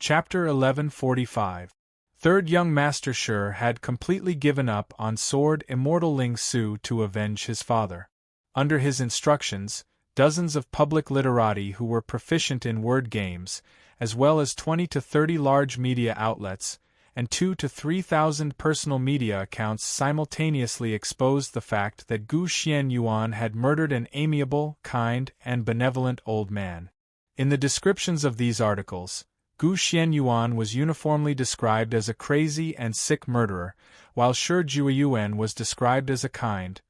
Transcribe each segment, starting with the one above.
Chapter 1145. Third young Master Shi had completely given up on sword immortal Ling Su to avenge his father. Under his instructions, dozens of public literati who were proficient in word games, as well as 20 to 30 large media outlets, and 2,000 to 3,000 personal media accounts simultaneously exposed the fact that Gu Xianyuan had murdered an amiable, kind, and benevolent old man. In the descriptions of these articles, Gu Xianyuan was uniformly described as a crazy and sick murderer, while Shi Jueyuan was described as a kind,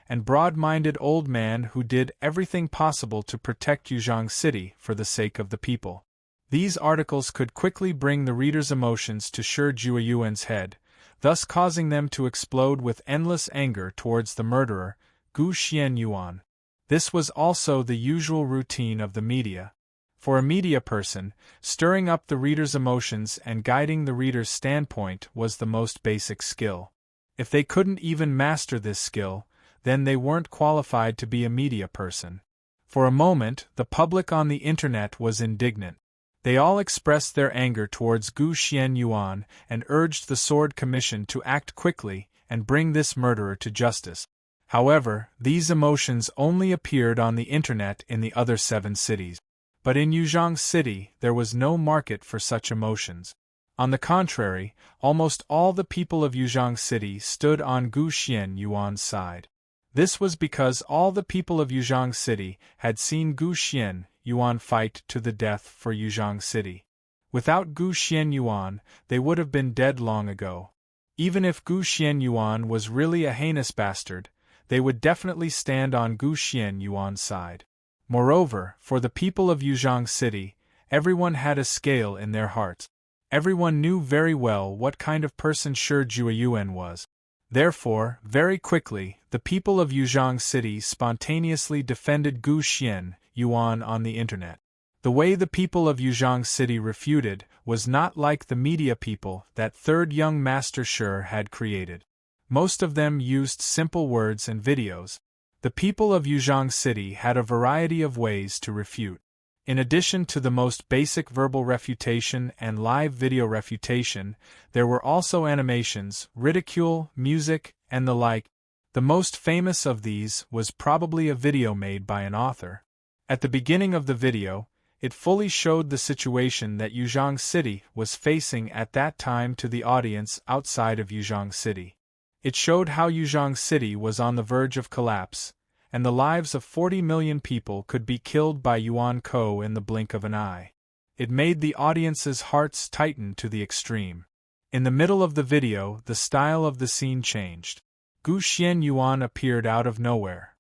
and broad-minded old man who did everything possible to protect Yuzhang City for the sake of the people. These articles could quickly bring the reader's emotions to Shi Jueyuan's head, thus causing them to explode with endless anger towards the murderer, Gu Xianyuan. This was also the usual routine of the media. For a media person, stirring up the reader's emotions and guiding the reader's standpoint was the most basic skill. If they couldn't even master this skill, then they weren't qualified to be a media person. For a moment, the public on the internet was indignant. They all expressed their anger towards Gu Xianyuan and urged the Sword Commission to act quickly and bring this murderer to justice. However, these emotions only appeared on the internet in the other 7 cities. But in Yuzhang City, there was no market for such emotions. On the contrary, almost all the people of Yuzhang City stood on Gu Xianyuan's side. This was because all the people of Yuzhang City had seen Gu Xianyuan fight to the death for Yuzhang City. Without Gu Xianyuan, they would have been dead long ago. Even if Gu Xianyuan was really a heinous bastard, they would definitely stand on Gu Xianyuan's side. Moreover, for the people of Yuzhang City, everyone had a scale in their hearts. Everyone knew very well what kind of person Shi Jueyuan was. Therefore, very quickly, the people of Yuzhang City spontaneously defended Gu Xianyuan on the internet. The way the people of Yuzhang City refuted was not like the media people that third young Master Shi had created. Most of them used simple words and videos. The people of Yuzhang City had a variety of ways to refute. In addition to the most basic verbal refutation and live video refutation, there were also animations, ridicule, music, and the like. The most famous of these was probably a video made by an author. At the beginning of the video, it fully showed the situation that Yuzhang City was facing at that time to the audience outside of Yuzhang City. It showed how Yuzhang City was on the verge of collapse, and the lives of 40 million people could be killed by Yuan Ko in the blink of an eye. It made the audience's hearts tighten to the extreme. In the middle of the video, the style of the scene changed. Gu Xianyuan appeared out of nowhere.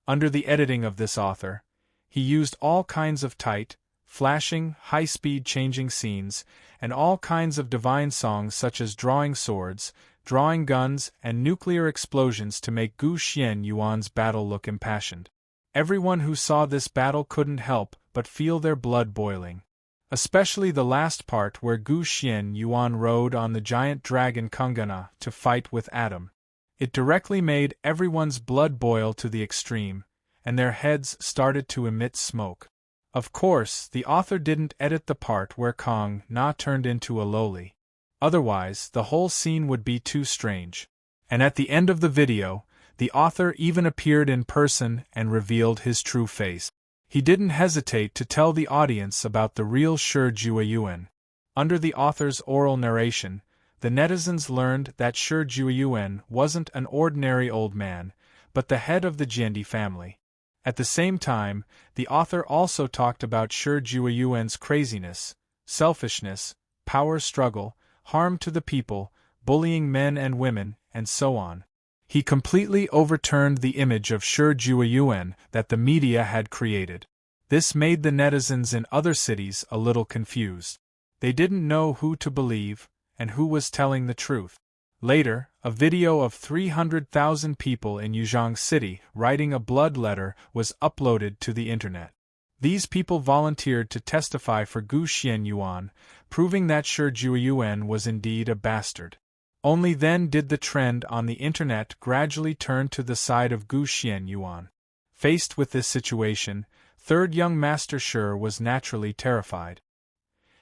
Under the editing of this author, he used all kinds of tight, flashing, high-speed changing scenes, and all kinds of divine songs such as drawing swords, drawing guns, and nuclear explosions to make Gu Xianyuan's battle look impassioned. Everyone who saw this battle couldn't help but feel their blood boiling. Especially the last part where Gu Xianyuan rode on the giant dragon Kungana to fight with Adam. It directly made everyone's blood boil to the extreme, and their heads started to emit smoke. Of course, the author didn't edit the part where Kong Na turned into a loli. Otherwise, the whole scene would be too strange. And at the end of the video, the author even appeared in person and revealed his true face. He didn't hesitate to tell the audience about the real Shi Jueyuan. Under the author's oral narration, the netizens learned that Shi Jueyuan wasn't an ordinary old man, but the head of the Jiandi family. At the same time, the author also talked about Shi Jueyuan's craziness, selfishness, power struggle, harm to the people, bullying men and women, and so on. He completely overturned the image of Shi Jueyuan that the media had created. This made the netizens in other cities a little confused. They didn't know who to believe, and who was telling the truth. Later, a video of 300,000 people in Yuzhang City writing a blood letter was uploaded to the internet. These people volunteered to testify for Gu Xianyuan, proving that Shi Jueyuan was indeed a bastard. Only then did the trend on the internet gradually turn to the side of Gu Xianyuan. Faced with this situation, third young Master Shi was naturally terrified.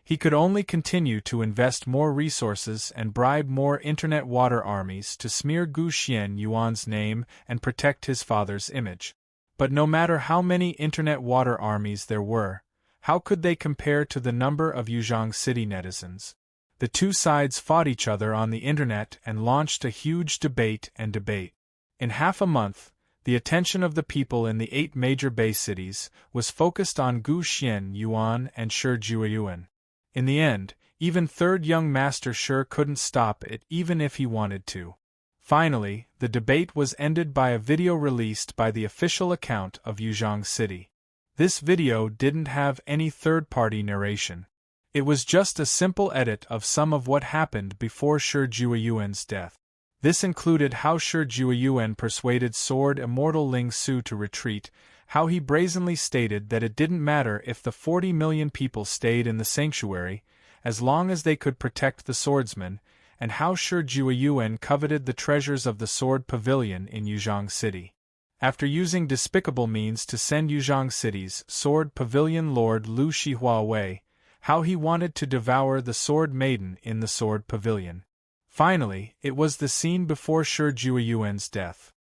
He could only continue to invest more resources and bribe more internet water armies to smear Gu Xianyuan's name and protect his father's image. But no matter how many internet water armies there were, how could they compare to the number of Yuzhong City netizens? The two sides fought each other on the internet and launched a huge debate. In half a month, the attention of the people in the 8 major Bay cities was focused on Gu Xianyuan and Shi Jueyuan. In the end, even third young Master Shi couldn't stop it even if he wanted to. Finally, the debate was ended by a video released by the official account of Yuzhong City. This video didn't have any third-party narration. It was just a simple edit of some of what happened before Shi Jueyuan's death. This included how Shi Jueyuan persuaded Sword Immortal Ling Su to retreat, how he brazenly stated that it didn't matter if the 40 million people stayed in the sanctuary, as long as they could protect the swordsman, and how Shi Jueyuan coveted the treasures of the Sword Pavilion in Yuzhong City. After using despicable means to send Yuzhong City's Sword Pavilion Lord Lu Shihua away, how he wanted to devour the Sword Maiden in the Sword Pavilion. Finally, it was the scene before Shi Jueyuan's death.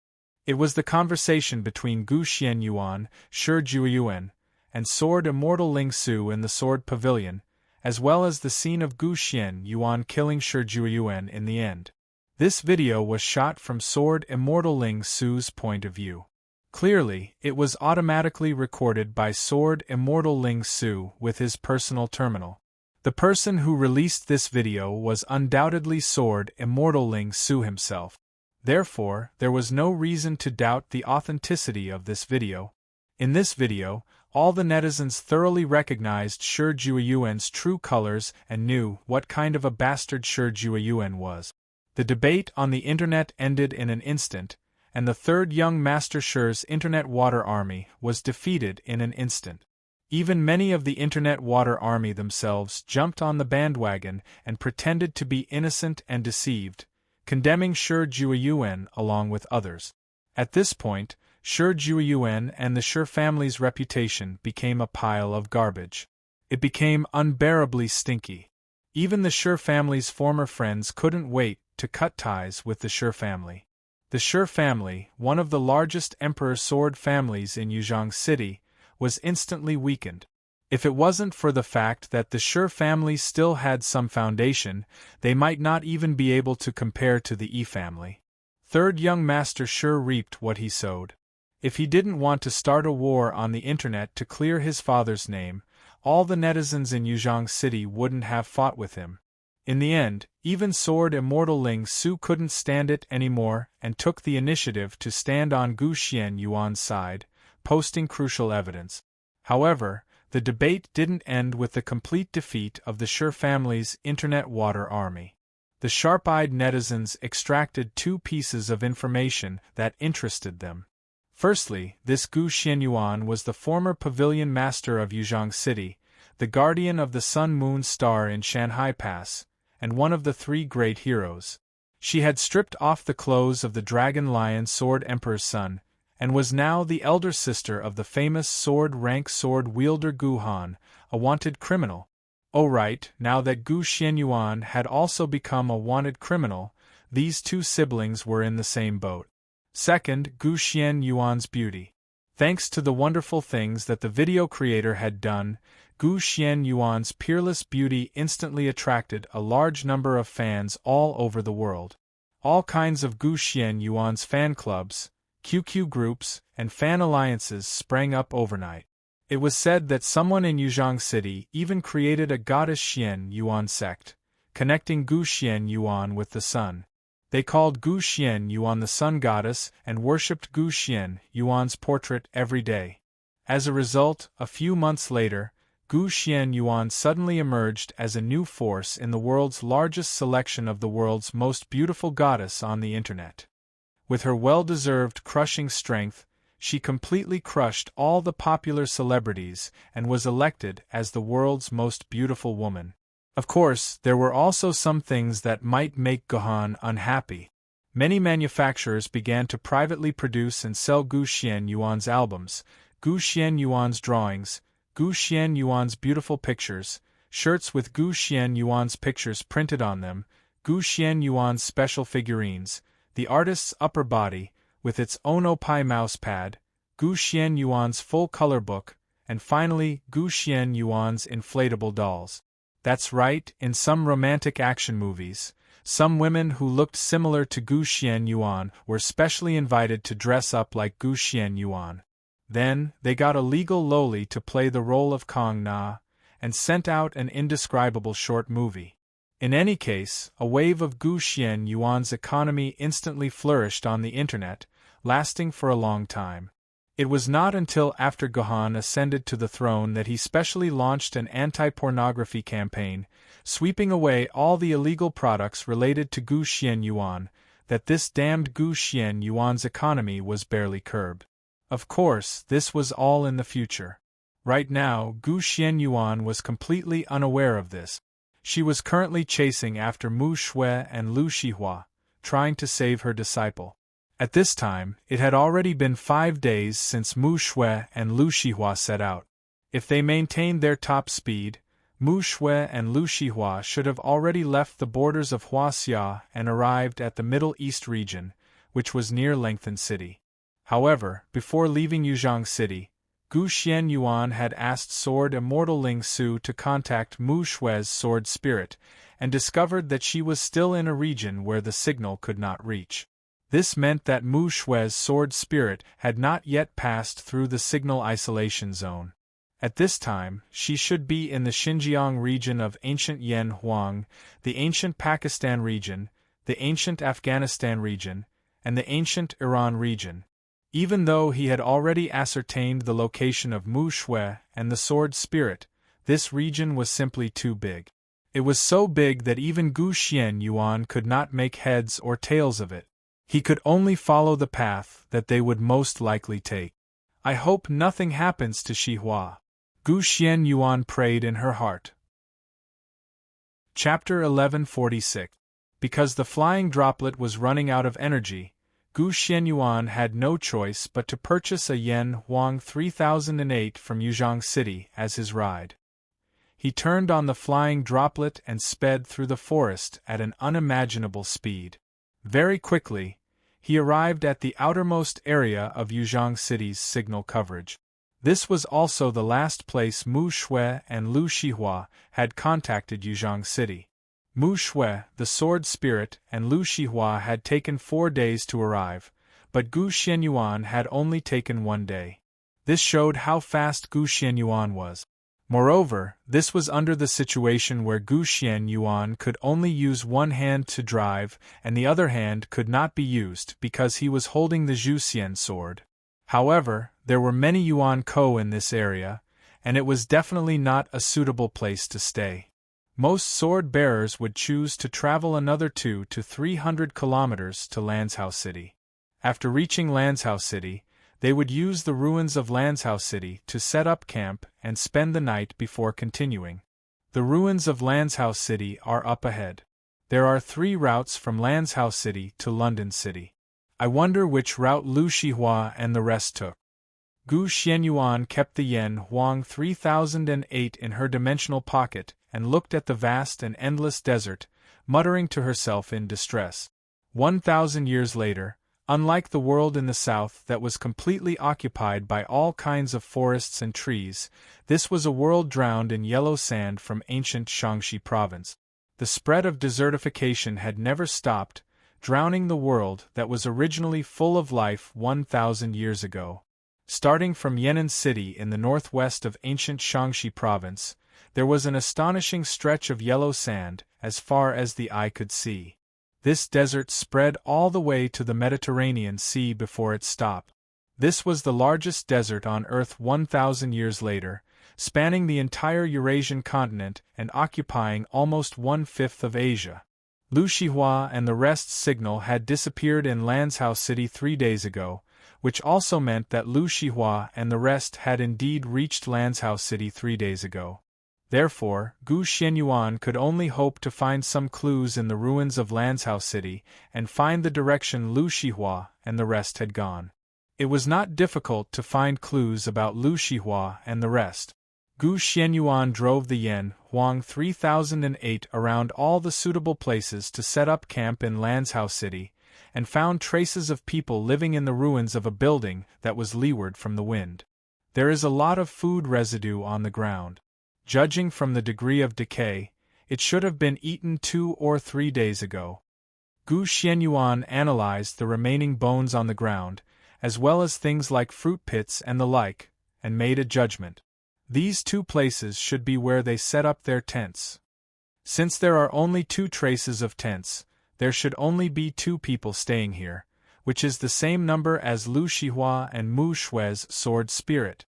It was the conversation between Gu Xianyuan, Shi Jueyuan, and Sword Immortal Ling Su in the Sword Pavilion, as well as the scene of Gu Xianyuan killing Shi Jueyuan in the end. This video was shot from Sword Immortal Ling Su's point of view. Clearly, it was automatically recorded by Sword Immortal Ling Su with his personal terminal. The person who released this video was undoubtedly Sword Immortal Ling Su himself. Therefore, there was no reason to doubt the authenticity of this video. In this video, all the netizens thoroughly recognized Shi Jueyuan's true colors and knew what kind of a bastard Shi Jueyuan was. The debate on the internet ended in an instant, and the third young Master Shi's internet water army was defeated in an instant. Even many of the internet water army themselves jumped on the bandwagon and pretended to be innocent and deceived, condemning Shi Jueyuan along with others. At this point, Shi Jueyuan and the Shi family's reputation became a pile of garbage. It became unbearably stinky. Even the Shi family's former friends couldn't wait to cut ties with the Shi family. The Shi family, one of the largest Emperor Sword families in Yuzhong City, was instantly weakened. If it wasn't for the fact that the Shi family still had some foundation, they might not even be able to compare to the Yi family. Third young Master Shi reaped what he sowed. If he didn't want to start a war on the internet to clear his father's name, all the netizens in Yuzhong City wouldn't have fought with him. In the end, even Sword Immortal Ling Su couldn't stand it anymore and took the initiative to stand on Gu Xianyuan's side, posting crucial evidence. However, the debate didn't end with the complete defeat of the Shi family's internet water army. The sharp-eyed netizens extracted 2 pieces of information that interested them. Firstly, this Gu Xianyuan was the former pavilion master of Yuzhong City, the guardian of the Sun-Moon Star in Shanhai Pass, and one of the 3 great heroes. She had stripped off the clothes of the Dragon Lion Sword Emperor's son, and was now the elder sister of the famous sword-rank sword-wielder Gu Han, a wanted criminal. Oh right, now that Gu Xianyuan had also become a wanted criminal, these 2 siblings were in the same boat. Second, Gu Xianyuan's beauty. Thanks to the wonderful things that the video creator had done, Gu Xianyuan's peerless beauty instantly attracted a large number of fans all over the world. All kinds of Gu Xianyuan's fan clubs, QQ groups, and fan alliances sprang up overnight. It was said that someone in Yuzhong City even created a goddess Xianyuan sect, connecting Gu Xianyuan with the sun. They called Gu Xianyuan the sun goddess and worshipped Gu Xianyuan's portrait every day. As a result, a few months later, Gu Xianyuan suddenly emerged as a new force in the world's largest selection of the world's most beautiful goddess on the internet. With her well-deserved crushing strength, she completely crushed all the popular celebrities and was elected as the world's most beautiful woman. Of course, there were also some things that might make Gohan unhappy. Many manufacturers began to privately produce and sell Gu Xianyuan's albums, Gu Xianyuan's drawings, Gu Xianyuan's beautiful pictures, shirts with Gu Xian Yuan's pictures printed on them, Gu Xian Yuan's special figurines, the artist's upper body, with its Ono Pi mousepad, Gu Xian Yuan's full color book, and finally Gu Xian Yuan's inflatable dolls. That's right, in some romantic action movies, some women who looked similar to Gu Xian Yuan were specially invited to dress up like Gu Xian Yuan. Then, they got a legal loli to play the role of Kong Na, and sent out an indescribable short movie. In any case, a wave of Gu Xian Yuan's economy instantly flourished on the internet, lasting for a long time. It was not until after Gohan ascended to the throne that he specially launched an anti-pornography campaign, sweeping away all the illegal products related to Gu Xian Yuan, that this damned Gu Xian Yuan's economy was barely curbed. Of course, this was all in the future. Right now, Gu Xian Yuan was completely unaware of this. She was currently chasing after Mu Shui and Lu Shihua, trying to save her disciple. At this time, it had already been 5 days since Mu Shui and Lu Shihua set out. If they maintained their top speed, Mu Shui and Lu Shihua should have already left the borders of Huaxia and arrived at the Middle East region, which was near Lengthen City. However, before leaving Yuzhang City, Gu Xian Yuan had asked Sword Immortal Ling Su to contact Mu Shui's sword spirit, and discovered that she was still in a region where the signal could not reach. This meant that Mu Shui's sword spirit had not yet passed through the signal isolation zone. At this time, she should be in the Xinjiang region of ancient Yen Huang, the ancient Pakistan region, the ancient Afghanistan region, and the ancient Iran region. Even though he had already ascertained the location of Mu Shui and the sword spirit, this region was simply too big. It was so big that even Gu Xian Yuan could not make heads or tails of it. He could only follow the path that they would most likely take. I hope nothing happens to Shihua. Gu Xian Yuan prayed in her heart. Chapter 1146. Because the flying droplet was running out of energy, Gu Xian Yuan had no choice but to purchase a Yen Huang 3008 from Yuzhang City as his ride. He turned on the flying droplet and sped through the forest at an unimaginable speed. Very quickly, he arrived at the outermost area of Yuzhang City's signal coverage. This was also the last place Mu Shui and Lu Shihua had contacted Yuzhang City. Mu Shui, the sword spirit, and Lu Shihua had taken 4 days to arrive, but Gu Xian Yuan had only taken 1 day. This showed how fast Gu Xian Yuan was. Moreover, this was under the situation where Gu Xian Yuan could only use one hand to drive and the other hand could not be used because he was holding the Zhuxian sword. However, there were many Yuan Ko in this area, and it was definitely not a suitable place to stay. Most sword-bearers would choose to travel another 200 to 300 kilometers to Lanzhou City. After reaching Lanzhou City, they would use the ruins of Lanzhou City to set up camp and spend the night before continuing. The ruins of Lanzhou City are up ahead. There are 3 routes from Lanzhou City to London City. I wonder which route Lu Shihua and the rest took. Gu Xianyuan kept the Yen Huang 3008 in her dimensional pocket and looked at the vast and endless desert, muttering to herself in distress. 1,000 years later, unlike the world in the south that was completely occupied by all kinds of forests and trees, this was a world drowned in yellow sand from ancient Shaanxi province. The spread of desertification had never stopped, drowning the world that was originally full of life 1,000 years ago. Starting from Yan'an City in the northwest of ancient Shaanxi province, there was an astonishing stretch of yellow sand as far as the eye could see. This desert spread all the way to the Mediterranean Sea before it stopped. This was the largest desert on Earth 1,000 years later, spanning the entire Eurasian continent and occupying almost 1/5 of Asia. Lu Shihua and the rest's signal had disappeared in Lanzhou City 3 days ago, which also meant that Lu Shihua and the rest had indeed reached Lanzhou City 3 days ago. Therefore, Gu Xianyuan could only hope to find some clues in the ruins of Lanzhou City and find the direction Lu Shihua and the rest had gone. It was not difficult to find clues about Lu Shihua and the rest. Gu Xianyuan drove the Yan Huang 3008 around all the suitable places to set up camp in Lanzhou City, and found traces of people living in the ruins of a building that was leeward from the wind. There is a lot of food residue on the ground. Judging from the degree of decay, it should have been eaten 2 or 3 days ago. Gu Xianyuan analyzed the remaining bones on the ground, as well as things like fruit pits and the like, and made a judgment. These 2 places should be where they set up their tents. Since there are only 2 traces of tents, there should only be 2 people staying here, which is the same number as Lu Shihua and Mu Shui's sword spirit.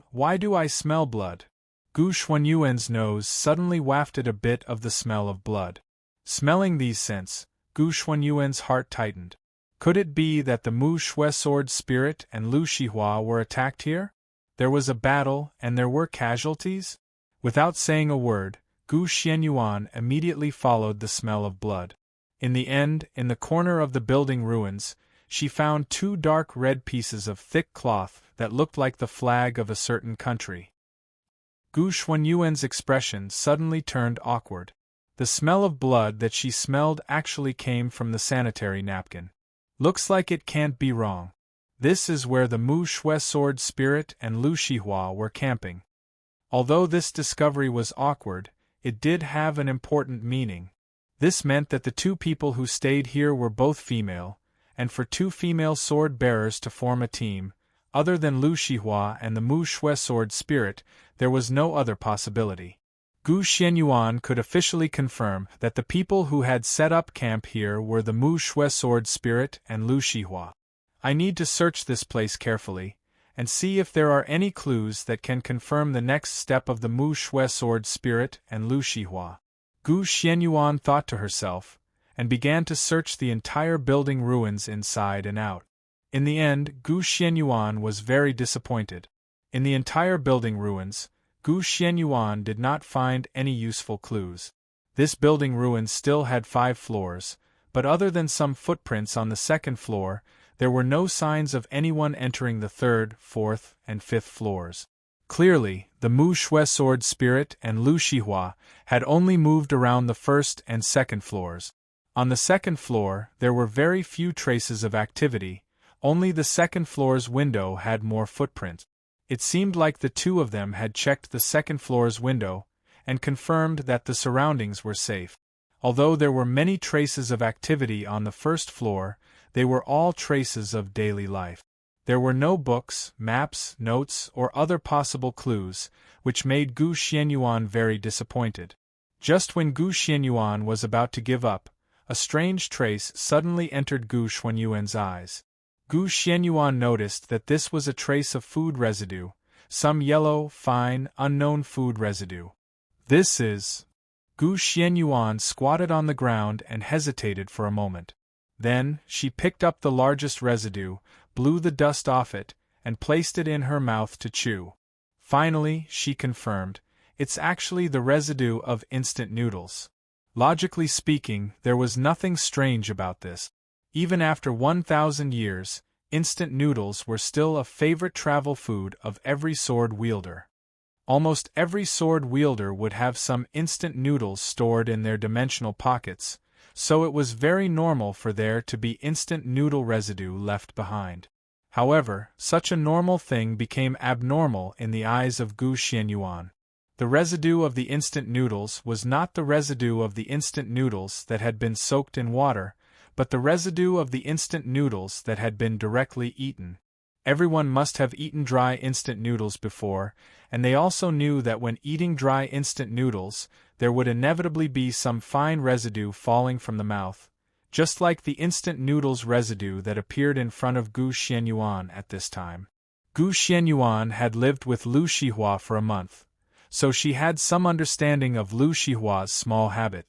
Why do I smell blood? Gu Xuanyuan's nose suddenly wafted a bit of the smell of blood. Smelling these scents, Gu Xuanyuan's heart tightened. Could it be that the Mu Shui sword spirit and Lu Shihua were attacked here? There was a battle and there were casualties? Without saying a word, Gu Xianyuan immediately followed the smell of blood. In the end, in the corner of the building ruins, she found 2 dark red pieces of thick cloth that looked like the flag of a certain country. Gu Xuanyuan's expression suddenly turned awkward. The smell of blood that she smelled actually came from the sanitary napkin. Looks like it can't be wrong. This is where the Mu Shui sword spirit and Lu Shihua were camping. Although this discovery was awkward, it did have an important meaning. This meant that the 2 people who stayed here were both female, and for 2 female sword bearers to form a team, other than Lu Shihua and the Mu Shui sword spirit, there was no other possibility. Gu Xianyuan could officially confirm that the people who had set up camp here were the Mu Shui sword spirit and Lu Shihua. I need to search this place carefully, and see if there are any clues that can confirm the next step of the Mu Shui sword spirit and Lu Shihua. Gu Xianyuan thought to herself, and began to search the entire building ruins inside and out. In the end, Gu Xianyuan was very disappointed. In the entire building ruins, Gu Xianyuan did not find any useful clues. This building ruin still had 5 floors, but other than some footprints on the 2nd floor, there were no signs of anyone entering the 3rd, 4th, and 5th floors. Clearly, the Mu Shui sword spirit and Lu Shihua had only moved around the 1st and 2nd floors. On the 2nd floor, there were very few traces of activity, only the 2nd floor's window had more footprints. It seemed like the 2 of them had checked the 2nd floor's window, and confirmed that the surroundings were safe. Although there were many traces of activity on the 1st floor, they were all traces of daily life. There were no books, maps, notes, or other possible clues, which made Gu Xianyuan very disappointed. Just when Gu Xianyuan was about to give up, a strange trace suddenly entered Gu Xuanyuan's eyes. Gu Xianyuan noticed that this was a trace of food residue, some yellow, fine, unknown food residue. This is... Gu Xianyuan squatted on the ground and hesitated for a moment. Then, she picked up the largest residue, blew the dust off it, and placed it in her mouth to chew. Finally, she confirmed, it's actually the residue of instant noodles. Logically speaking, there was nothing strange about this. Even after 1,000 years, instant noodles were still a favorite travel food of every sword wielder. Almost every sword wielder would have some instant noodles stored in their dimensional pockets, so it was very normal for there to be instant noodle residue left behind. However, such a normal thing became abnormal in the eyes of Gu Xianyuan. The residue of the instant noodles was not the residue of the instant noodles that had been soaked in water, but the residue of the instant noodles that had been directly eaten. Everyone must have eaten dry instant noodles before, and they also knew that when eating dry instant noodles, there would inevitably be some fine residue falling from the mouth, just like the instant noodles residue that appeared in front of Gu Xianyuan at this time. Gu Xianyuan had lived with Lu Shihua for a month, so she had some understanding of Lu Shihua's small habit.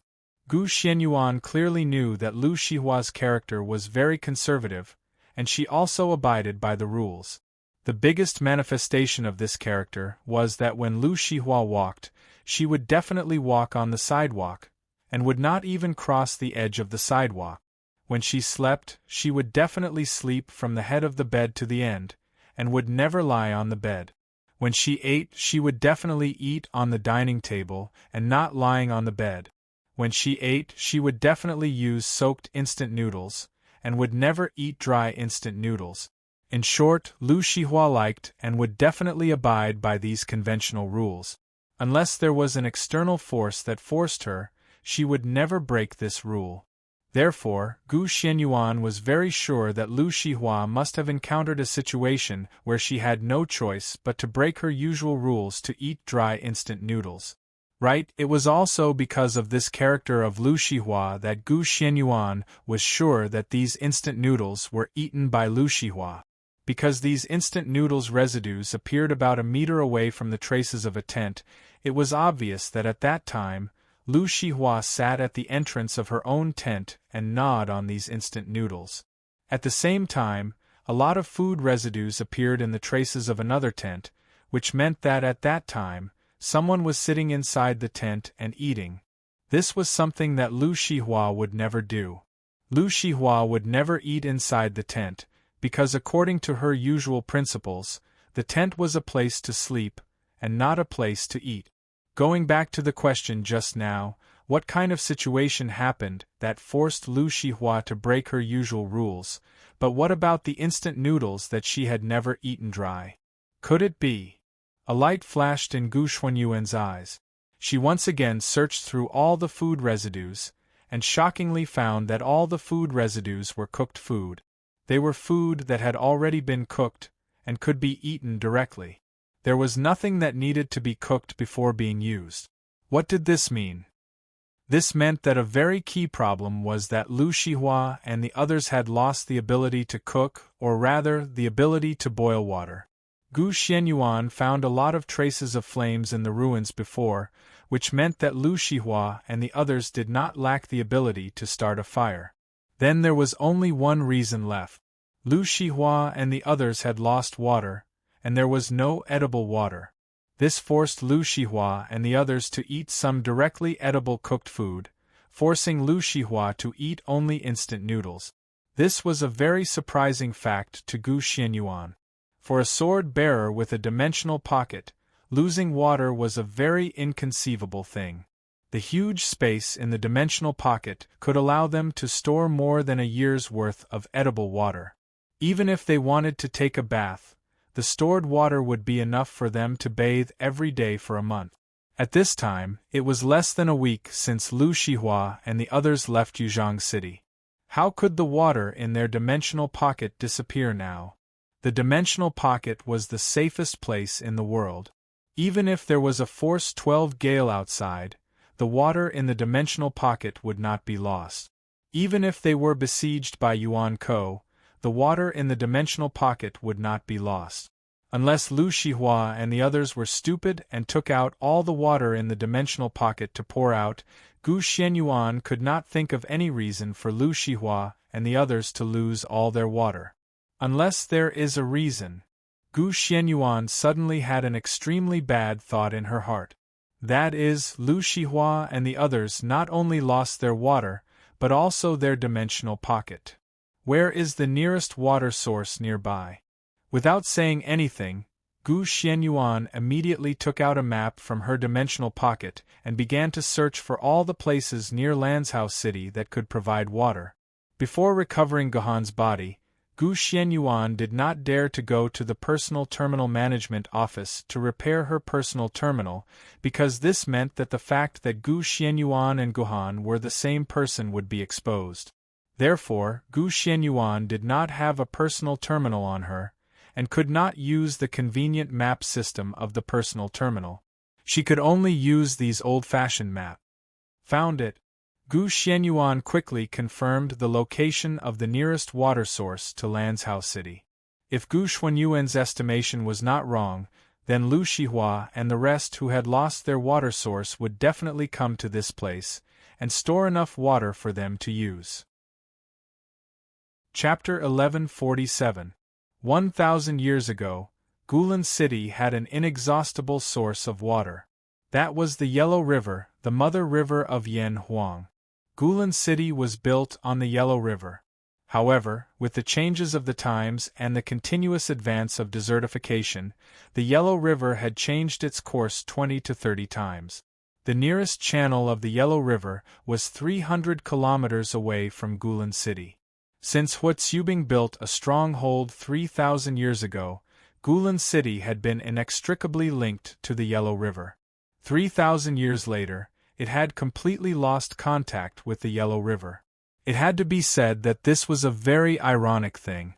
Gu Xianyuan clearly knew that Lu Shihua's character was very conservative, and she also abided by the rules. The biggest manifestation of this character was that when Lu Shihua walked, she would definitely walk on the sidewalk, and would not even cross the edge of the sidewalk. When she slept, she would definitely sleep from the head of the bed to the end, and would never lie on the bed. When she ate, she would definitely eat on the dining table and not lying on the bed. When she ate, she would definitely use soaked instant noodles, and would never eat dry instant noodles. In short, Lu Shihua liked and would definitely abide by these conventional rules. Unless there was an external force that forced her, she would never break this rule. Therefore, Gu Xianyuan was very sure that Lu Shihua must have encountered a situation where she had no choice but to break her usual rules to eat dry instant noodles. Right, it was also because of this character of Lu Shihua that Gu Xianyuan was sure that these instant noodles were eaten by Lu Shihua. Because these instant noodles residues appeared about a meter away from the traces of a tent, it was obvious that at that time, Lu Shihua sat at the entrance of her own tent and gnawed on these instant noodles. At the same time, a lot of food residues appeared in the traces of another tent, which meant that at that time, someone was sitting inside the tent and eating. This was something that Lu Shihua would never do. Lu Shihua would never eat inside the tent, because according to her usual principles, the tent was a place to sleep, and not a place to eat. Going back to the question just now, what kind of situation happened that forced Lu Shihua to break her usual rules, but what about the instant noodles that she had never eaten dry? Could it be? A light flashed in Gu Xuanyuan's eyes. She once again searched through all the food residues, and shockingly found that all the food residues were cooked food. They were food that had already been cooked, and could be eaten directly. There was nothing that needed to be cooked before being used. What did this mean? This meant that a very key problem was that Lu Shihua and the others had lost the ability to cook, or rather, the ability to boil water. Gu Xianyuan found a lot of traces of flames in the ruins before, which meant that Lu Shihua and the others did not lack the ability to start a fire. Then there was only one reason left. Lu Shihua and the others had lost water, and there was no edible water. This forced Lu Shihua and the others to eat some directly edible cooked food, forcing Lu Shihua to eat only instant noodles. This was a very surprising fact to Gu Xianyuan. For a sword-bearer with a dimensional pocket, losing water was a very inconceivable thing. The huge space in the dimensional pocket could allow them to store more than a year's worth of edible water. Even if they wanted to take a bath, the stored water would be enough for them to bathe every day for a month. At this time, it was less than a week since Lu Shihua and the others left Yuzhang City. How could the water in their dimensional pocket disappear now? The dimensional pocket was the safest place in the world. Even if there was a force 12 gale outside, the water in the dimensional pocket would not be lost. Even if they were besieged by Yuan Ko, the water in the dimensional pocket would not be lost. Unless Lu Shihua and the others were stupid and took out all the water in the dimensional pocket to pour out, Gu Xianyuan could not think of any reason for Lu Shihua and the others to lose all their water. Unless there is a reason. Gu Xianyuan suddenly had an extremely bad thought in her heart. That is, Lu Shihua and the others not only lost their water, but also their dimensional pocket. Where is the nearest water source nearby? Without saying anything, Gu Xianyuan immediately took out a map from her dimensional pocket and began to search for all the places near Lanzhou City that could provide water. Before recovering Gohan's body, Gu Xianyuan did not dare to go to the personal terminal management office to repair her personal terminal, because this meant that the fact that Gu Xianyuan and Gohan were the same person would be exposed. Therefore, Gu Xianyuan did not have a personal terminal on her, and could not use the convenient map system of the personal terminal. She could only use these old-fashioned maps. Found it. Gu Xianyuan quickly confirmed the location of the nearest water source to Lanzhou City. If Gu Xuanyuan's estimation was not wrong, then Lu Shihua and the rest who had lost their water source would definitely come to this place, and store enough water for them to use. Chapter 1147. 1,000 years ago, Gulan City had an inexhaustible source of water. That was the Yellow River, the mother river of Yan Huang. Gulan City was built on the Yellow River. However, with the changes of the times and the continuous advance of desertification, the Yellow River had changed its course 20 to 30 times. The nearest channel of the Yellow River was 300 kilometers away from Gulen City. Since Huatsubing built a stronghold 3,000 years ago, Gulen City had been inextricably linked to the Yellow River. 3,000 years later, it had completely lost contact with the Yellow River. It had to be said that this was a very ironic thing.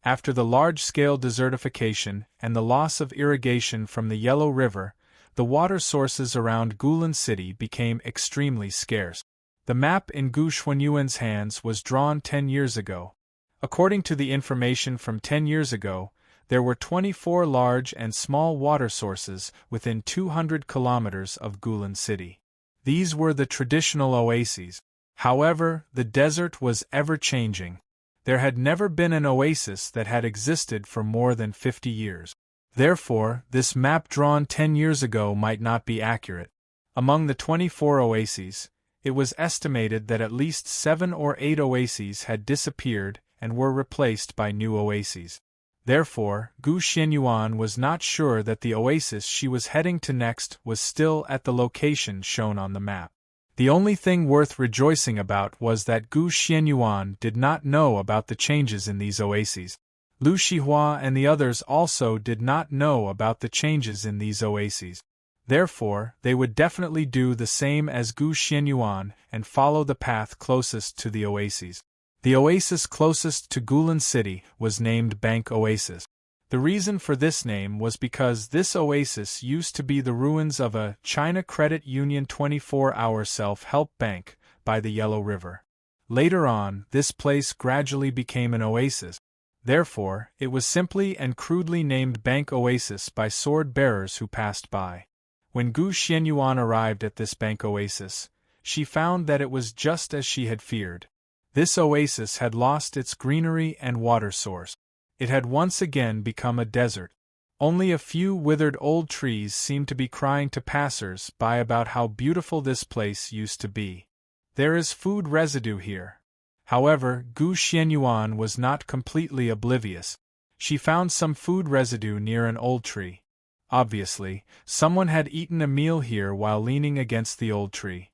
After the large-scale desertification and the loss of irrigation from the Yellow River, the water sources around Gulen City became extremely scarce. The map in Gu Xuanyuan's hands was drawn 10 years ago. According to the information from 10 years ago, there were 24 large and small water sources within 200 kilometers of Gulen City. These were the traditional oases. However, the desert was ever-changing. There had never been an oasis that had existed for more than 50 years. Therefore, this map drawn 10 years ago might not be accurate. Among the 24 oases, it was estimated that at least 7 or 8 oases had disappeared and were replaced by new oases. Therefore, Gu Xianyuan was not sure that the oasis she was heading to next was still at the location shown on the map. The only thing worth rejoicing about was that Gu Xianyuan did not know about the changes in these oases. Lu Shihua and the others also did not know about the changes in these oases. Therefore, they would definitely do the same as Gu Xianyuan and follow the path closest to the oases. The oasis closest to Gulen City was named Bank Oasis. The reason for this name was because this oasis used to be the ruins of a China Credit Union 24-hour self-help bank by the Yellow River. Later on, this place gradually became an oasis. Therefore, it was simply and crudely named Bank Oasis by sword-bearers who passed by. When Gu Xianyuan arrived at this bank oasis, she found that it was just as she had feared. This oasis had lost its greenery and water source. It had once again become a desert. Only a few withered old trees seemed to be crying to passers-by about how beautiful this place used to be. There is food residue here. However, Gu Xianyuan was not completely oblivious. She found some food residue near an old tree. Obviously, someone had eaten a meal here while leaning against the old tree.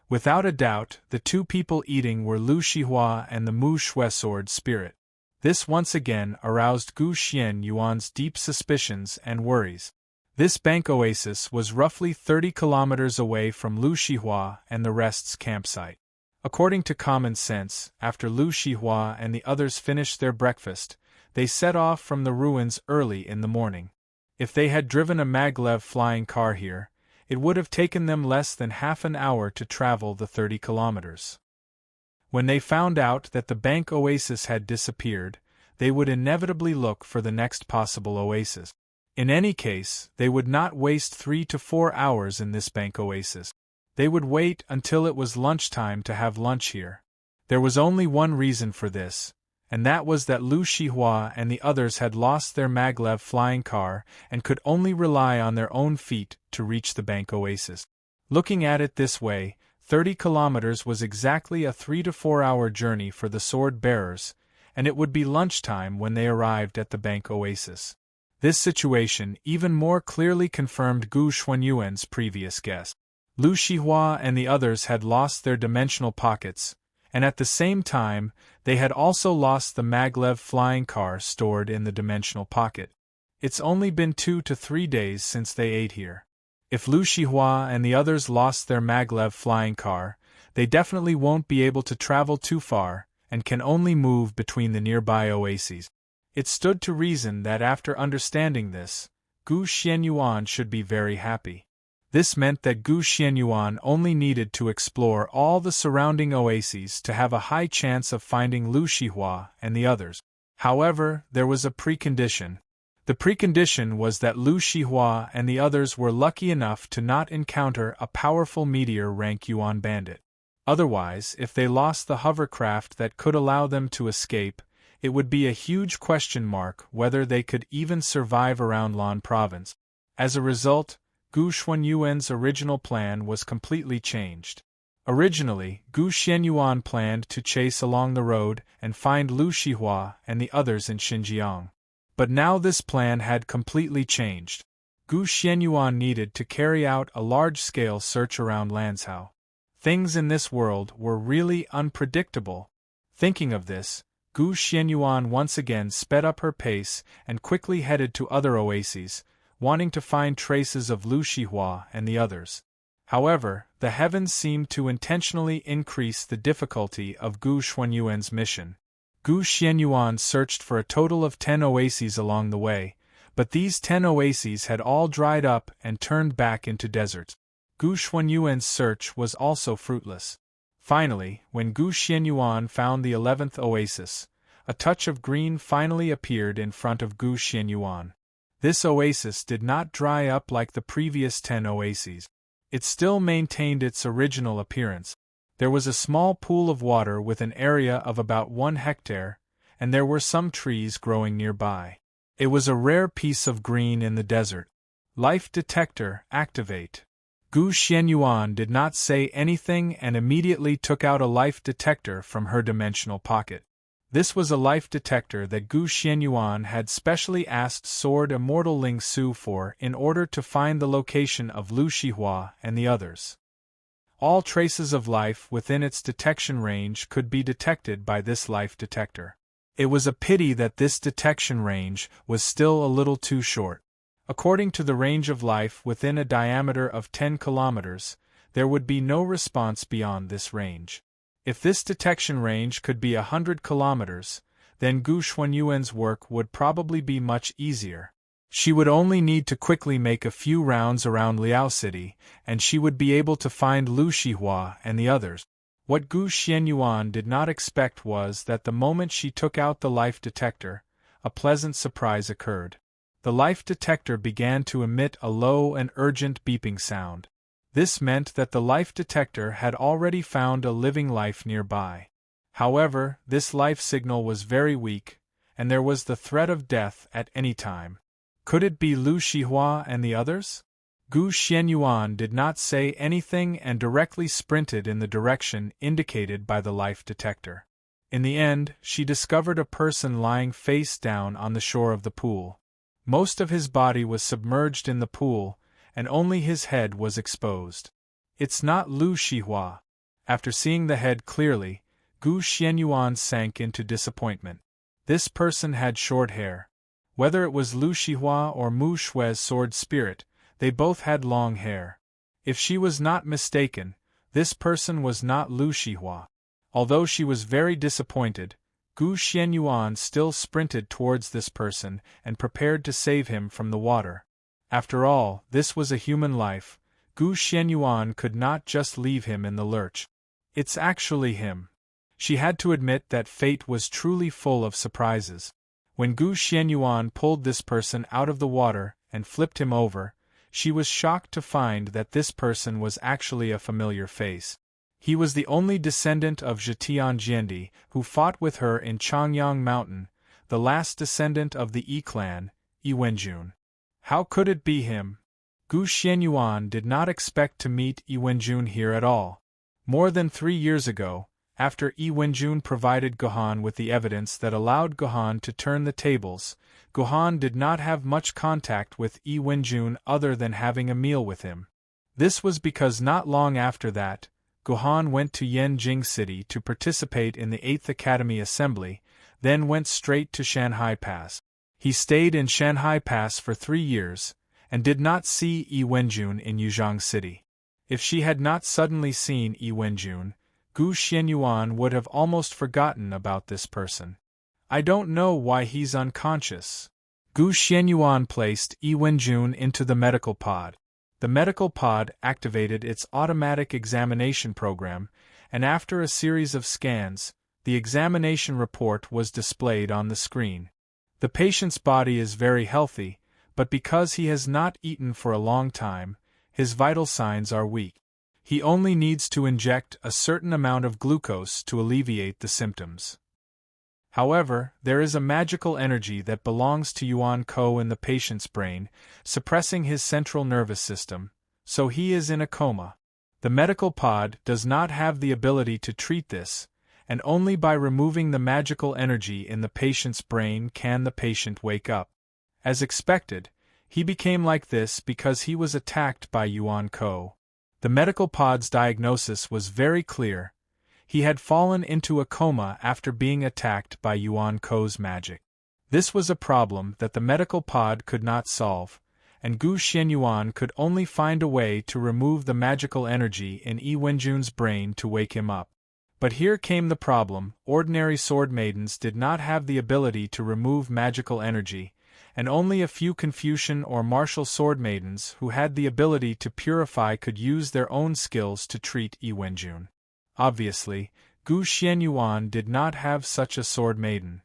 Without a doubt, the two people eating were Lu Shihua and the Mu Shui sword spirit. This once again aroused Gu Xianyuan's deep suspicions and worries. This bank oasis was roughly 30 kilometers away from Lu Shihua and the rest's campsite. According to common sense, after Lu Shihua and the others finished their breakfast, they set off from the ruins early in the morning. If they had driven a maglev flying car here, it would have taken them less than half an hour to travel the 30 kilometers. When they found out that the bank oasis had disappeared, they would inevitably look for the next possible oasis. In any case, they would not waste 3 to 4 hours in this bank oasis. They would wait until it was lunchtime to have lunch here. There was only one reason for this, and that was that Lu Shihua and the others had lost their maglev flying car and could only rely on their own feet to reach the bank oasis. Looking at it this way, 30 kilometers was exactly a 3 to 4 hour journey for the sword bearers, and it would be lunchtime when they arrived at the bank oasis. This situation even more clearly confirmed Gu Xuanyuan's previous guess. Lu Shihua and the others had lost their dimensional pockets, and at the same time, they had also lost the maglev flying car stored in the dimensional pocket. It's only been 2 to 3 days since they ate here. If Lu Shihua and the others lost their maglev flying car, they definitely won't be able to travel too far, and can only move between the nearby oases. It stood to reason that after understanding this, Gu Xianyuan should be very happy. This meant that Gu Xianyuan only needed to explore all the surrounding oases to have a high chance of finding Lu Shihua and the others. However, there was a precondition. The precondition was that Lu Shihua and the others were lucky enough to not encounter a powerful meteor rank Yuan bandit. Otherwise, if they lost the hovercraft that could allow them to escape, it would be a huge question mark whether they could even survive around Lan province. As a result, Gu Xuanyuan's original plan was completely changed. Originally, Gu Xianyuan planned to chase along the road and find Lu Shihua and the others in Xinjiang. But now this plan had completely changed. Gu Xianyuan needed to carry out a large-scale search around Lanzhou. Things in this world were really unpredictable. Thinking of this, Gu Xianyuan once again sped up her pace and quickly headed to other oases, wanting to find traces of Lu Shihua and the others. However, the heavens seemed to intentionally increase the difficulty of Gu Xuanyuan's mission. Gu Xianyuan searched for a total of 10 oases along the way, but these 10 oases had all dried up and turned back into deserts. Gu Xuanyuan's search was also fruitless. Finally, when Gu Xianyuan found the 11th oasis, a touch of green finally appeared in front of Gu Xianyuan. This oasis did not dry up like the previous 10 oases. It still maintained its original appearance. There was a small pool of water with an area of about 1 hectare, and there were some trees growing nearby. It was a rare piece of green in the desert. Life detector, activate. Gu Xianyuan did not say anything and immediately took out a life detector from her dimensional pocket. This was a life detector that Gu Xianyuan had specially asked Sword Immortal Ling Su for in order to find the location of Lu Shihua and the others. All traces of life within its detection range could be detected by this life detector. It was a pity that this detection range was still a little too short. According to the range of life within a diameter of 10 kilometers, there would be no response beyond this range. If this detection range could be 100 kilometers, then Gu Xuanyuan's work would probably be much easier. She would only need to quickly make a few rounds around Liao City, and she would be able to find Lu Shihua and the others. What Gu Xianyuan did not expect was that the moment she took out the life detector, a pleasant surprise occurred. The life detector began to emit a low and urgent beeping sound. This meant that the life detector had already found a living life nearby. However, this life signal was very weak, and there was the threat of death at any time. Could it be Lu Shihua and the others? Gu Xianyuan did not say anything and directly sprinted in the direction indicated by the life detector. In the end, she discovered a person lying face down on the shore of the pool. Most of his body was submerged in the pool, and only his head was exposed. It's not Lu Shihua. After seeing the head clearly, Gu Xianyuan sank into disappointment. This person had short hair. Whether it was Lu Shihua or Mu Shui's sword spirit, they both had long hair. If she was not mistaken, this person was not Lu Shihua. Although she was very disappointed, Gu Xianyuan still sprinted towards this person and prepared to save him from the water. After all, this was a human life. Gu Xianyuan could not just leave him in the lurch. It's actually him. She had to admit that fate was truly full of surprises. When Gu Xianyuan pulled this person out of the water and flipped him over, she was shocked to find that this person was actually a familiar face. He was the only descendant of Zhetian Jiendi who fought with her in Changyang Mountain, the last descendant of the Yi clan, Yi Wenjun. How could it be him? Gu Xianyuan did not expect to meet Yi Wenjun here at all. More than 3 years ago, after Yi Wenjun provided Gohan with the evidence that allowed Gohan to turn the tables, Gohan did not have much contact with Yi Wenjun other than having a meal with him. This was because not long after that, Gohan went to Yanjing City to participate in the 8th Academy Assembly, then went straight to Shanhai Pass. He stayed in Shanhai Pass for 3 years, and did not see Yi Wenjun in Yuzhong City. If she had not suddenly seen Yi Wenjun, Gu Xianyuan would have almost forgotten about this person. I don't know why he's unconscious. Gu Xianyuan placed Yi Wenjun into the medical pod. The medical pod activated its automatic examination program, and after a series of scans, the examination report was displayed on the screen. The patient's body is very healthy, but because he has not eaten for a long time, his vital signs are weak. He only needs to inject a certain amount of glucose to alleviate the symptoms. However, there is a magical energy that belongs to Yuan Ko in the patient's brain, suppressing his central nervous system, so he is in a coma. The medical pod does not have the ability to treat this, and only by removing the magical energy in the patient's brain can the patient wake up. As expected, he became like this because he was attacked by Yuan Ko. The medical pod's diagnosis was very clear. He had fallen into a coma after being attacked by Yuan Ko's magic. This was a problem that the medical pod could not solve, and Gu Xianyuan could only find a way to remove the magical energy in Yi Wenjun's brain to wake him up. But here came the problem: ordinary sword maidens did not have the ability to remove magical energy, and only a few Confucian or martial sword maidens who had the ability to purify could use their own skills to treat Yi Wenjun. Obviously, Gu Xianyuan did not have such a sword maiden.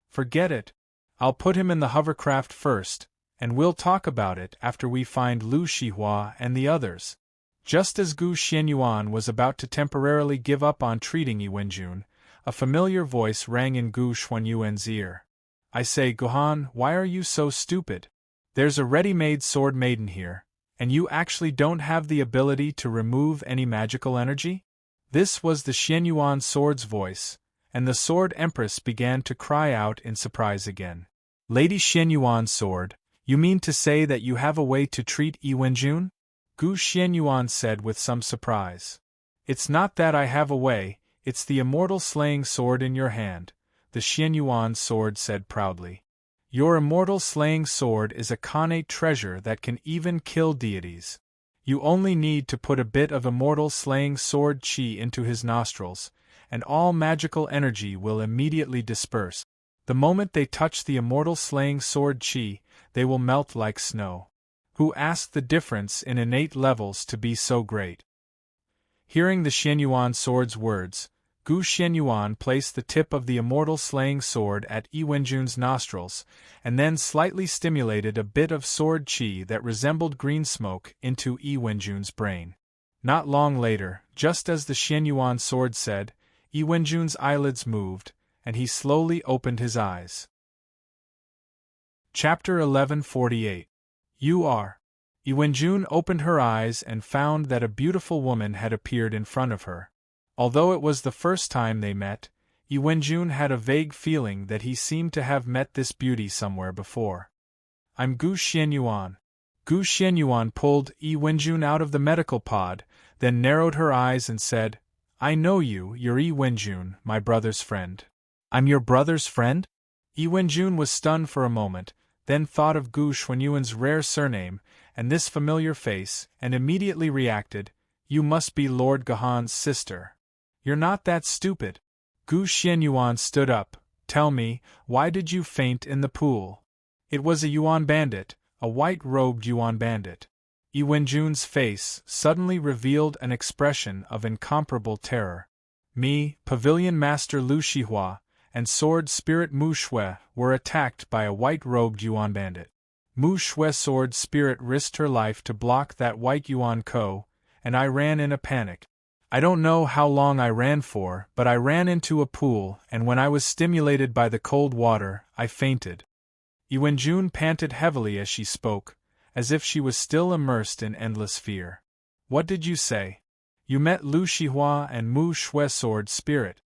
Forget it. I'll put him in the hovercraft first, and we'll talk about it after we find Lu Shihua and the others. Just as Gu Xianyuan was about to temporarily give up on treating Yi Wenjun, a familiar voice rang in Gu Xuanyuan's ear. I say, Gohan, why are you so stupid? There's a ready-made sword maiden here, and you actually don't have the ability to remove any magical energy? This was the Xianyuan sword's voice, and the sword empress began to cry out in surprise again. Lady Xianyuan's sword, you mean to say that you have a way to treat Yi Wenjun? Gu Xianyuan said with some surprise. It's not that I have a way, it's the immortal slaying sword in your hand, the Xianyuan sword said proudly. Your immortal slaying sword is a connate treasure that can even kill deities. You only need to put a bit of immortal slaying sword qi into his nostrils, and all magical energy will immediately disperse. The moment they touch the immortal slaying sword qi, they will melt like snow. Who asked the difference in innate levels to be so great? Hearing the Xianyuan sword's words, Gu Xianyuan placed the tip of the immortal slaying sword at Yi Wenjun's nostrils, and then slightly stimulated a bit of sword qi that resembled green smoke into Yi Wenjun's brain. Not long later, just as the Xianyuan sword said, Yi Wenjun's eyelids moved, and he slowly opened his eyes. Chapter 1148. You are. Yi Wenjun opened her eyes and found that a beautiful woman had appeared in front of her. Although it was the first time they met, Yi Wenjun had a vague feeling that he seemed to have met this beauty somewhere before. I'm Gu Xianyuan. Gu Xianyuan pulled Yi Wenjun out of the medical pod, then narrowed her eyes and said, I know you, you're Yi Wenjun, my brother's friend. I'm your brother's friend? Yi Wenjun was stunned for a moment, then thought of Gu Xuanyuan's rare surname and this familiar face, and immediately reacted, You must be Lord Gohan's sister. You're not that stupid. Gu Xianyuan stood up. Tell me, why did you faint in the pool? It was a Yuan bandit, a white-robed Yuan bandit. Yi Wenjun's face suddenly revealed an expression of incomparable terror. Me, Pavilion Master Lu Shihua, and Sword Spirit Mu Shui were attacked by a white-robed Yuan bandit. Mu Shui's Sword Spirit risked her life to block that white Yuan Ko, and I ran in a panic. I don't know how long I ran for, but I ran into a pool, and when I was stimulated by the cold water, I fainted. Yi Wenjun panted heavily as she spoke, as if she was still immersed in endless fear. What did you say? You met Lu Shihua and Mu Shui's Sword Spirit.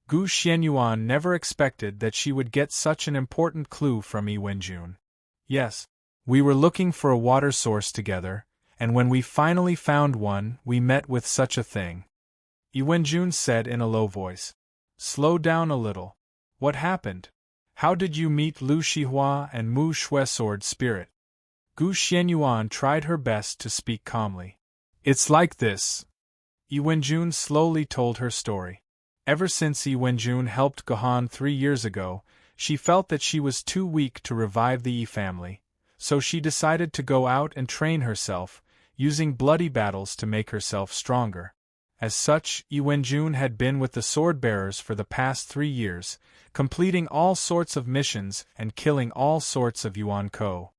Gu Xianyuan never expected that she would get such an important clue from Yi Wenjun. Yes. We were looking for a water source together, and when we finally found one, we met with such a thing. Yi Wenjun said in a low voice. Slow down a little. What happened? How did you meet Lu Shihua and Mu Shui's Sword Spirit? Gu Xianyuan tried her best to speak calmly. It's like this. Yi Wenjun slowly told her story. Ever since Yi Wenjun helped Gohan 3 years ago, she felt that she was too weak to revive the Yi family, so she decided to go out and train herself, using bloody battles to make herself stronger. As such, Yi Wenjun had been with the sword-bearers for the past 3 years, completing all sorts of missions and killing all sorts of Yuan Ko.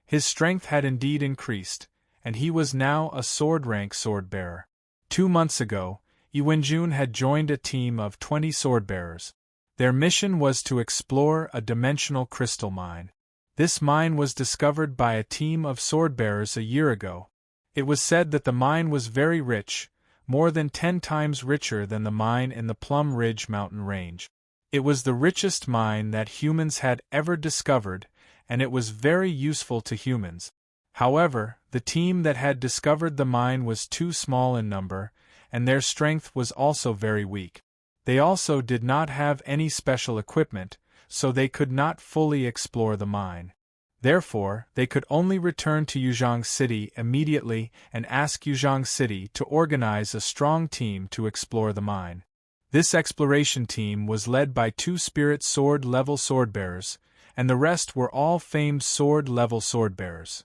His strength had indeed increased, and he was now a sword-rank sword-bearer. 2 months ago, Yi Wenjun had joined a team of 20 sword-bearers. Their mission was to explore a dimensional crystal mine. This mine was discovered by a team of sword-bearers a year ago. It was said that the mine was very rich, more than 10 times richer than the mine in the Plum Ridge mountain range. It was the richest mine that humans had ever discovered, and it was very useful to humans. However, the team that had discovered the mine was too small in number, and their strength was also very weak. They also did not have any special equipment, so they could not fully explore the mine. Therefore, they could only return to Yuzhong City immediately and ask Yuzhong City to organize a strong team to explore the mine. This exploration team was led by 2 spirit sword-level swordbearers, and the rest were all famed sword-level swordbearers.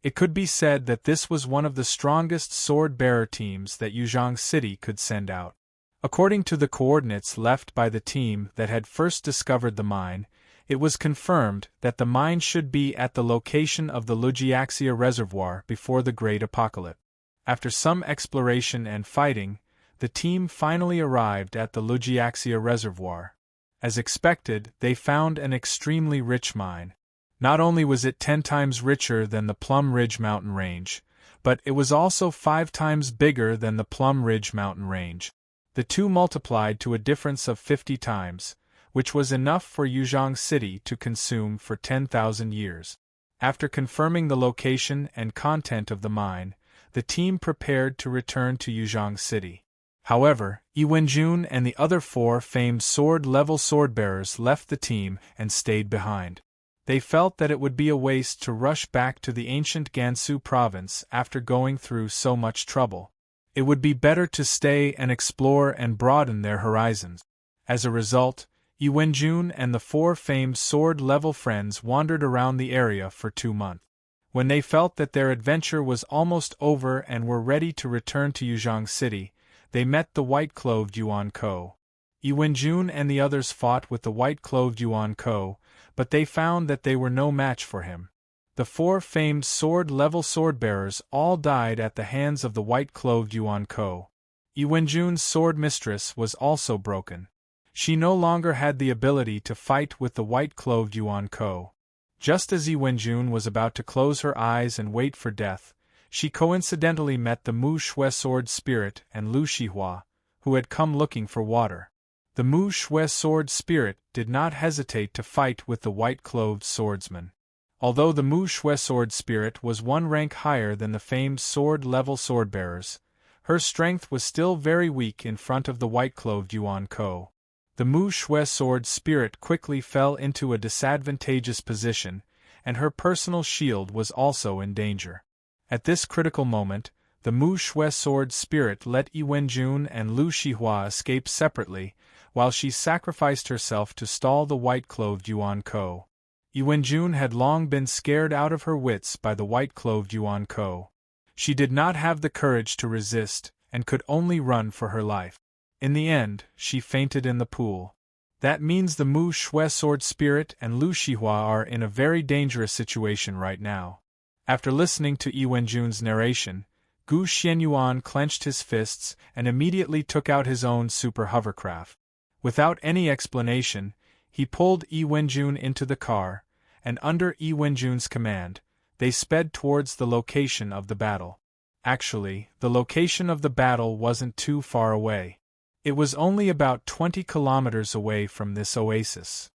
It could be said that this was one of the strongest sword-bearer teams that Yuzhong City could send out. According to the coordinates left by the team that had first discovered the mine, it was confirmed that the mine should be at the location of the Lujiaxia Reservoir before the Great Apocalypse. After some exploration and fighting, the team finally arrived at the Lujiaxia Reservoir. As expected, they found an extremely rich mine. Not only was it 10 times richer than the Plum Ridge mountain range, but it was also 5 times bigger than the Plum Ridge mountain range. The two multiplied to a difference of 50 times, which was enough for Yuzhong City to consume for 10,000 years. After confirming the location and content of the mine, the team prepared to return to Yuzhong City. However, Yi Wenjun and the other 4 famed sword-level swordbearers left the team and stayed behind. They felt that it would be a waste to rush back to the ancient Gansu province after going through so much trouble. It would be better to stay and explore and broaden their horizons. As a result, Yi Wenjun and the 4 famed sword-level friends wandered around the area for 2 months. When they felt that their adventure was almost over and were ready to return to Yuzhong City, they met the white-clothed Yuan Ko. Yi Wenjun and the others fought with the white-clothed Yuan Ko, but they found that they were no match for him. The 4 famed sword-level swordbearers all died at the hands of the white-clothed Yuan Ko. Yi Wenjun's sword mistress was also broken. She no longer had the ability to fight with the white-clothed Yuan Ko. Just as Yi Wenjun was about to close her eyes and wait for death, she coincidentally met the Mu Shui sword spirit and Lu Shihua, who had come looking for water. The Mu Shui sword spirit did not hesitate to fight with the white-clothed swordsman. Although the Mu Shui sword spirit was 1 rank higher than the famed sword-level swordbearers, her strength was still very weak in front of the white-clothed Yuan Ko. The Mu Shui sword spirit quickly fell into a disadvantageous position, and her personal shield was also in danger. At this critical moment, the Mu Shui sword spirit let Yi Wenjun and Lu Shihua escape separately, while she sacrificed herself to stall the white-clothed Yuan Ko. Yi Wenjun had long been scared out of her wits by the white-clothed Yuan Ko. She did not have the courage to resist, and could only run for her life. In the end, she fainted in the pool. That means the Mu Shui sword spirit and Lu Shihua are in a very dangerous situation right now. After listening to Yi Wenjun's narration, Gu Xianyuan clenched his fists and immediately took out his own super hovercraft. Without any explanation, he pulled Yi Wenjun into the car, and under Yi Wenjun's command, they sped towards the location of the battle. Actually, the location of the battle wasn't too far away. It was only about 20 kilometers away from this oasis.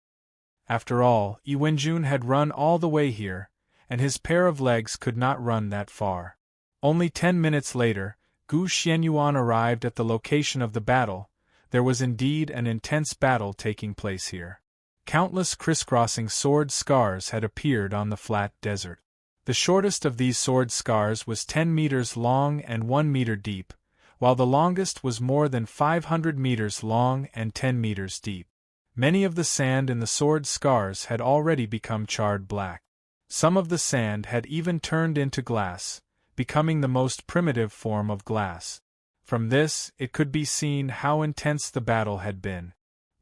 After all, Yi Wenjun had run all the way here, and his pair of legs could not run that far. Only 10 minutes later, Gu Xianyuan arrived at the location of the battle. There was indeed an intense battle taking place here. Countless crisscrossing sword scars had appeared on the flat desert. The shortest of these sword scars was 10 meters long and 1 meter deep, while the longest was more than 500 meters long and 10 meters deep. Many of the sand in the sword scars had already become charred black. Some of the sand had even turned into glass, becoming the most primitive form of glass. From this, it could be seen how intense the battle had been.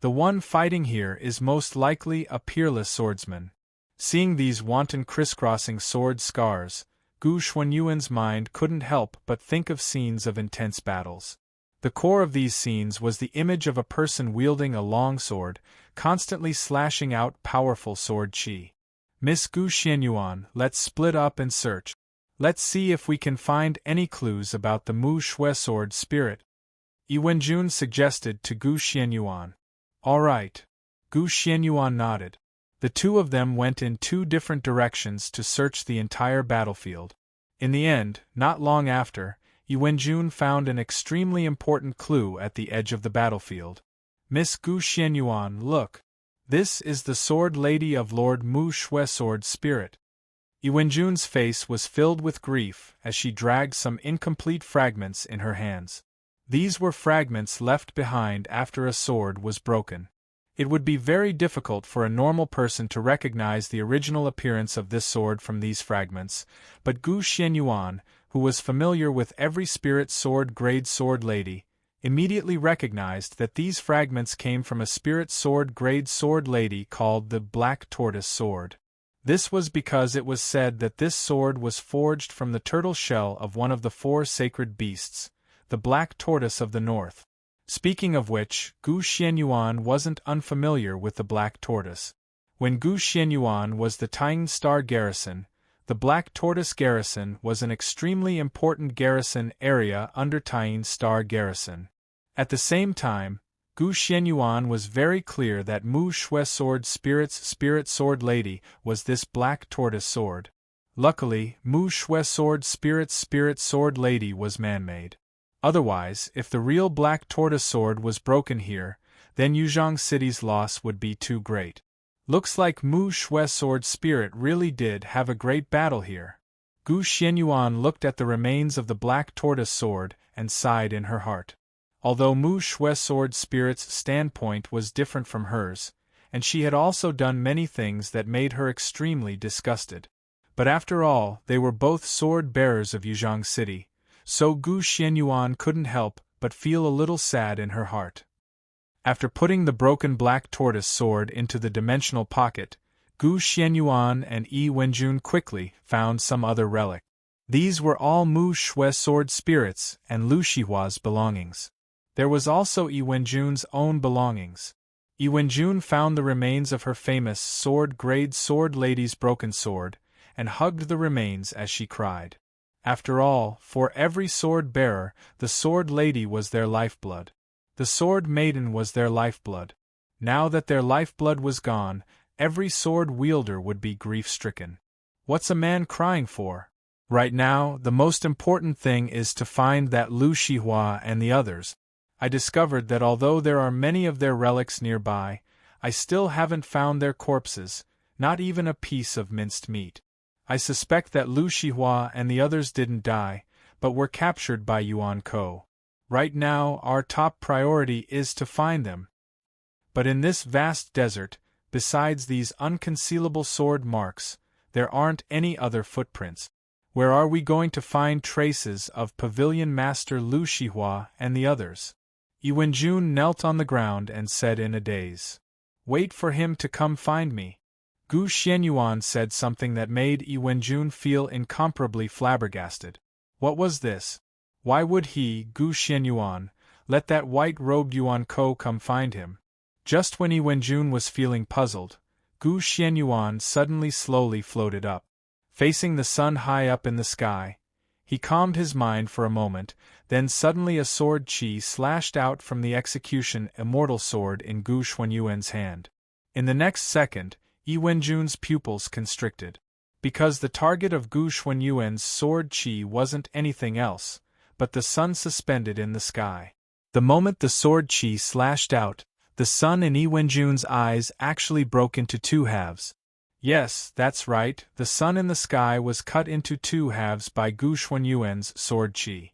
The one fighting here is most likely a peerless swordsman. Seeing these wanton crisscrossing sword scars, Gu Xuanyuan's mind couldn't help but think of scenes of intense battles. The core of these scenes was the image of a person wielding a long sword, constantly slashing out powerful sword chi. Miss Gu Xianyuan, let's split up and search. Let's see if we can find any clues about the Mu Shui sword spirit, Yi Wenjun suggested to Gu Xianyuan. All right. Gu Xianyuan nodded. The two of them went in two different directions to search the entire battlefield. In the end, not long after, Yi Wenjun found an extremely important clue at the edge of the battlefield. Miss Gu Xianyuan, look. This is the sword lady of Lord Mu Shui sword spirit. Yi Wenjun's face was filled with grief as she dragged some incomplete fragments in her hands. These were fragments left behind after a sword was broken. It would be very difficult for a normal person to recognize the original appearance of this sword from these fragments, but Gu Xianyuan, who was familiar with every spirit sword grade sword lady, immediately recognized that these fragments came from a spirit sword grade sword lady called the Black Tortoise Sword. This was because it was said that this sword was forged from the turtle shell of one of the four sacred beasts, the Black Tortoise of the North. Speaking of which, Gu Xianyuan wasn't unfamiliar with the Black Tortoise. When Gu Xianyuan was the Tian Star Garrison, the Black Tortoise Garrison was an extremely important garrison area under Tian Star Garrison. At the same time, Gu Xianyuan was very clear that Mu Shui sword spirit's spirit sword lady was this Black Tortoise sword. Luckily, Mu Shui sword spirit's spirit sword lady was man-made. Otherwise, if the real Black Tortoise sword was broken here, then Yuzhong City's loss would be too great. Looks like Mu Shui sword spirit really did have a great battle here. Gu Xianyuan looked at the remains of the Black Tortoise sword and sighed in her heart. Although Mu Shui sword spirit's standpoint was different from hers, and she had also done many things that made her extremely disgusted. But after all, they were both sword bearers of Yuzhong City, so Gu Xianyuan couldn't help but feel a little sad in her heart. After putting the broken Black Tortoise sword into the dimensional pocket, Gu Xianyuan and Yi Wenjun quickly found some other relic. These were all Mu Shui sword spirits and Lu Shihua's belongings. There was also Yi Wenjun's own belongings. Yi Wenjun found the remains of her famous sword-grade sword lady's broken sword, and hugged the remains as she cried. After all, for every sword-bearer, the sword lady was their lifeblood. The sword maiden was their lifeblood. Now that their lifeblood was gone, every sword-wielder would be grief-stricken. What's a man crying for? Right now, the most important thing is to find that Lu Shihua and the others. I discovered that although there are many of their relics nearby, I still haven't found their corpses, not even a piece of minced meat. I suspect that Lu Shihua and the others didn't die, but were captured by Yuan Ko. Right now, our top priority is to find them. But in this vast desert, besides these unconcealable sword marks, there aren't any other footprints. Where are we going to find traces of Pavilion Master Lu Shihua and the others? Yi Wenjun knelt on the ground and said in a daze, "Wait for him to come find me." Gu Xianyuan said something that made Yi Wenjun feel incomparably flabbergasted. What was this? Why would he, Gu Xianyuan, let that white-robed Yuan Ko come find him? Just when Yi Wenjun was feeling puzzled, Gu Xianyuan suddenly slowly floated up. Facing the sun high up in the sky, he calmed his mind for a moment, then suddenly a sword chi slashed out from the execution immortal sword in Gu Xuanyuan's hand. In the next second, Yi Wenjun's pupils constricted. Because the target of Gu Xuanyuan's sword chi wasn't anything else, but the sun suspended in the sky. The moment the sword chi slashed out, the sun in Yi Wenjun's eyes actually broke into two halves. Yes, that's right, the sun in the sky was cut into two halves by Gu Xuanyuan's sword chi.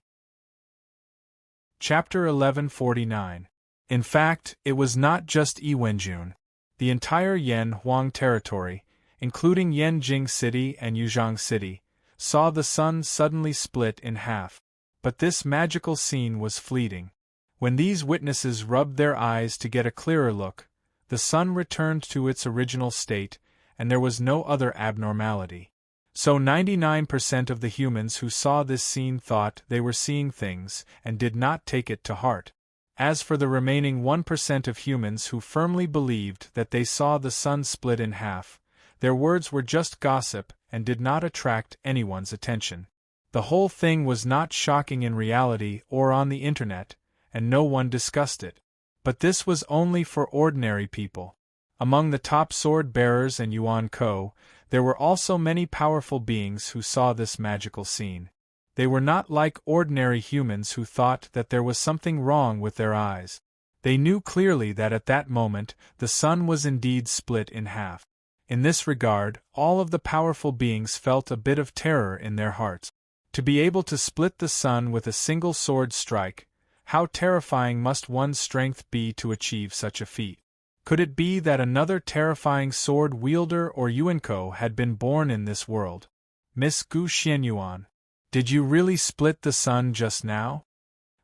Chapter 1149. In fact, it was not just Yi Wenjun. The entire Yan Huang territory, including Yanjing City and Yuzhong City, saw the sun suddenly split in half. But this magical scene was fleeting. When these witnesses rubbed their eyes to get a clearer look, the sun returned to its original state, and there was no other abnormality. So 99% of the humans who saw this scene thought they were seeing things and did not take it to heart. As for the remaining 1% of humans who firmly believed that they saw the sun split in half, their words were just gossip and did not attract anyone's attention. The whole thing was not shocking in reality or on the internet, and no one discussed it. But this was only for ordinary people. Among the top sword-bearers and Yuan Ko, there were also many powerful beings who saw this magical scene. They were not like ordinary humans who thought that there was something wrong with their eyes. They knew clearly that at that moment, the sun was indeed split in half. In this regard, all of the powerful beings felt a bit of terror in their hearts. To be able to split the sun with a single sword strike, how terrifying must one's strength be to achieve such a feat? Could it be that another terrifying sword-wielder or Yuanko had been born in this world? Miss Gu Xianyuan, did you really split the sun just now?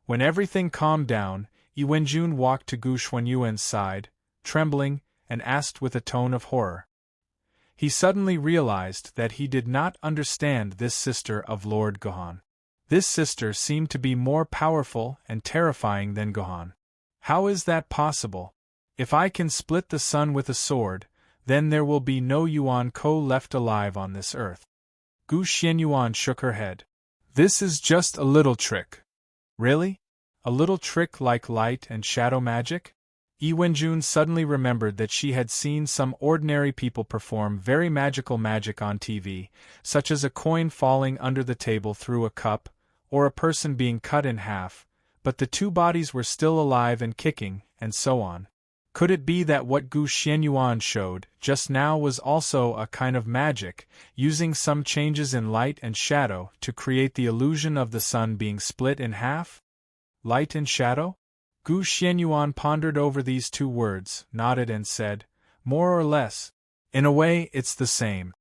When everything calmed down, Yi Wenjun walked to Gu Xuanyuan's side, trembling, and asked with a tone of horror. He suddenly realized that he did not understand this sister of Lord Gohan. This sister seemed to be more powerful and terrifying than Gohan. How is that possible? If I can split the sun with a sword, then there will be no Yuan Ko left alive on this earth. Gu Xianyuan shook her head. This is just a little trick. Really? A little trick like light and shadow magic? Yi Wenjun suddenly remembered that she had seen some ordinary people perform very magical magic on TV, such as a coin falling under the table through a cup, or a person being cut in half, but the two bodies were still alive and kicking, and so on. Could it be that what Gu Xianyuan showed just now was also a kind of magic, using some changes in light and shadow to create the illusion of the sun being split in half? Light and shadow? Gu Xianyuan pondered over these two words, nodded and said, more or less. In a way, it's the same.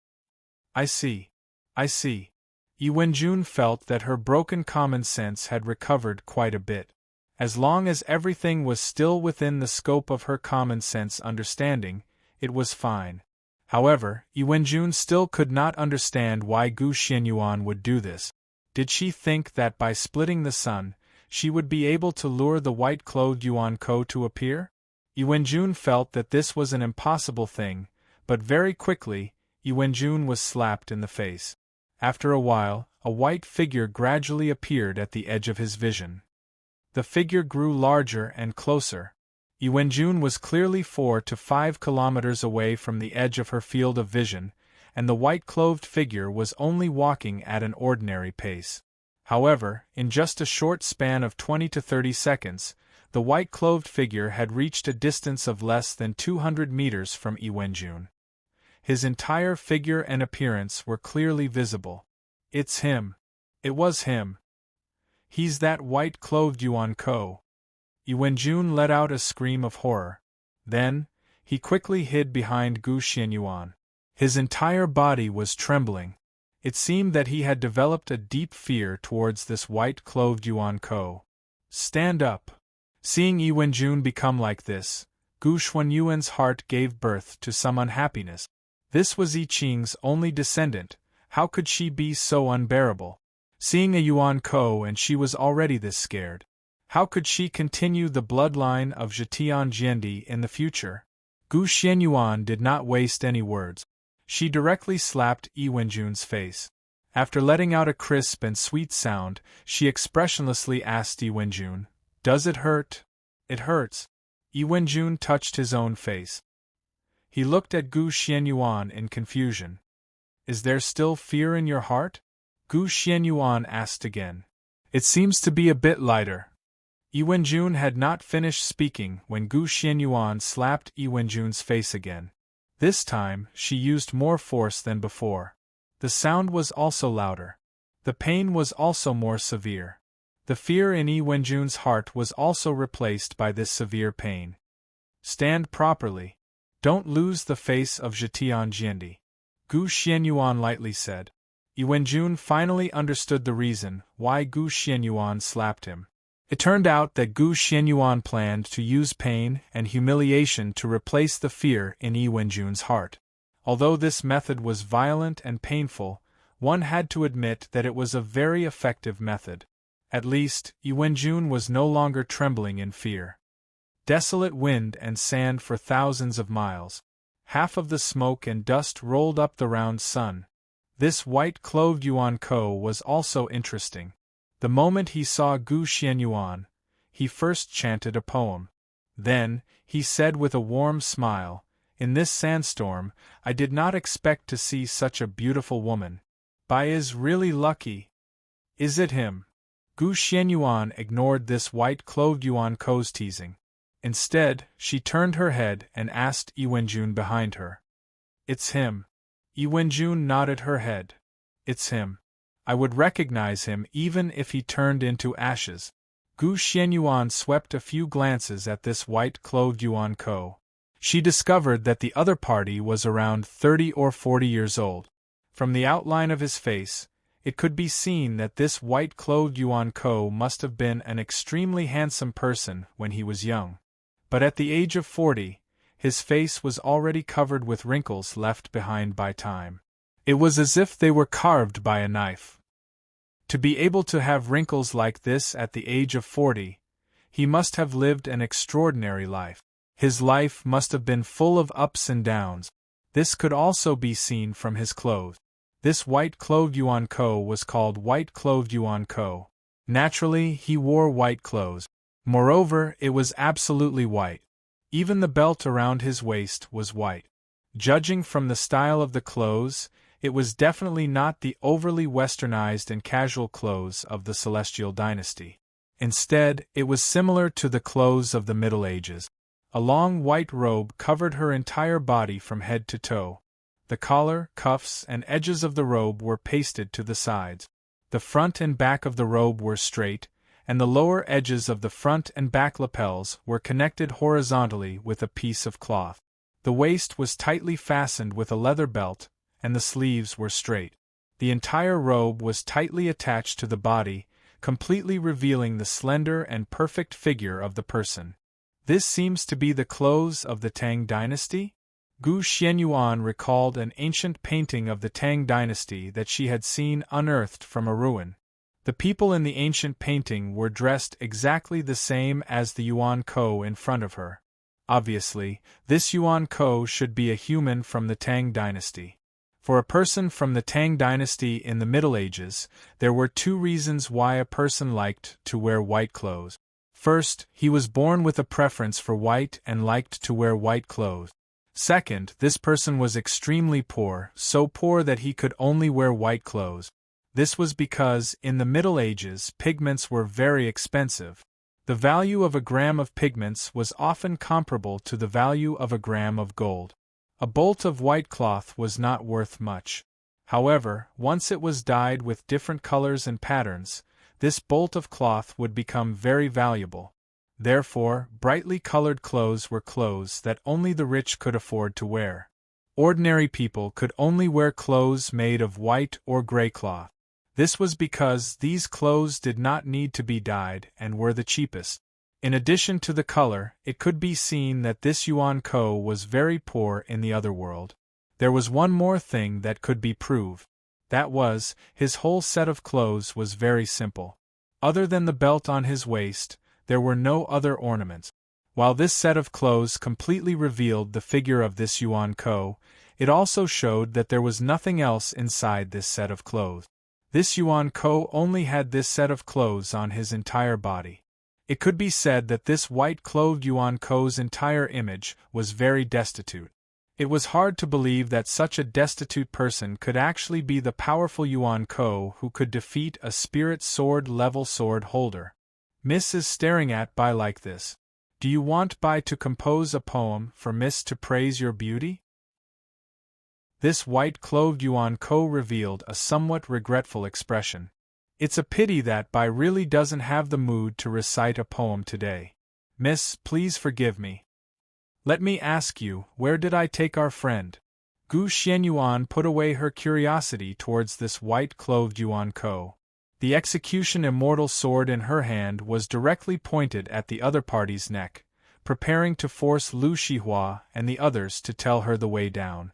I see. I see. Yi Wenjun felt that her broken common sense had recovered quite a bit. As long as everything was still within the scope of her common sense understanding, it was fine. However, Yi Wenjun still could not understand why Gu Xianyuan would do this. Did she think that by splitting the sun, she would be able to lure the white-clothed Yuan Ko to appear? Yi Wenjun felt that this was an impossible thing, but very quickly, Yi Wenjun was slapped in the face. After a while, a white figure gradually appeared at the edge of his vision. The figure grew larger and closer. Yi Wenjun was clearly 4 to 5 kilometers away from the edge of her field of vision, and the white-clothed figure was only walking at an ordinary pace. However, in just a short span of 20 to 30 seconds, the white-clothed figure had reached a distance of less than 200 meters from Yi Wenjun. His entire figure and appearance were clearly visible. It's him. It was him. He's that white-clothed Yuan Ko. Yi Wenjun let out a scream of horror. Then, he quickly hid behind Gu Xianyuan. His entire body was trembling. It seemed that he had developed a deep fear towards this white-clothed Yuan Ko. Stand up. Seeing Yi Wenjun become like this, Gu Xuanyuan's heart gave birth to some unhappiness. This was Yi Qing's only descendant. How could she be so unbearable? Seeing a Yuan Ko and she was already this scared. How could she continue the bloodline of Zhetian Jiendi in the future? Gu Xianyuan did not waste any words. She directly slapped Yi Wenjun's face. After letting out a crisp and sweet sound, she expressionlessly asked Yi Wenjun, "Does it hurt?" "It hurts." Yi Wenjun touched his own face. He looked at Gu Xianyuan in confusion. "Is there still fear in your heart?" Gu Xianyuan asked again. "It seems to be a bit lighter." Yi Wenjun had not finished speaking when Gu Xianyuan slapped Yi Wenjun's face again. This time, she used more force than before. The sound was also louder. The pain was also more severe. The fear in Yi Wenjun's heart was also replaced by this severe pain. "Stand properly. Don't lose the face of Zhetian Jiendi," Gu Xianyuan lightly said. Yi Wenjun finally understood the reason why Gu Xianyuan slapped him. It turned out that Gu Xianyuan planned to use pain and humiliation to replace the fear in Yi Wenjun's heart. Although this method was violent and painful, one had to admit that it was a very effective method. At least, Yi Wenjun was no longer trembling in fear. Desolate wind and sand for thousands of miles. Half of the smoke and dust rolled up the round sun. This white-clothed Yuan Ko was also interesting. The moment he saw Gu Xianyuan, he first chanted a poem. Then, he said with a warm smile, "In this sandstorm, I did not expect to see such a beautiful woman. Bai is really lucky." "Is it him?" Gu Xianyuan ignored this white-clothed Yuan Ko's teasing. Instead, she turned her head and asked Iwenjun behind her. "It's him." Iwenjun nodded her head. "It's him. I would recognize him even if he turned into ashes." Gu Xianyuan swept a few glances at this white-clothed Yuan Ko. She discovered that the other party was around 30 or 40 years old. From the outline of his face, it could be seen that this white-clothed Yuan Ko must have been an extremely handsome person when he was young. But at the age of 40, his face was already covered with wrinkles left behind by time. It was as if they were carved by a knife. To be able to have wrinkles like this at the age of 40, he must have lived an extraordinary life. His life must have been full of ups and downs. This could also be seen from his clothes. This white-clothed Yuan Ko was called white-clothed Yuan Ko. Naturally, he wore white clothes. Moreover, it was absolutely white. Even the belt around his waist was white. Judging from the style of the clothes, it was definitely not the overly westernized and casual clothes of the Celestial Dynasty. Instead, it was similar to the clothes of the Middle Ages. A long white robe covered her entire body from head to toe. The collar, cuffs, and edges of the robe were pasted to the sides. The front and back of the robe were straight, and the lower edges of the front and back lapels were connected horizontally with a piece of cloth. The waist was tightly fastened with a leather belt, and the sleeves were straight. The entire robe was tightly attached to the body, completely revealing the slender and perfect figure of the person. This seems to be the clothes of the Tang dynasty? Gu Xianyuan recalled an ancient painting of the Tang dynasty that she had seen unearthed from a ruin. The people in the ancient painting were dressed exactly the same as the Yuan Ko in front of her. Obviously, this Yuan Ko should be a human from the Tang dynasty. For a person from the Tang dynasty in the Middle Ages, there were two reasons why a person liked to wear white clothes. First, he was born with a preference for white and liked to wear white clothes. Second, this person was extremely poor, so poor that he could only wear white clothes. This was because, in the Middle Ages, pigments were very expensive. The value of a gram of pigments was often comparable to the value of a gram of gold. A bolt of white cloth was not worth much. However, once it was dyed with different colors and patterns, this bolt of cloth would become very valuable. Therefore, brightly colored clothes were clothes that only the rich could afford to wear. Ordinary people could only wear clothes made of white or gray cloth. This was because these clothes did not need to be dyed and were the cheapest. In addition to the color, it could be seen that this Yuan Ko was very poor in the other world. There was one more thing that could be proved. That was, his whole set of clothes was very simple. Other than the belt on his waist, there were no other ornaments. While this set of clothes completely revealed the figure of this Yuan Ko, it also showed that there was nothing else inside this set of clothes. This Yuan Ko only had this set of clothes on his entire body. It could be said that this white-clothed Yuan Ko's entire image was very destitute. It was hard to believe that such a destitute person could actually be the powerful Yuan Ko who could defeat a spirit sword-level sword holder. Miss is staring at Bai like this. Do you want Bai to compose a poem for Miss to praise your beauty? This white-clothed Yuan Ko revealed a somewhat regretful expression. It's a pity that Bai really doesn't have the mood to recite a poem today. Miss, please forgive me. Let me ask you, where did I take our friend? Gu Xianyuan put away her curiosity towards this white-clothed Yuan Ko. The execution immortal sword in her hand was directly pointed at the other party's neck, preparing to force Lu Shihua and the others to tell her the way down.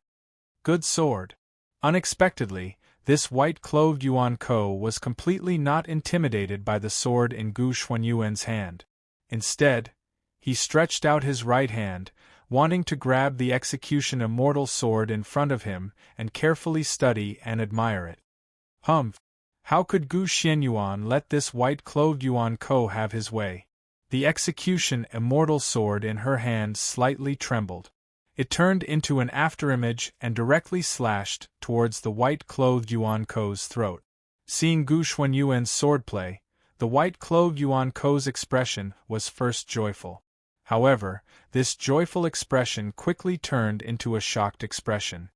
Good sword. Unexpectedly, this white-clothed Yuan Ko was completely not intimidated by the sword in Gu Xuanyuan's hand. Instead, he stretched out his right hand, wanting to grab the execution immortal sword in front of him and carefully study and admire it. Humph! How could Gu Xianyuan let this white-clothed Yuan Ko have his way? The execution immortal sword in her hand slightly trembled. It turned into an afterimage and directly slashed towards the white-clothed Yuan Ko's throat. Seeing Gu Xuanyuan's swordplay, the white-clothed Yuan Ko's expression was first joyful. However, this joyful expression quickly turned into a shocked expression.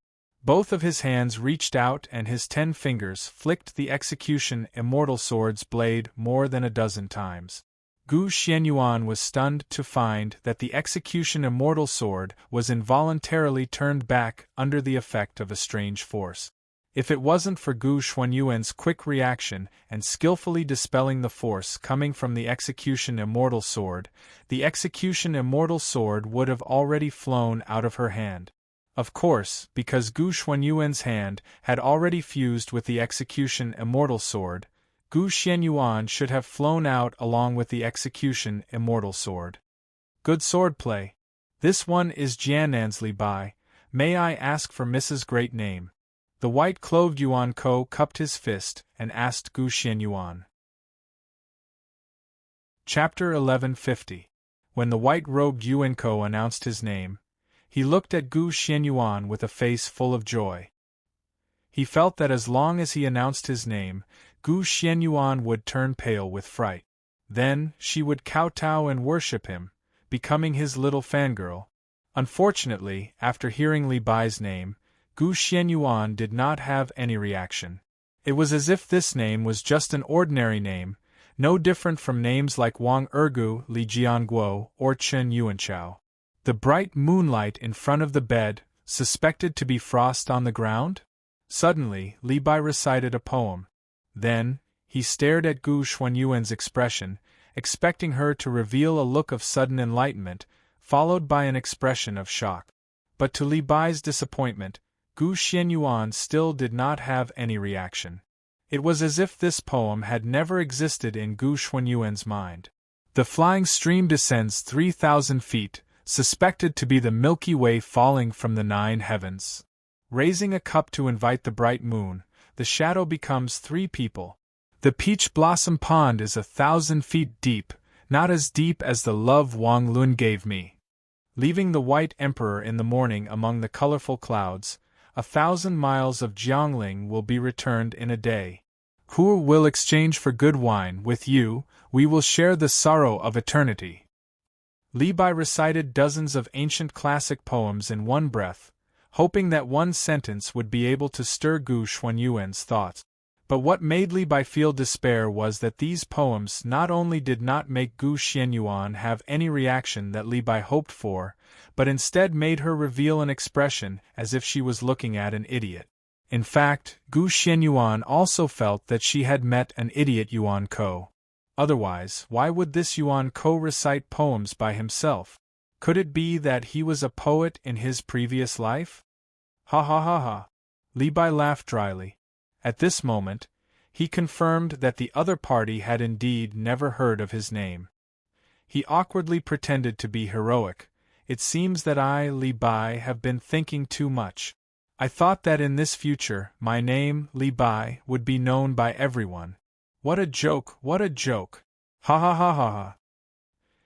Both of his hands reached out and his 10 fingers flicked the execution immortal sword's blade more than a dozen times. Gu Xianyuan was stunned to find that the execution immortal sword was involuntarily turned back under the effect of a strange force. If it wasn't for Gu Xuanyuan's quick reaction and skillfully dispelling the force coming from the execution immortal sword, the execution immortal sword would have already flown out of her hand. Of course, because Gu Xuanyuan's hand had already fused with the execution immortal sword, Gu Xianyuan should have flown out along with the execution immortal sword. Good swordplay. This one is Jiannan's Li Bai. May I ask for Mrs. Great Name? The white-clothed Yuan Ko cupped his fist and asked Gu Xianyuan. Chapter 1150. When the white-robed Yuan Ko announced his name, he looked at Gu Xianyuan with a face full of joy. He felt that as long as he announced his name, Gu Xianyuan would turn pale with fright. Then, she would kowtow and worship him, becoming his little fangirl. Unfortunately, after hearing Li Bai's name, Gu Xianyuan did not have any reaction. It was as if this name was just an ordinary name, no different from names like Wang Ergu, Li Jianguo, or Chen Yuanchao. The bright moonlight in front of the bed, suspected to be frost on the ground? Suddenly, Li Bai recited a poem. Then, he stared at Gu Xuanyuan's expression, expecting her to reveal a look of sudden enlightenment, followed by an expression of shock. But to Li Bai's disappointment, Gu Xianyuan still did not have any reaction. It was as if this poem had never existed in Gu Xuanyuan's mind. The flying stream descends 3,000 feet, suspected to be the Milky Way falling from the 9 heavens. Raising a cup to invite the bright moon, the shadow becomes 3 people. The peach blossom pond is 1,000 feet deep, not as deep as the love Wang Lun gave me. Leaving the white emperor in the morning among the colorful clouds, 1,000 miles of Jiangling will be returned in a day. Who will exchange for good wine with you? We will share the sorrow of eternity. Li Bai recited dozens of ancient classic poems in one breath, hoping that one sentence would be able to stir Gu Xuanyuan's thoughts. But what made Li Bai feel despair was that these poems not only did not make Gu Xianyuan have any reaction that Li Bai hoped for, but instead made her reveal an expression as if she was looking at an idiot. In fact, Gu Xianyuan also felt that she had met an idiot Yuan Ko. Otherwise, why would this Yuan Ko recite poems by himself? Could it be that he was a poet in his previous life? Ha ha ha ha. Li Bai laughed dryly. At this moment, he confirmed that the other party had indeed never heard of his name. He awkwardly pretended to be heroic. It seems that I, Li Bai, have been thinking too much. I thought that in this future, my name, Li Bai, would be known by everyone. What a joke, what a joke! Ha ha ha ha ha!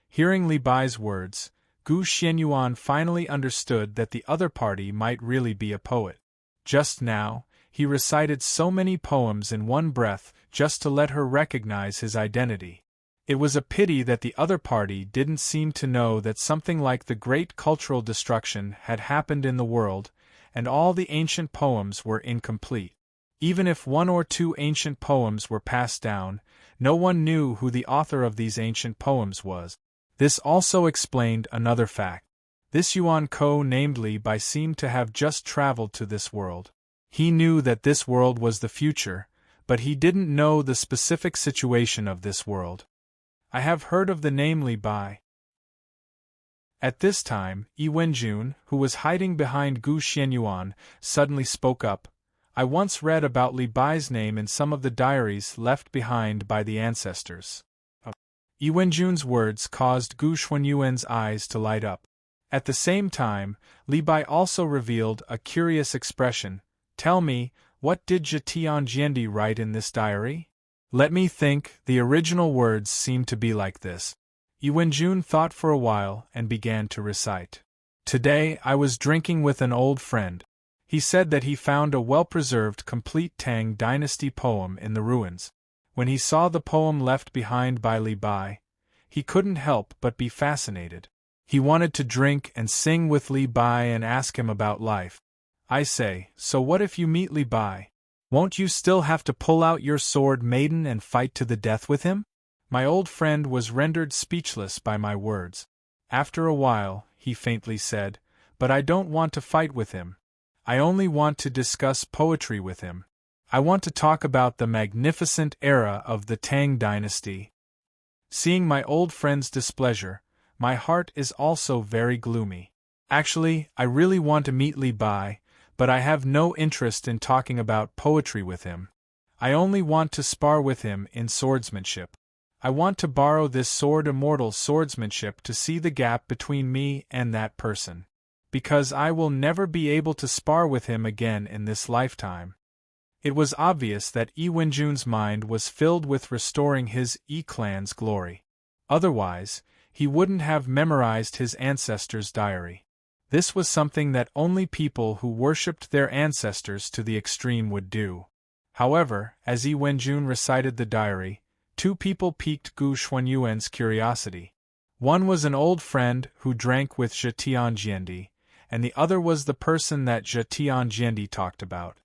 Hearing Li Bai's words, Gu Xianyuan finally understood that the other party might really be a poet. Just now, he recited so many poems in one breath just to let her recognize his identity. It was a pity that the other party didn't seem to know that something like the great cultural destruction had happened in the world, and all the ancient poems were incomplete. Even if 1 or 2 ancient poems were passed down, no one knew who the author of these ancient poems was. This also explained another fact. This Yuan Ko named Li Bai seemed to have just traveled to this world. He knew that this world was the future, but he didn't know the specific situation of this world. I have heard of the name Li Bai. At this time, Yi Wenjun, who was hiding behind Gu Xianyuan, suddenly spoke up. I once read about Li Bai's name in some of the diaries left behind by the ancestors. Yi Wenjun's words caused Gu Xuanyuan's eyes to light up. At the same time, Li Bai also revealed a curious expression. Tell me, what did Zhe Tianjiandi write in this diary? Let me think. The original words seem to be like this. Yi Wenjun thought for a while and began to recite. Today I was drinking with an old friend. He said that he found a well-preserved complete Tang dynasty poem in the ruins. When he saw the poem left behind by Li Bai, he couldn't help but be fascinated. He wanted to drink and sing with Li Bai and ask him about life. I say, so what if you meet Li Bai? Won't you still have to pull out your sword, Maiden, and fight to the death with him? My old friend was rendered speechless by my words. After a while, he faintly said, but I don't want to fight with him. I only want to discuss poetry with him. I want to talk about the magnificent era of the Tang dynasty. Seeing my old friend's displeasure, my heart is also very gloomy. Actually, I really want to meet Li Bai, but I have no interest in talking about poetry with him. I only want to spar with him in swordsmanship. I want to borrow this sword, immortal swordsmanship, to see the gap between me and that person. Because I will never be able to spar with him again in this lifetime. It was obvious that Yi Wenjun's mind was filled with restoring his Yi clan's glory. Otherwise, he wouldn't have memorized his ancestors' diary. This was something that only people who worshipped their ancestors to the extreme would do. However, as Yi Wenjun recited the diary, two people piqued Gu Xuanyuan's curiosity. One was an old friend who drank with Zhe Tianjiandi, and the other was the person that Zhe Tianjiandi talked about.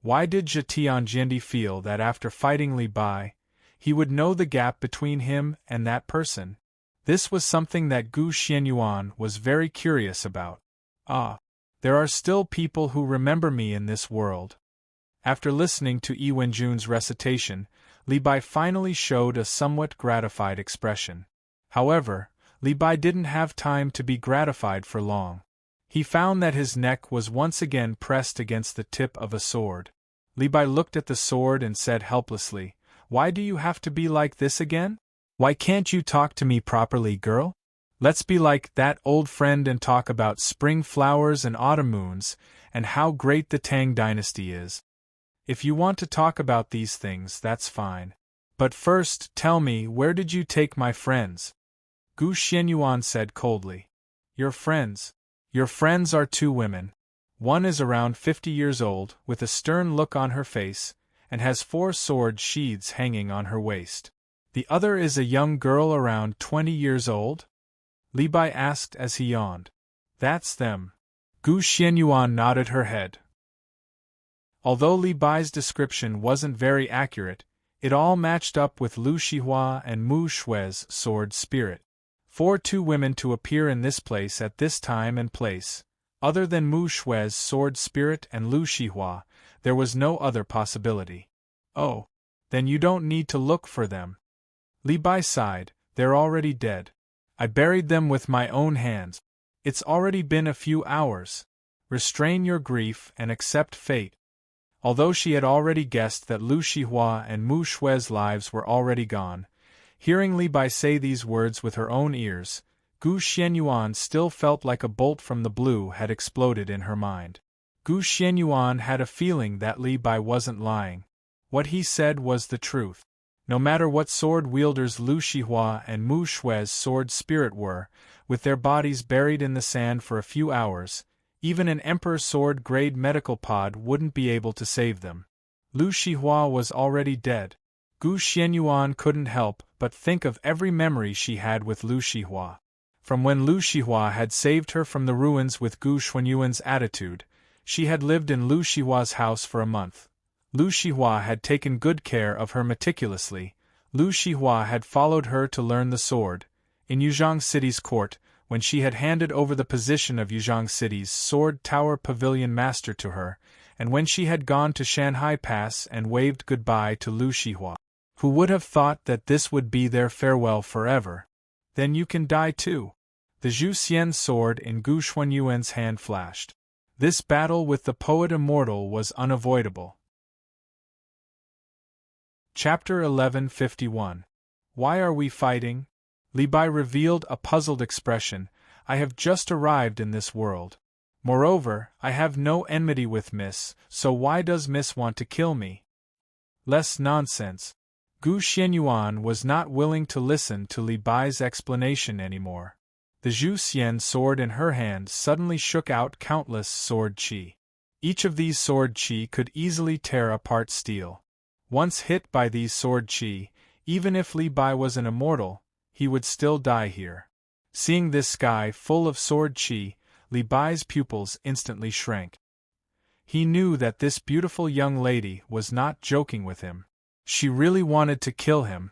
Why did Zhe Tianjiandi feel that after fighting Li Bai, he would know the gap between him and that person? This was something that Gu Xuanyuan was very curious about. Ah, there are still people who remember me in this world. After listening to Yi Wenjun's recitation, Li Bai finally showed a somewhat gratified expression. However, Li Bai didn't have time to be gratified for long. He found that his neck was once again pressed against the tip of a sword. Li Bai looked at the sword and said helplessly, "Why do you have to be like this again? Why can't you talk to me properly, girl? Let's be like that old friend and talk about spring flowers and autumn moons, and how great the Tang dynasty is. If you want to talk about these things, that's fine. But first, tell me, where did you take my friends?" Gu Xuanyuan said coldly. Your friends are two women. One is around 50 years old, with a stern look on her face, and has 4 sword sheaths hanging on her waist. The other is a young girl around 20 years old? Li Bai asked as he yawned. That's them. Gu Xuanyuan nodded her head. Although Li Bai's description wasn't very accurate, it all matched up with Lu Shihua and Mu Shui's sword spirit. For 2 women to appear in this place at this time and place, other than Mu Shui's sword spirit and Lu Shihua, there was no other possibility. Oh, then you don't need to look for them. Li Bai sighed, they're already dead. I buried them with my own hands. It's already been a few hours. Restrain your grief and accept fate. Although she had already guessed that Lu Shihua and Mu Shui's lives were already gone, hearing Li Bai say these words with her own ears, Gu Xuanyuan still felt like a bolt from the blue had exploded in her mind. Gu Xuanyuan had a feeling that Li Bai wasn't lying. What he said was the truth. No matter what sword wielders Lu Shihua and Mu Shui's sword spirit were, with their bodies buried in the sand for a few hours, even an Emperor sword-grade medical pod wouldn't be able to save them. Lu Shihua was already dead. Gu Xuanyuan couldn't help but think of every memory she had with Lu Shihua. From when Lu Shihua had saved her from the ruins with Gu Xuanyuan's attitude, she had lived in Lu Shihua's house for a month. Lu Shihua had taken good care of her meticulously. Lu Shihua had followed her to learn the sword. In Yuzhang City's court, when she had handed over the position of Yuzhang City's sword tower pavilion master to her, and when she had gone to Shanhai Pass and waved goodbye to Lu Shihua. Who would have thought that this would be their farewell forever? Then you can die too. The Zhu Xian sword in Gu Xuanyuan's hand flashed. This battle with the poet immortal was unavoidable. Chapter 1151. Why are we fighting? Li Bai revealed a puzzled expression. I have just arrived in this world. Moreover, I have no enmity with Miss, so why does Miss want to kill me? Less nonsense. Gu Xianyuan was not willing to listen to Li Bai's explanation anymore. The Zhu Xian sword in her hand suddenly shook out countless sword qi. Each of these sword qi could easily tear apart steel. Once hit by these sword qi, even if Li Bai was an immortal, he would still die here. Seeing this sky full of sword qi, Li Bai's pupils instantly shrank. He knew that this beautiful young lady was not joking with him. She really wanted to kill him.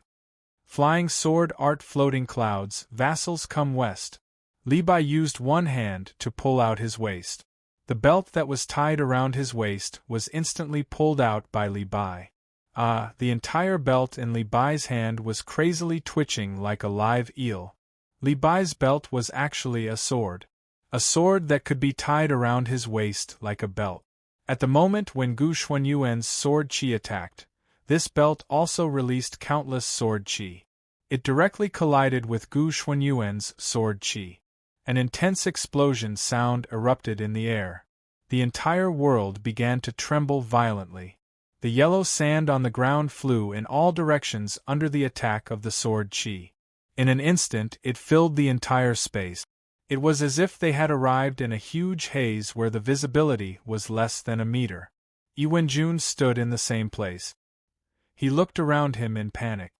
Flying sword art floating clouds, vassals come west. Li Bai used one hand to pull out his waist. The belt that was tied around his waist was instantly pulled out by Li Bai. The entire belt in Li Bai's hand was crazily twitching like a live eel. Li Bai's belt was actually a sword. A sword that could be tied around his waist like a belt. At the moment when Gu Xuanyuan's sword qi attacked, this belt also released countless sword qi. It directly collided with Gu Xuanyuan's sword qi. An intense explosion sound erupted in the air. The entire world began to tremble violently. The yellow sand on the ground flew in all directions under the attack of the sword qi. In an instant it filled the entire space. It was as if they had arrived in a huge haze where the visibility was less than a meter. Yi Wenjun stood in the same place. He looked around him in panic.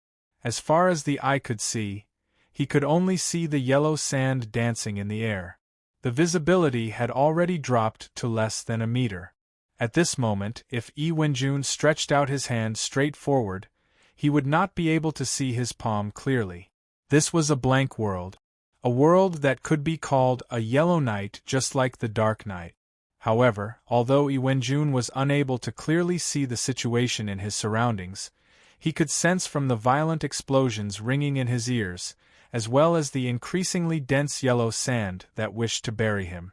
As far as the eye could see, he could only see the yellow sand dancing in the air. The visibility had already dropped to less than a meter. At this moment, if Yi Wenjun stretched out his hand straight forward, he would not be able to see his palm clearly. This was a blank world. A world that could be called a yellow night, just like the dark night. However, although Yi Wenjun was unable to clearly see the situation in his surroundings, he could sense from the violent explosions ringing in his ears, as well as the increasingly dense yellow sand that wished to bury him.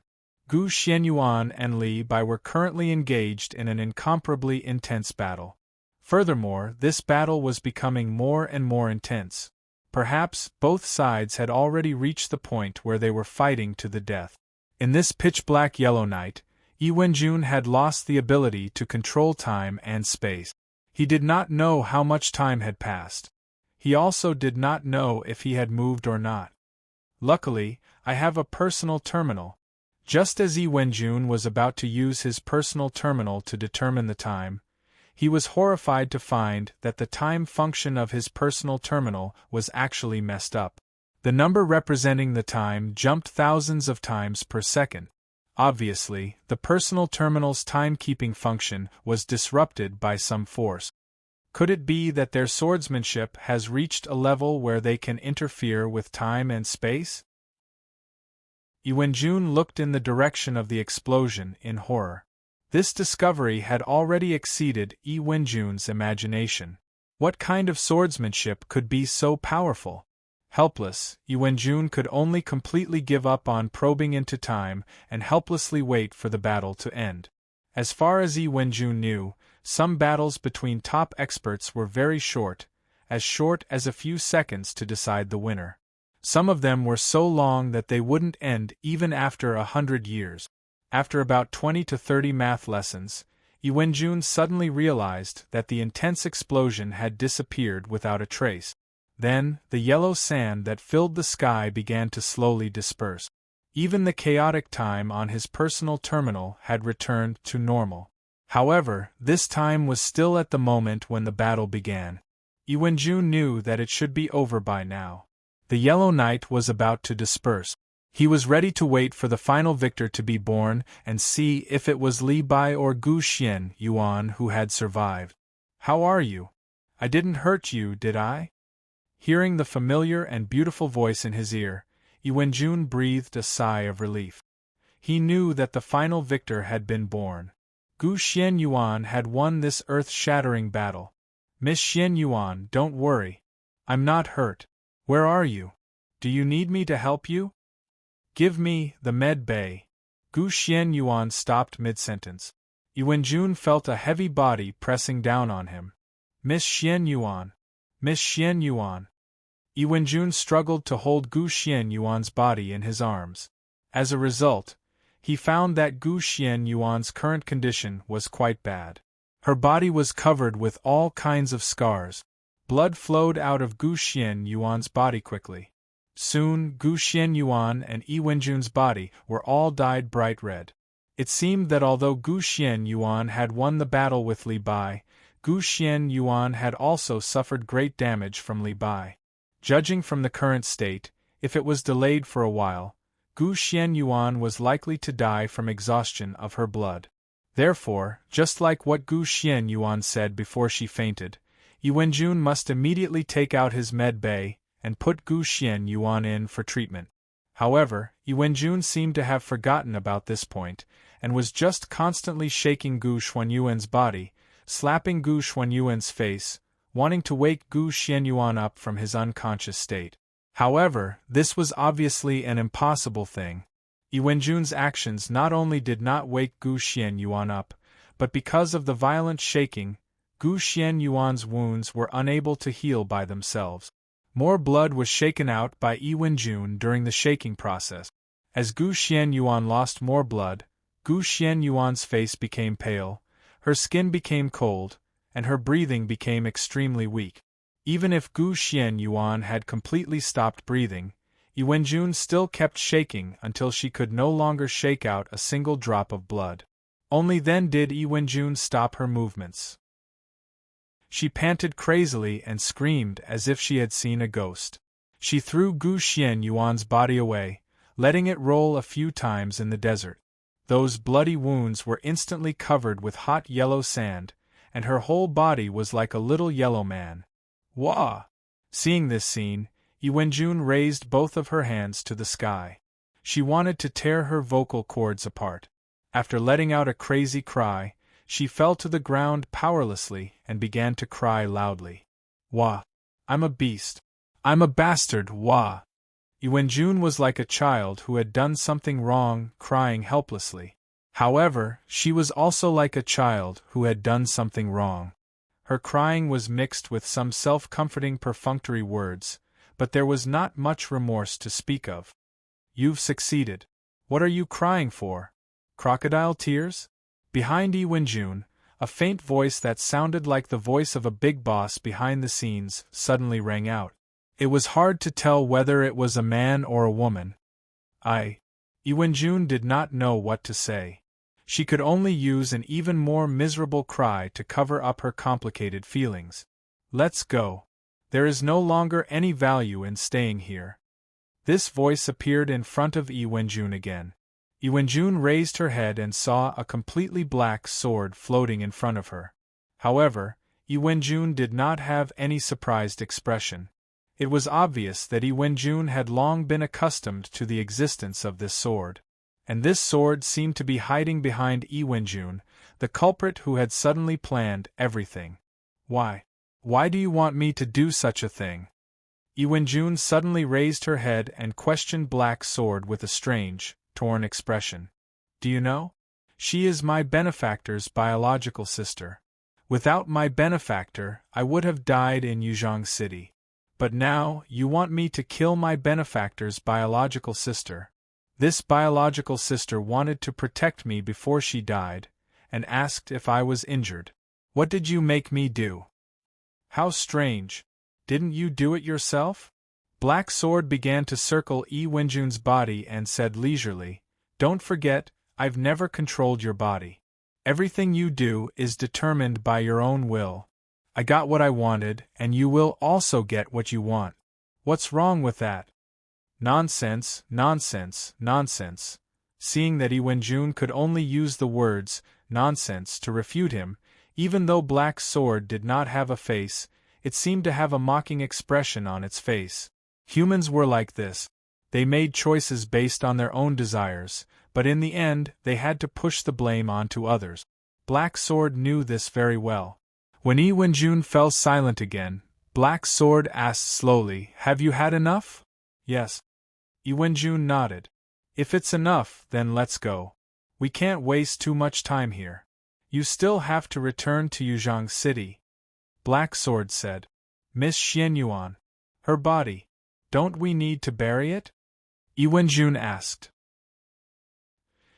Gu Xianyuan and Li Bai were currently engaged in an incomparably intense battle. Furthermore, this battle was becoming more and more intense. Perhaps both sides had already reached the point where they were fighting to the death. In this pitch-black yellow night, Yi Wenjun had lost the ability to control time and space. He did not know how much time had passed. He also did not know if he had moved or not. Luckily, I have a personal terminal. Just as Yi Wenjun was about to use his personal terminal to determine the time, he was horrified to find that the time function of his personal terminal was actually messed up. The number representing the time jumped thousands of times per second. Obviously, the personal terminal's timekeeping function was disrupted by some force. Could it be that their swordsmanship has reached a level where they can interfere with time and space? Yi Wenjun looked in the direction of the explosion in horror. This discovery had already exceeded Yi Wenjun's imagination. What kind of swordsmanship could be so powerful? Helpless, Yi Wenjun could only completely give up on probing into time and helplessly wait for the battle to end. As far as Yi Wenjun knew, some battles between top experts were very short as a few seconds to decide the winner. Some of them were so long that they wouldn't end even after 100 years. After about 20 to 30 math lessons, Yi Wenjun suddenly realized that the intense explosion had disappeared without a trace. Then, the yellow sand that filled the sky began to slowly disperse. Even the chaotic time on his personal terminal had returned to normal. However, this time was still at the moment when the battle began. Yi Wenjun knew that it should be over by now. The yellow night was about to disperse. He was ready to wait for the final victor to be born and see if it was Li Bai or Gu Xianyuan who had survived. "How are you? I didn't hurt you, did I?" Hearing the familiar and beautiful voice in his ear, Yi Wenjun breathed a sigh of relief. He knew that the final victor had been born. Gu Xianyuan had won this earth-shattering battle. "Miss Xianyuan, don't worry. I'm not hurt. Where are you? Do you need me to help you?" "Give me the med bay." Gu Xianyuan stopped mid-sentence. Yi Wenjun felt a heavy body pressing down on him. "Miss Xianyuan. Miss Xianyuan." Yi Wenjun struggled to hold Gu Xianyuan's body in his arms. As a result, he found that Gu Xianyuan's current condition was quite bad. Her body was covered with all kinds of scars. Blood flowed out of Gu Xianyuan's body quickly. Soon, Gu Xianyuan and Yi Wenjun's body were all dyed bright red. It seemed that although Gu Xianyuan had won the battle with Li Bai, Gu Xianyuan had also suffered great damage from Li Bai. Judging from the current state, if it was delayed for a while, Gu Xianyuan was likely to die from exhaustion of her blood. Therefore, just like what Gu Xianyuan said before she fainted, Yi Wenjun must immediately take out his med bay and put Gu Xianyuan in for treatment. However, Yi Wenjun seemed to have forgotten about this point, and was just constantly shaking Gu Xuanyuan's body, slapping Gu Xuanyuan's face, wanting to wake Gu Xianyuan up from his unconscious state. However, this was obviously an impossible thing. Yi Wenjun's actions not only did not wake Gu Xianyuan up, but because of the violent shaking, Gu Xianyuan's wounds were unable to heal by themselves. More blood was shaken out by Yi Wenjun during the shaking process. As Gu Xianyuan lost more blood, Gu Xianyuan's face became pale, her skin became cold, and her breathing became extremely weak. Even if Gu Xianyuan had completely stopped breathing, Yi Wenjun still kept shaking until she could no longer shake out a single drop of blood. Only then did Yi Wenjun stop her movements. She panted crazily and screamed as if she had seen a ghost. She threw Gu Xianyuan's body away, letting it roll a few times in the desert. Those bloody wounds were instantly covered with hot yellow sand, and her whole body was like a little yellow man. Wah! Seeing this scene, Yi Wenjun raised both of her hands to the sky. She wanted to tear her vocal cords apart. After letting out a crazy cry, she fell to the ground powerlessly and began to cry loudly. Wah! I'm a beast. I'm a bastard, wah! Yi Wenjun was like a child who had done something wrong, crying helplessly. However, she was also like a child who had done something wrong. Her crying was mixed with some self-comforting perfunctory words, but there was not much remorse to speak of. You've succeeded. What are you crying for? Crocodile tears? Behind Yi Wenjun, a faint voice that sounded like the voice of a big boss behind the scenes suddenly rang out. It was hard to tell whether it was a man or a woman. Yi Wenjun did not know what to say. She could only use an even more miserable cry to cover up her complicated feelings. Let's go. There is no longer any value in staying here. This voice appeared in front of Yi Wenjun again. Yi Wenjun raised her head and saw a completely black sword floating in front of her. However, Yi Wenjun did not have any surprised expression. It was obvious that Yi Wenjun had long been accustomed to the existence of this sword. And this sword seemed to be hiding behind Yi Wenjun, the culprit who had suddenly planned everything. Why? Why do you want me to do such a thing? Yi Wenjun suddenly raised her head and questioned Black Sword with a strange, torn expression. Do you know? She is my benefactor's biological sister. Without my benefactor, I would have died in Yuzhong City. But now, you want me to kill my benefactor's biological sister. This biological sister wanted to protect me before she died, and asked if I was injured. What did you make me do? How strange. Didn't you do it yourself? Black Sword began to circle Yi Wenjun's body and said leisurely, Don't forget, I've never controlled your body. Everything you do is determined by your own will. I got what I wanted, and you will also get what you want. What's wrong with that? Nonsense, nonsense, nonsense. Seeing that Yi Wenjun could only use the words nonsense to refute him, even though Black Sword did not have a face, it seemed to have a mocking expression on its face. Humans were like this. They made choices based on their own desires, but in the end they had to push the blame onto others. Black Sword knew this very well. When Yi Wenjun fell silent again, Black Sword asked slowly, Have you had enough? Yes. Yi Wenjun nodded. If it's enough, then let's go. We can't waste too much time here. You still have to return to Yuzhong City. Black Sword said. Miss Xianyuan. Her body. Don't we need to bury it? Yi Wenjun asked.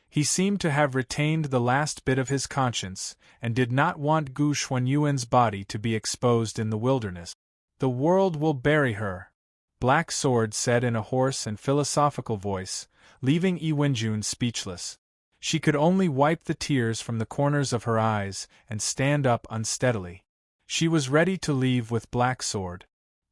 He seemed to have retained the last bit of his conscience, and did not want Gu Xuanyuan's body to be exposed in the wilderness. The world will bury her, Black Sword said in a hoarse and philosophical voice, leaving Yi Wenjun speechless. She could only wipe the tears from the corners of her eyes and stand up unsteadily. She was ready to leave with Black Sword.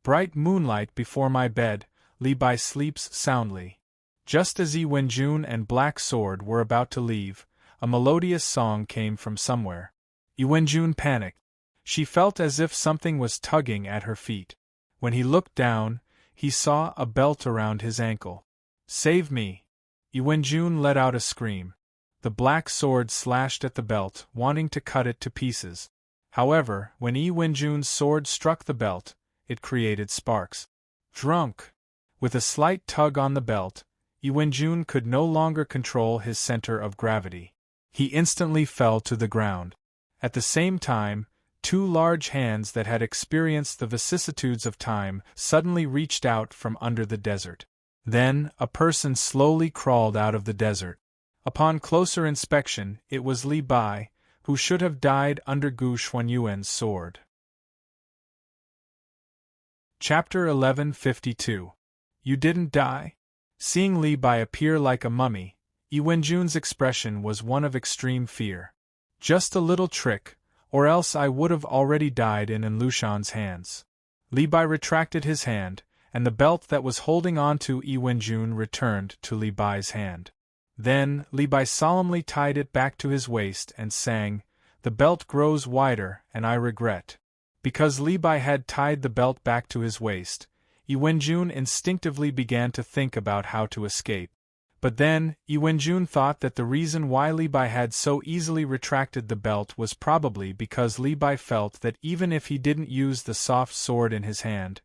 Bright moonlight before my bed, Li Bai sleeps soundly. Just as Yi Wenjun and Black Sword were about to leave, a melodious song came from somewhere. Yi Wenjun panicked. She felt as if something was tugging at her feet. When he looked down, he saw a belt around his ankle. Save me! Yi Wenjun let out a scream. The Black Sword slashed at the belt, wanting to cut it to pieces. However, when Yi Wenjun's sword struck the belt, it created sparks. Drunk! With a slight tug on the belt, Yi Wenjun could no longer control his center of gravity. He instantly fell to the ground. At the same time, two large hands that had experienced the vicissitudes of time suddenly reached out from under the desert. Then, a person slowly crawled out of the desert. Upon closer inspection, it was Li Bai, who should have died under Gu Xuanyuan's sword. Chapter 1152. You didn't die? Seeing Li Bai appear like a mummy, Yi Wenjun's expression was one of extreme fear. Just a little trick, or else I would have already died in Lushan's hands. Li Bai retracted his hand, and the belt that was holding on to Yi Wenjun returned to Li Bai's hand. Then, Li Bai solemnly tied it back to his waist and sang, "The belt grows wider, and I regret." Because Li Bai had tied the belt back to his waist, Yi Wenjun instinctively began to think about how to escape. But then, Yi Wenjun thought that the reason why Li Bai had so easily retracted the belt was probably because Li Bai felt that even if he didn't use the soft sword in his hand,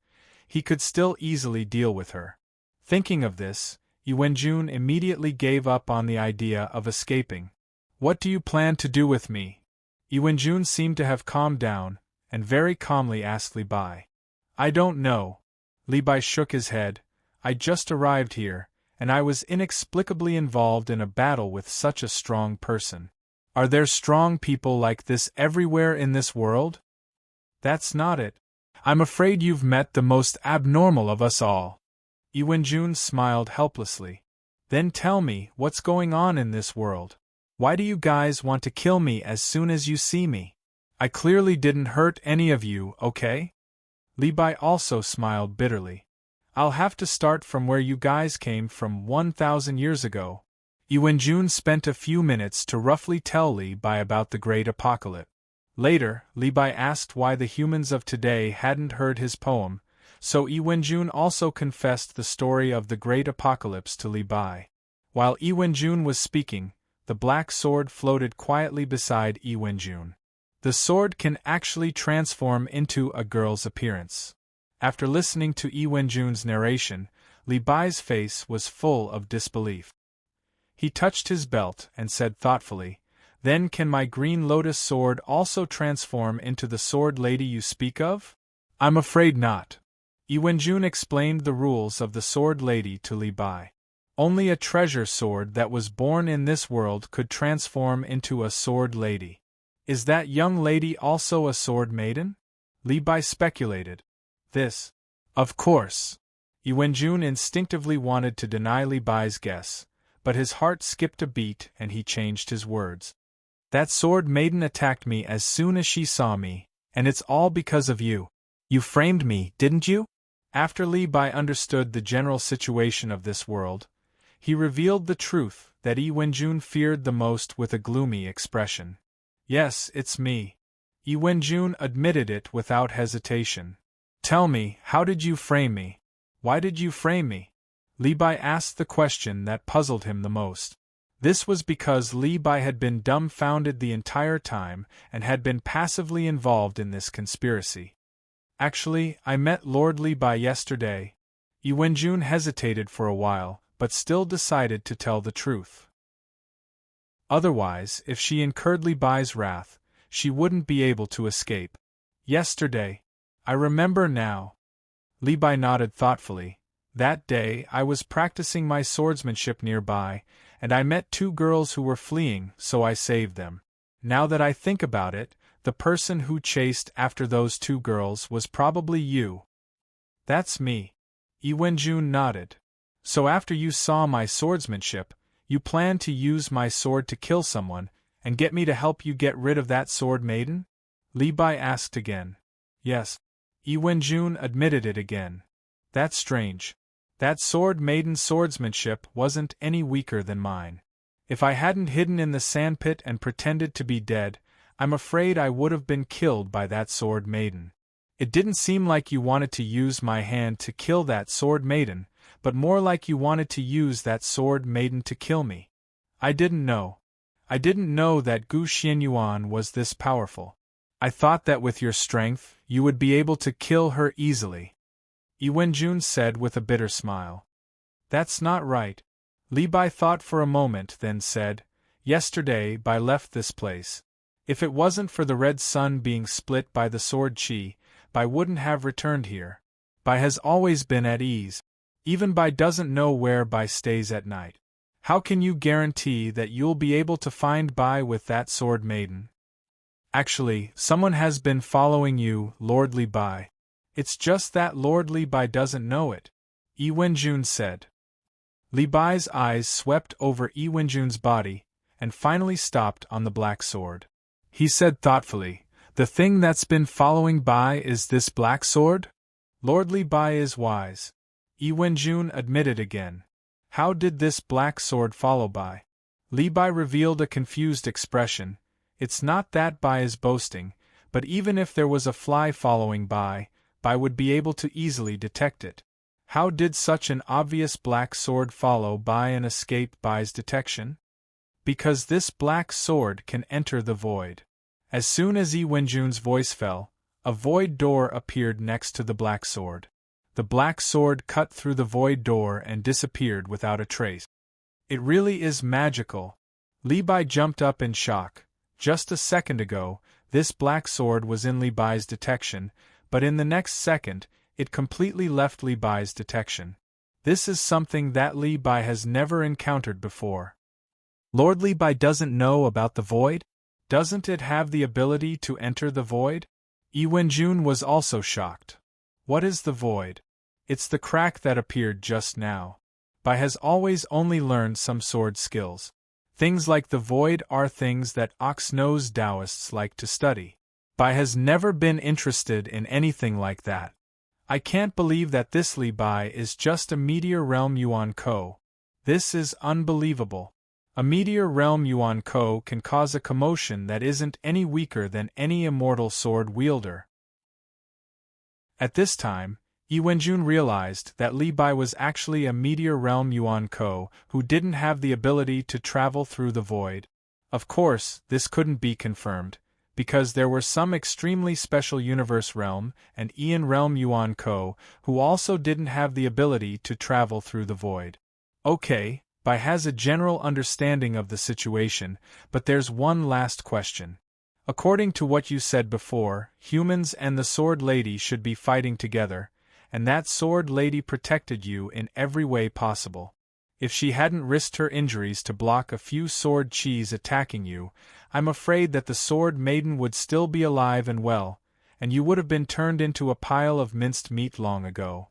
he could still easily deal with her. Thinking of this, Yi Wenjun immediately gave up on the idea of escaping. "What do you plan to do with me?" Yi Wenjun seemed to have calmed down, and very calmly asked Li Bai. "I don't know." Li Bai shook his head. "I just arrived here, and I was inexplicably involved in a battle with such a strong person. Are there strong people like this everywhere in this world?" "That's not it. I'm afraid you've met the most abnormal of us all." Yi Wenjun smiled helplessly. "Then tell me, what's going on in this world? Why do you guys want to kill me as soon as you see me? I clearly didn't hurt any of you, okay?" Li Bai also smiled bitterly. "I'll have to start from where you guys came from 1,000 years ago." Yi Wenjun spent a few minutes to roughly tell Li Bai about the Great Apocalypse. Later, Li Bai asked why the humans of today hadn't heard his poem, so Yi Wenjun also confessed the story of the Great Apocalypse to Li Bai. While Yi Wenjun was speaking, the black sword floated quietly beside Yi Wenjun. The sword can actually transform into a girl's appearance. After listening to Yi Wenjun's narration, Li Bai's face was full of disbelief. He touched his belt and said thoughtfully, "Then can my green lotus sword also transform into the sword lady you speak of?" "I'm afraid not." Yi Wenjun explained the rules of the sword lady to Li Bai. Only a treasure sword that was born in this world could transform into a sword lady. "Is that young lady also a sword maiden?" Li Bai speculated. "This? Of course." Yi Wenjun instinctively wanted to deny Li Bai's guess, but his heart skipped a beat and he changed his words. "That sword maiden attacked me as soon as she saw me, and it's all because of you. You framed me, didn't you?" After Li Bai understood the general situation of this world, he revealed the truth that Yi Wenjun feared the most with a gloomy expression. "Yes, it's me." Yi Wenjun admitted it without hesitation. "Tell me, how did you frame me? Why did you frame me?" Li Bai asked the question that puzzled him the most. This was because Li Bai had been dumbfounded the entire time and had been passively involved in this conspiracy. "Actually, I met Lord Li Bai yesterday." Yi Wenjun hesitated for a while, but still decided to tell the truth. Otherwise, if she incurred Li Bai's wrath, she wouldn't be able to escape. "Yesterday. I remember now." Li Bai nodded thoughtfully. That day I was practicing my swordsmanship nearby, and I met two girls who were fleeing, so I saved them. Now that I think about it, the person who chased after those two girls was probably you." "That's me." Iwenjun nodded. "So after you saw my swordsmanship, you planned to use my sword to kill someone, and get me to help you get rid of that sword maiden?" Li Bai asked again. "Yes." Iwenjun admitted it again. "That's strange. That sword maiden's swordsmanship wasn't any weaker than mine. If I hadn't hidden in the sandpit and pretended to be dead, I'm afraid I would have been killed by that sword maiden. It didn't seem like you wanted to use my hand to kill that sword maiden, but more like you wanted to use that sword maiden to kill me. I didn't know. I didn't know that Gu Xianyuan was this powerful. I thought that with your strength, you would be able to kill her easily," Iwenjun said with a bitter smile. "That's not right." Li Bai thought for a moment, then said, "Yesterday Bai left this place. If it wasn't for the red sun being split by the sword chi, Bai wouldn't have returned here. Bai has always been at ease. Even Bai doesn't know where Bai stays at night. How can you guarantee that you'll be able to find Bai with that sword maiden?" "Actually, someone has been following you, Lord Li Bai. It's just that Lord Li Bai doesn't know it," Iwenjun said. Li Bai's eyes swept over Iwenjun's body, and finally stopped on the black sword. He said thoughtfully, "The thing that's been following Bai is this black sword?" "Lord Li Bai is wise," Iwenjun admitted again. "How did this black sword follow Bai?" Li Bai revealed a confused expression. "It's not that Bai is boasting, but even if there was a fly following Bai, Bai would be able to easily detect it. How did such an obvious black sword follow Bai and escape Bai's detection? Because this black sword can enter the void." As soon as Iwenjun's voice fell, a void door appeared next to the black sword. The black sword cut through the void door and disappeared without a trace. "It really is magical." Li Bai jumped up in shock. Just a second ago, this black sword was in Li Bai's detection, but in the next second, it completely left Li Bai's detection. This is something that Li Bai has never encountered before. Lord Li Bai doesn't know about the void? Doesn't it have the ability to enter the void? Iwenjun was also shocked. What is the void? It's the crack that appeared just now. Bai has always only learned some sword skills. Things like the void are things that ox-nosed Taoists like to study. Bai has never been interested in anything like that. I can't believe that this Li Bai is just a meteor realm Yuan Ko. This is unbelievable. A meteor realm Yuan Ko can cause a commotion that isn't any weaker than any immortal sword wielder. At this time, Iwenjun realized that Li Bai was actually a meteor realm Yuan Ko who didn't have the ability to travel through the void. Of course, this couldn't be confirmed, because there were some extremely special universe realm and Aeon realm Yuan Ko who also didn't have the ability to travel through the void. Okay, Bai has a general understanding of the situation, but there's one last question. According to what you said before, humans and the Sword Lady should be fighting together, and that Sword Lady protected you in every way possible. If she hadn't risked her injuries to block a few sword chis attacking you, I'm afraid that the Sword Maiden would still be alive and well, and you would have been turned into a pile of minced meat long ago.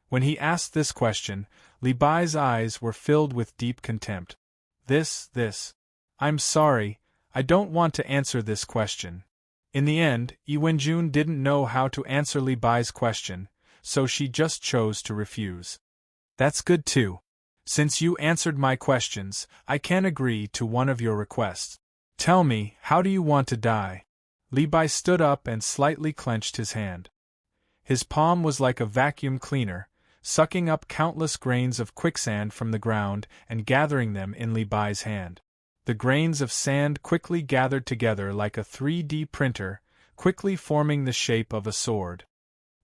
When he asked this question, Li Bai's eyes were filled with deep contempt. I'm sorry, I don't want to answer this question. In the end, Iwenjun didn't know how to answer Li Bai's question, so she just chose to refuse. That's good too. Since you answered my questions, I can agree to one of your requests. Tell me, how do you want to die? Li Bai stood up and slightly clenched his hand. His palm was like a vacuum cleaner, sucking up countless grains of quicksand from the ground and gathering them in Li Bai's hand. The grains of sand quickly gathered together like a 3D printer, quickly forming the shape of a sword.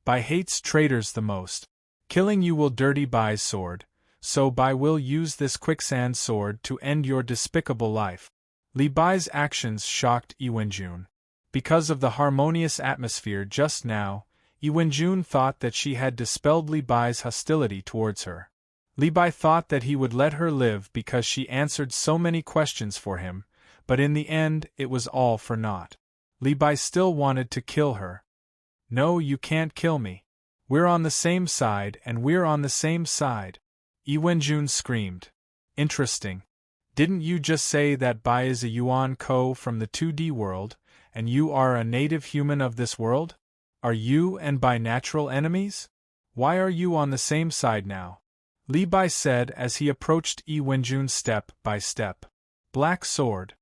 Bai hates traitors the most. Killing you will dirty Bai's sword, so Bai will use this quicksand sword to end your despicable life. Li Bai's actions shocked Iwenjun. Because of the harmonious atmosphere just now, Yi Wenjun thought that she had dispelled Li Bai's hostility towards her. Li Bai thought that he would let her live because she answered so many questions for him, but in the end it was all for naught. Li Bai still wanted to kill her. "No, you can't kill me. We're on the same side and we're on the same side," Yi Wenjun screamed. "Interesting. Didn't you just say that Bai is a Yuan Ko from the 2D world, and you are a native human of this world? Are you and Bai natural enemies? Why are you on the same side now?" Li Bai said as he approached Yi Wenjun step by step. Black sword,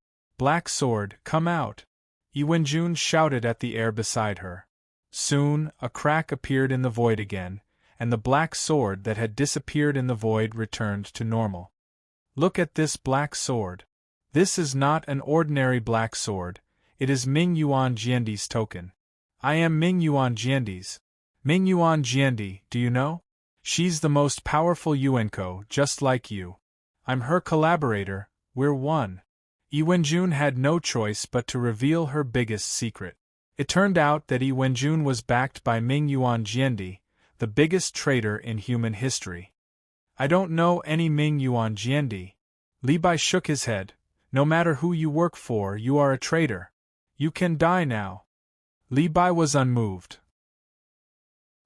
come out!" Yi Wenjun shouted at the air beside her. Soon, a crack appeared in the void again, and the black sword that had disappeared in the void returned to normal. "Look at this black sword. This is not an ordinary black sword, it is Ming Yuan Jiandi's token. I am Ming Yuan Jiandi's. Ming Yuan Jiandi, do you know? She's the most powerful Yuanko, just like you. I'm her collaborator, we're one." Yi Wenjun had no choice but to reveal her biggest secret. It turned out that Yi Wenjun was backed by Ming Yuan Jiandi, the biggest traitor in human history. "I don't know any Ming Yuan Jiandi." Li Bai shook his head. "No matter who you work for, you are a traitor. You can die now." Li Bai was unmoved.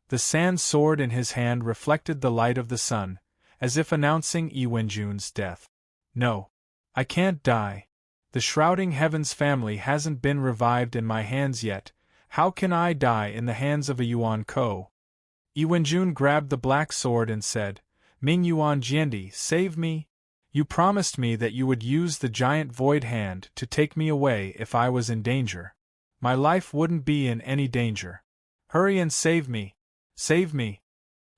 The sand sword in his hand reflected the light of the sun, as if announcing Yi Wenjun's death. "No. I can't die. The shrouding heavens family hasn't been revived in my hands yet. How can I die in the hands of a Yuan Ko?" Yi Wenjun grabbed the black sword and said, "Ming Yuan Jiandi, save me. You promised me that you would use the giant void hand to take me away if I was in danger. My life wouldn't be in any danger. Hurry and save me. Save me."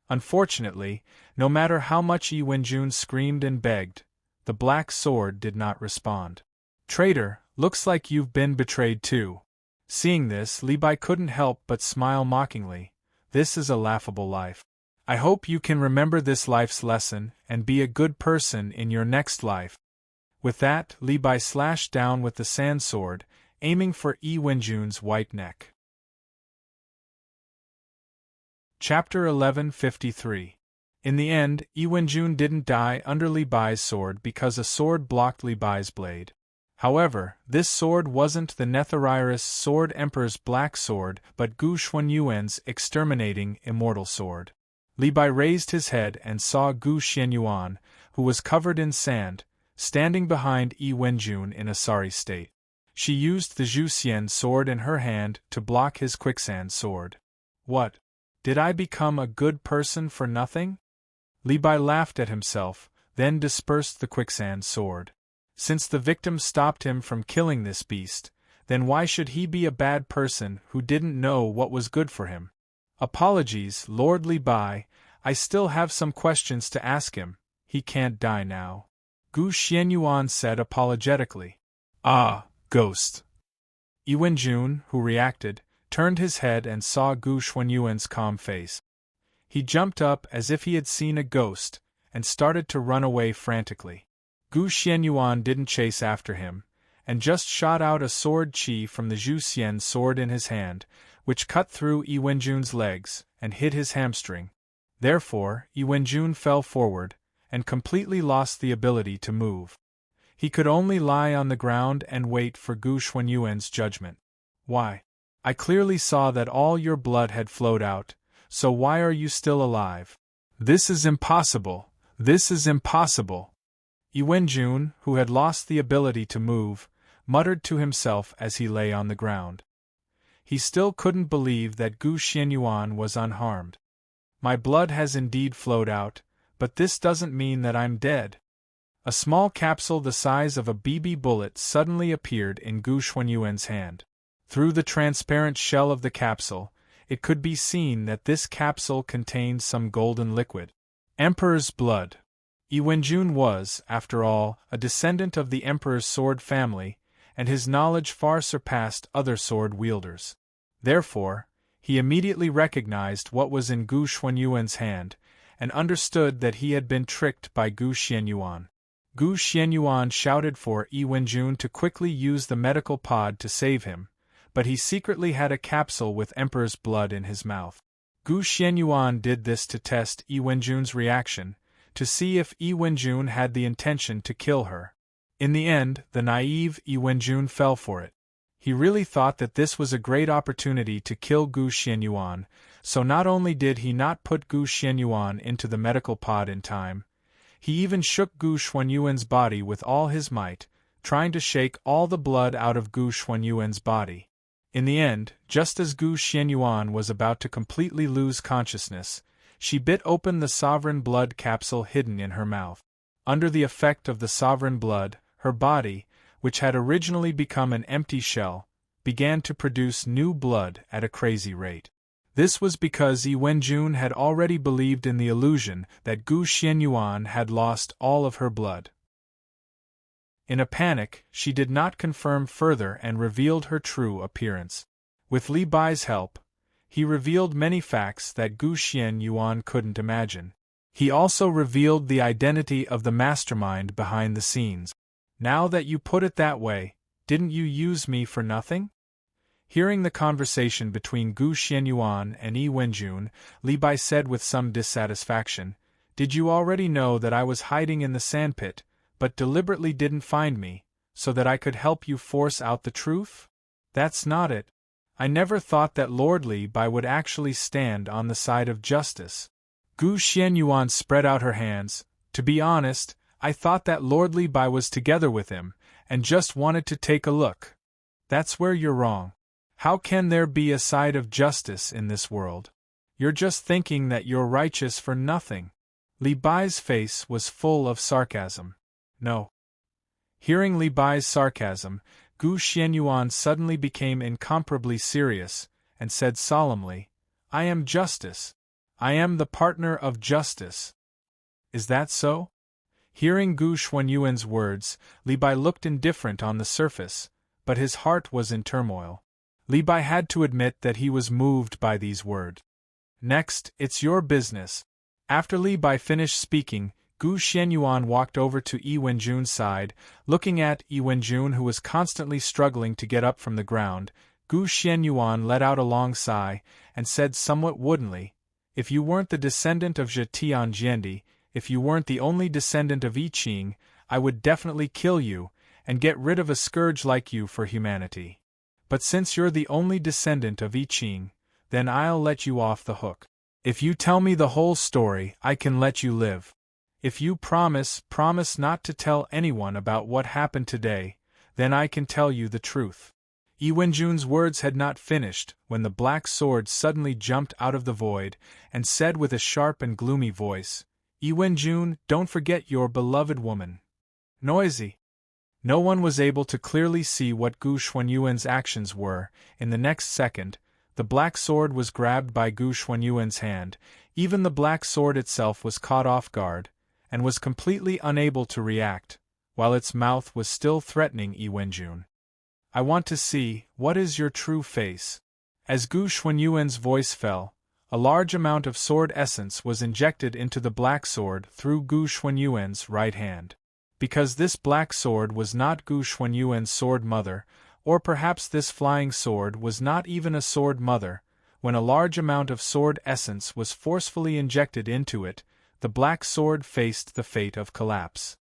Unfortunately, no matter how much Yi Wenjun screamed and begged, the black sword did not respond. "Traitor, looks like you've been betrayed too." Seeing this, Li Bai couldn't help but smile mockingly. "This is a laughable life. I hope you can remember this life's lesson and be a good person in your next life." With that, Li Bai slashed down with the sand sword, aiming for Yi Wenjun's white neck. Chapter 1153. In the end, Yi Wenjun didn't die under Li Bai's sword because a sword blocked Li Bai's blade. However, this sword wasn't the Netheriris Sword Emperor's black sword but Gu Xuanyuan's exterminating immortal sword. Li Bai raised his head and saw Gu Xianyuan, who was covered in sand, standing behind Yi Wenjun in a sorry state. She used the Zhu Xian sword in her hand to block his quicksand sword. "What? Did I become a good person for nothing?" Li Bai laughed at himself, then dispersed the quicksand sword. Since the victim stopped him from killing this beast, then why should he be a bad person who didn't know what was good for him? "Apologies, Lord Li Bai, I still have some questions to ask him. He can't die now," Gu Xianyuan said apologetically. "Ah, ghost." Yi Wenjun, who reacted, turned his head and saw Gu Xuanyuan's calm face. He jumped up as if he had seen a ghost, and started to run away frantically. Gu Xianyuan didn't chase after him, and just shot out a sword chi from the Zhu Xian sword in his hand, which cut through Yi Wenjun's legs and hit his hamstring. Therefore, Yi Wenjun fell forward, and completely lost the ability to move. He could only lie on the ground and wait for Gu Xuanyuan's judgment. "Why? I clearly saw that all your blood had flowed out, so why are you still alive? This is impossible, this is impossible." Yi Wenjun, who had lost the ability to move, muttered to himself as he lay on the ground. He still couldn't believe that Gu Xianyuan was unharmed. "My blood has indeed flowed out, but this doesn't mean that I'm dead." A small capsule the size of a BB bullet suddenly appeared in Gu Xuanyuan's hand. Through the transparent shell of the capsule, it could be seen that this capsule contained some golden liquid. Emperor's blood. Yi Wenjun was, after all, a descendant of the Emperor's sword family, and his knowledge far surpassed other sword wielders. Therefore, he immediately recognized what was in Gu Xuanyuan's hand, and understood that he had been tricked by Gu Xianyuan. Gu Xianyuan shouted for Yi Wenjun to quickly use the medical pod to save him, but he secretly had a capsule with Emperor's blood in his mouth. Gu Xianyuan did this to test Yi Wenjun's reaction, to see if Yi Wenjun had the intention to kill her. In the end, the naive Yi Wenjun fell for it. He really thought that this was a great opportunity to kill Gu Xianyuan, so not only did he not put Gu Xianyuan into the medical pod in time, he even shook Gu Xuanyuan's body with all his might, trying to shake all the blood out of Gu Xuanyuan's body. In the end, just as Gu Xianyuan was about to completely lose consciousness, she bit open the sovereign blood capsule hidden in her mouth. Under the effect of the sovereign blood, her body, which had originally become an empty shell, began to produce new blood at a crazy rate. This was because Yi Wenjun had already believed in the illusion that Gu Xianyuan had lost all of her blood. In a panic, she did not confirm further and revealed her true appearance. With Li Bai's help, he revealed many facts that Gu Xianyuan couldn't imagine. He also revealed the identity of the mastermind behind the scenes. Now that you put it that way, didn't you use me for nothing? Hearing the conversation between Gu Xianyuan and Yi Wenjun, Li Bai said with some dissatisfaction, "Did you already know that I was hiding in the sandpit, but deliberately didn't find me, so that I could help you force out the truth? That's not it. I never thought that Lord Li Bai would actually stand on the side of justice." Gu Xianyuan spread out her hands. "To be honest, I thought that Lord Li Bai was together with him, and just wanted to take a look. That's where you're wrong. How can there be a side of justice in this world? You're just thinking that you're righteous for nothing." Li Bai's face was full of sarcasm. "No." Hearing Li Bai's sarcasm, Gu Xianyuan suddenly became incomparably serious, and said solemnly, "I am justice. I am the partner of justice." "Is that so?" Hearing Gu Xuanyuan's words, Li Bai looked indifferent on the surface, but his heart was in turmoil. Li Bai had to admit that he was moved by these words. "Next, it's your business." After Li Bai finished speaking, Gu Xianyuan walked over to Yi Wenjun's side, looking at Yi Wenjun, who was constantly struggling to get up from the ground. Gu Xianyuan let out a long sigh, and said somewhat woodenly, "If you weren't the descendant of Zhe Tianjiendi, if you weren't the only descendant of I Ching, I would definitely kill you, and get rid of a scourge like you for humanity. But since you're the only descendant of I Ching, then I'll let you off the hook. If you tell me the whole story, I can let you live. If you promise not to tell anyone about what happened today, then I can tell you the truth." Yi Wenjun's words had not finished when the black sword suddenly jumped out of the void, and said with a sharp and gloomy voice, "Yi Wenjun, don't forget your beloved woman." Noisy. No one was able to clearly see what Gu Xuanyuan's actions were. In the next second, the black sword was grabbed by Gu Xuanyuan's hand. Even the black sword itself was caught off guard, and was completely unable to react, while its mouth was still threatening Yi Wenjun. "I want to see, what is your true face?" As Gu Xuanyuan's voice fell, a large amount of sword essence was injected into the black sword through Gu Xuanyuan's right hand. Because this black sword was not Gu Xuanyuan's sword mother, or perhaps this flying sword was not even a sword mother, when a large amount of sword essence was forcefully injected into it, the black sword faced the fate of collapse.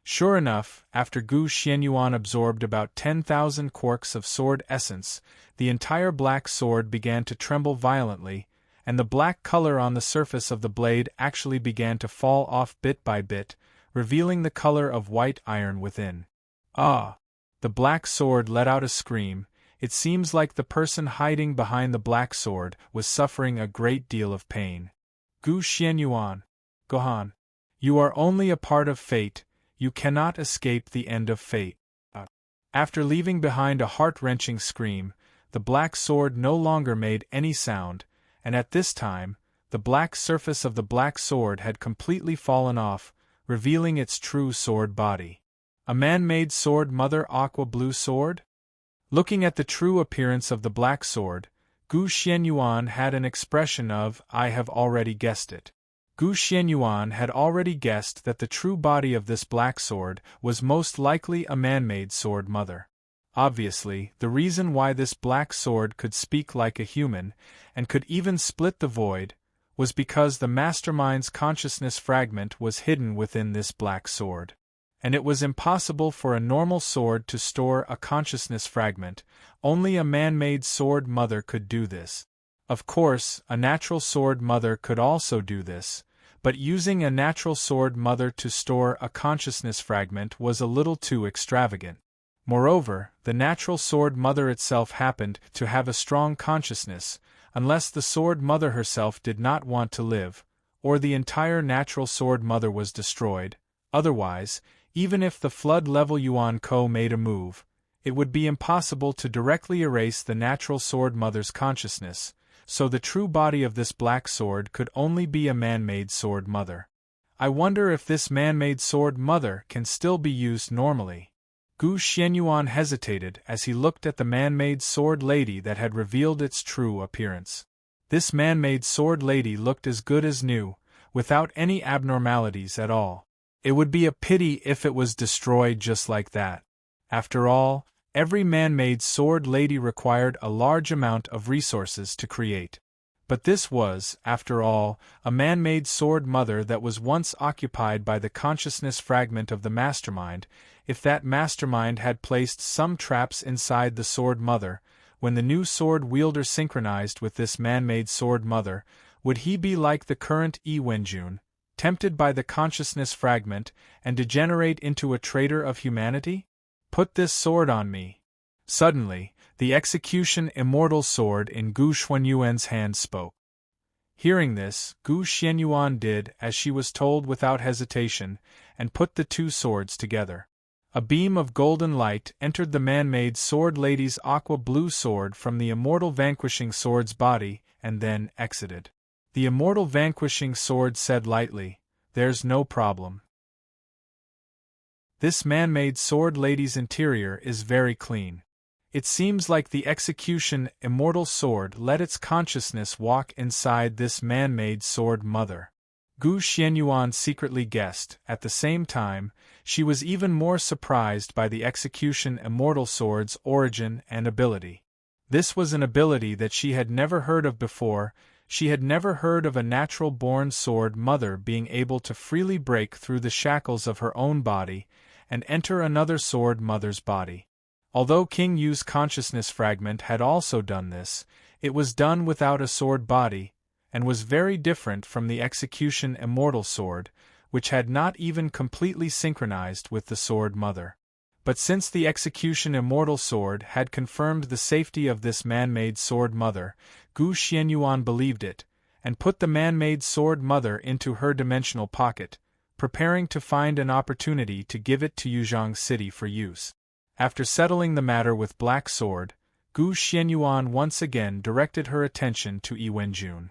Sure enough, after Gu Xianyuan absorbed about 10,000 quarks of sword essence, the entire black sword began to tremble violently, and the black color on the surface of the blade actually began to fall off bit by bit, revealing the color of white iron within. "Ah!" The black sword let out a scream. It seems like the person hiding behind the black sword was suffering a great deal of pain. "Gu Xianyuan, Gohan, you are only a part of fate, you cannot escape the end of fate." After leaving behind a heart-wrenching scream, the black sword no longer made any sound, and at this time, the black surface of the black sword had completely fallen off, revealing its true sword body. A man-made sword mother aqua blue sword? Looking at the true appearance of the black sword, Gu Xianyuan had an expression of, "I have already guessed it." Gu Xianyuan had already guessed that the true body of this black sword was most likely a man-made sword mother. Obviously, the reason why this black sword could speak like a human, and could even split the void, was because the mastermind's consciousness fragment was hidden within this black sword. And it was impossible for a normal sword to store a consciousness fragment, only a man-made sword mother could do this. Of course, a natural sword mother could also do this, but using a natural sword mother to store a consciousness fragment was a little too extravagant. Moreover, the natural sword mother itself happened to have a strong consciousness, unless the sword mother herself did not want to live, or the entire natural sword mother was destroyed. Otherwise, even if the flood-level Yuan Ko made a move, it would be impossible to directly erase the natural sword mother's consciousness, so the true body of this black sword could only be a man-made sword mother. I wonder if this man-made sword mother can still be used normally. Gu Xianyuan hesitated as he looked at the man-made sword lady that had revealed its true appearance. This man-made sword lady looked as good as new, without any abnormalities at all. It would be a pity if it was destroyed just like that. After all, every man-made sword lady required a large amount of resources to create. But this was, after all, a man-made sword mother that was once occupied by the consciousness fragment of the mastermind. If that mastermind had placed some traps inside the sword mother, when the new sword wielder synchronized with this man-made sword mother, would he be like the current Yi Wenjun, tempted by the consciousness fragment, and degenerate into a traitor of humanity? Put this sword on me. Suddenly, the execution immortal sword in Gu Xuanyuan's hand spoke. Hearing this, Gu Xianyuan did as she was told without hesitation, and put the two swords together. A beam of golden light entered the man-made sword lady's aqua-blue sword from the immortal vanquishing sword's body, and then exited. The immortal vanquishing sword said lightly, "There's no problem. This man-made sword lady's interior is very clean. It seems like the execution immortal sword let its consciousness walk inside this man-made sword mother." Gu Xianyuan secretly guessed. At the same time, she was even more surprised by the execution immortal sword's origin and ability. This was an ability that she had never heard of before. She had never heard of a natural-born sword mother being able to freely break through the shackles of her own body and enter another sword mother's body. Although King Yu's consciousness fragment had also done this, it was done without a sword body, and was very different from the execution immortal sword, which had not even completely synchronized with the sword mother. But since the execution immortal sword had confirmed the safety of this man-made sword mother, Gu Xianyuan believed it, and put the man-made sword mother into her dimensional pocket, preparing to find an opportunity to give it to Yuzhang City for use. After settling the matter with Black Sword, Gu Xianyuan once again directed her attention to Yi Wenjun.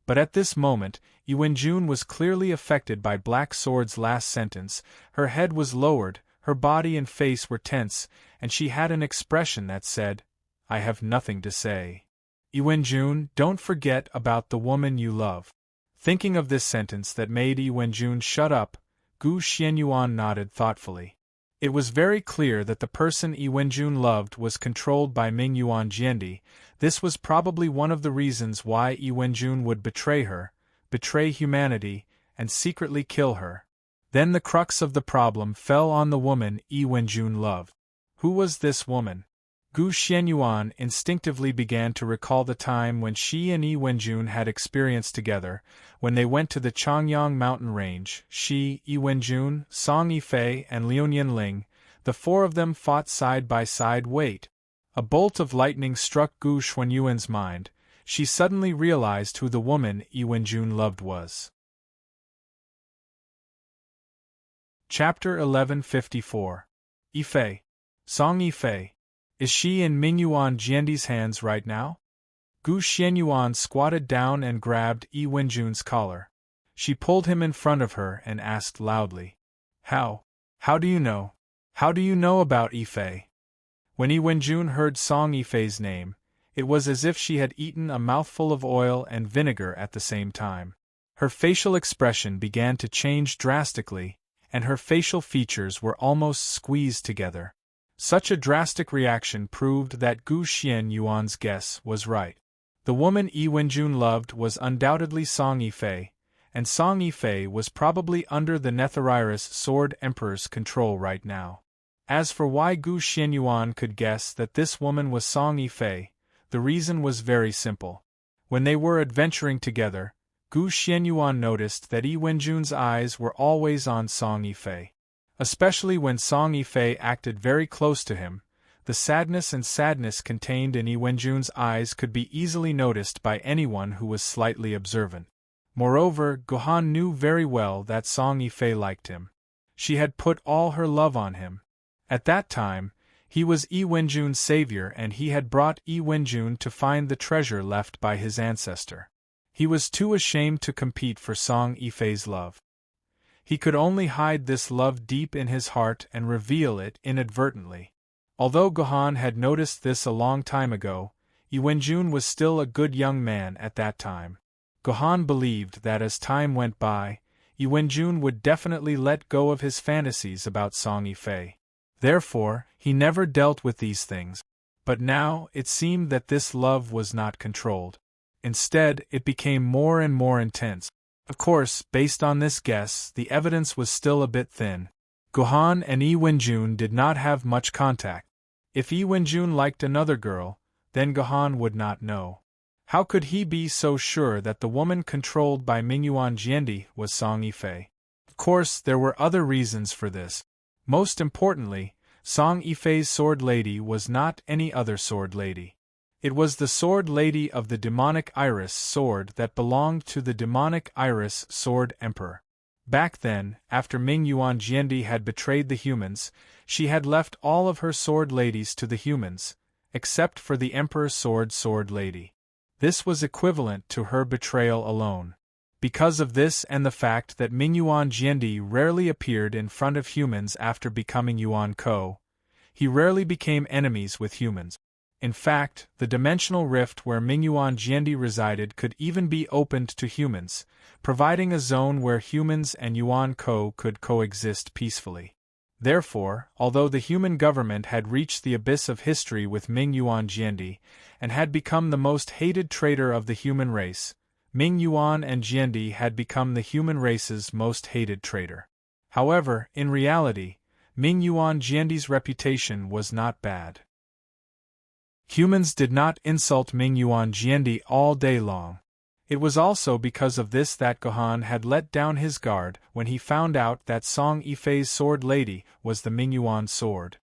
But at this moment, Yi Wenjun was clearly affected by Black Sword's last sentence. Her head was lowered, her body and face were tense, and she had an expression that said, "I have nothing to say." Yi Wenjun, don't forget about the woman you love. Thinking of this sentence that made Yi Wenjun shut up, Gu Xianyuan nodded thoughtfully. It was very clear that the person Yi Wenjun loved was controlled by Ming Yuan Jiandi. This was probably one of the reasons why Yi Wenjun would betray her, betray humanity, and secretly kill her. Then the crux of the problem fell on the woman Yi Wenjun loved. Who was this woman? Gu Xianyuan instinctively began to recall the time when she and Yi Wenjun had experience together, when they went to the Changyang mountain range. She, Yi Wenjun, Song Yifei, and Liu Yanling, the four of them fought side by side. Wait! A bolt of lightning struck Gu Xuanyuan's mind. She suddenly realized who the woman Yi Wenjun loved was. Chapter 1154. Yifei. Song Yifei. Is she in Mingyuan Jiandi's hands right now? Gu Xianyuan squatted down and grabbed Yi Wenjun's collar. She pulled him in front of her and asked loudly, How do you know? How do you know about Yifei?" When Yi Wenjun heard Song Yifei's name, it was as if she had eaten a mouthful of oil and vinegar at the same time. Her facial expression began to change drastically, and her facial features were almost squeezed together. Such a drastic reaction proved that Gu Xianyuan's guess was right. The woman Yi Wenjun loved was undoubtedly Song Yifei, and Song Yifei was probably under the Netherairis Sword Emperor's control right now. As for why Gu Xianyuan could guess that this woman was Song Yifei, the reason was very simple. When they were adventuring together, Gu Xianyuan noticed that Yi Wenjun's eyes were always on Song Yifei. Especially when Song Yifei acted very close to him, the sadness contained in Yi Wenjun's eyes could be easily noticed by anyone who was slightly observant. Moreover, Gohan knew very well that Song Yifei liked him. She had put all her love on him. At that time, he was Yi Wenjun's savior and he had brought Yi Wenjun to find the treasure left by his ancestor. He was too ashamed to compete for Song Yifei's love. He could only hide this love deep in his heart and reveal it inadvertently. Although Gohan had noticed this a long time ago, Yi Wenjun was still a good young man at that time. Gohan believed that as time went by, Yi Wenjun would definitely let go of his fantasies about Song Yifei. Therefore, he never dealt with these things. But now, it seemed that this love was not controlled. Instead, it became more and more intense. Of course, based on this guess, the evidence was still a bit thin. Gohan and Yi Wenjun did not have much contact. If Yi Wenjun liked another girl, then Gohan would not know. How could he be so sure that the woman controlled by Mingyuan Jiandi was Song Yifei? Of course, there were other reasons for this. Most importantly, Song Yifei's sword lady was not any other sword lady. It was the sword lady of the demonic Iris sword that belonged to the demonic Iris Sword Emperor. Back then, after Mingyuan Jiandi had betrayed the humans, she had left all of her sword ladies to the humans, except for the Emperor's sword lady. This was equivalent to her betrayal alone. Because of this and the fact that Mingyuan Jiandi rarely appeared in front of humans after becoming Yuan Ko, he rarely became enemies with humans. In fact, the dimensional rift where Mingyuan Jiandi resided could even be opened to humans, providing a zone where humans and Yuan Ko could coexist peacefully. Therefore, although the human government had reached the abyss of history with Mingyuan Jiandi, and had become the most hated traitor of the human race, Mingyuan and Jiandi had become the human race's most hated traitor. However, in reality, Mingyuan Jiandi's reputation was not bad. Humans did not insult Mingyuan Jiandi all day long. It was also because of this that Gohan had let down his guard when he found out that Song Yifei's sword lady was the Mingyuan sword.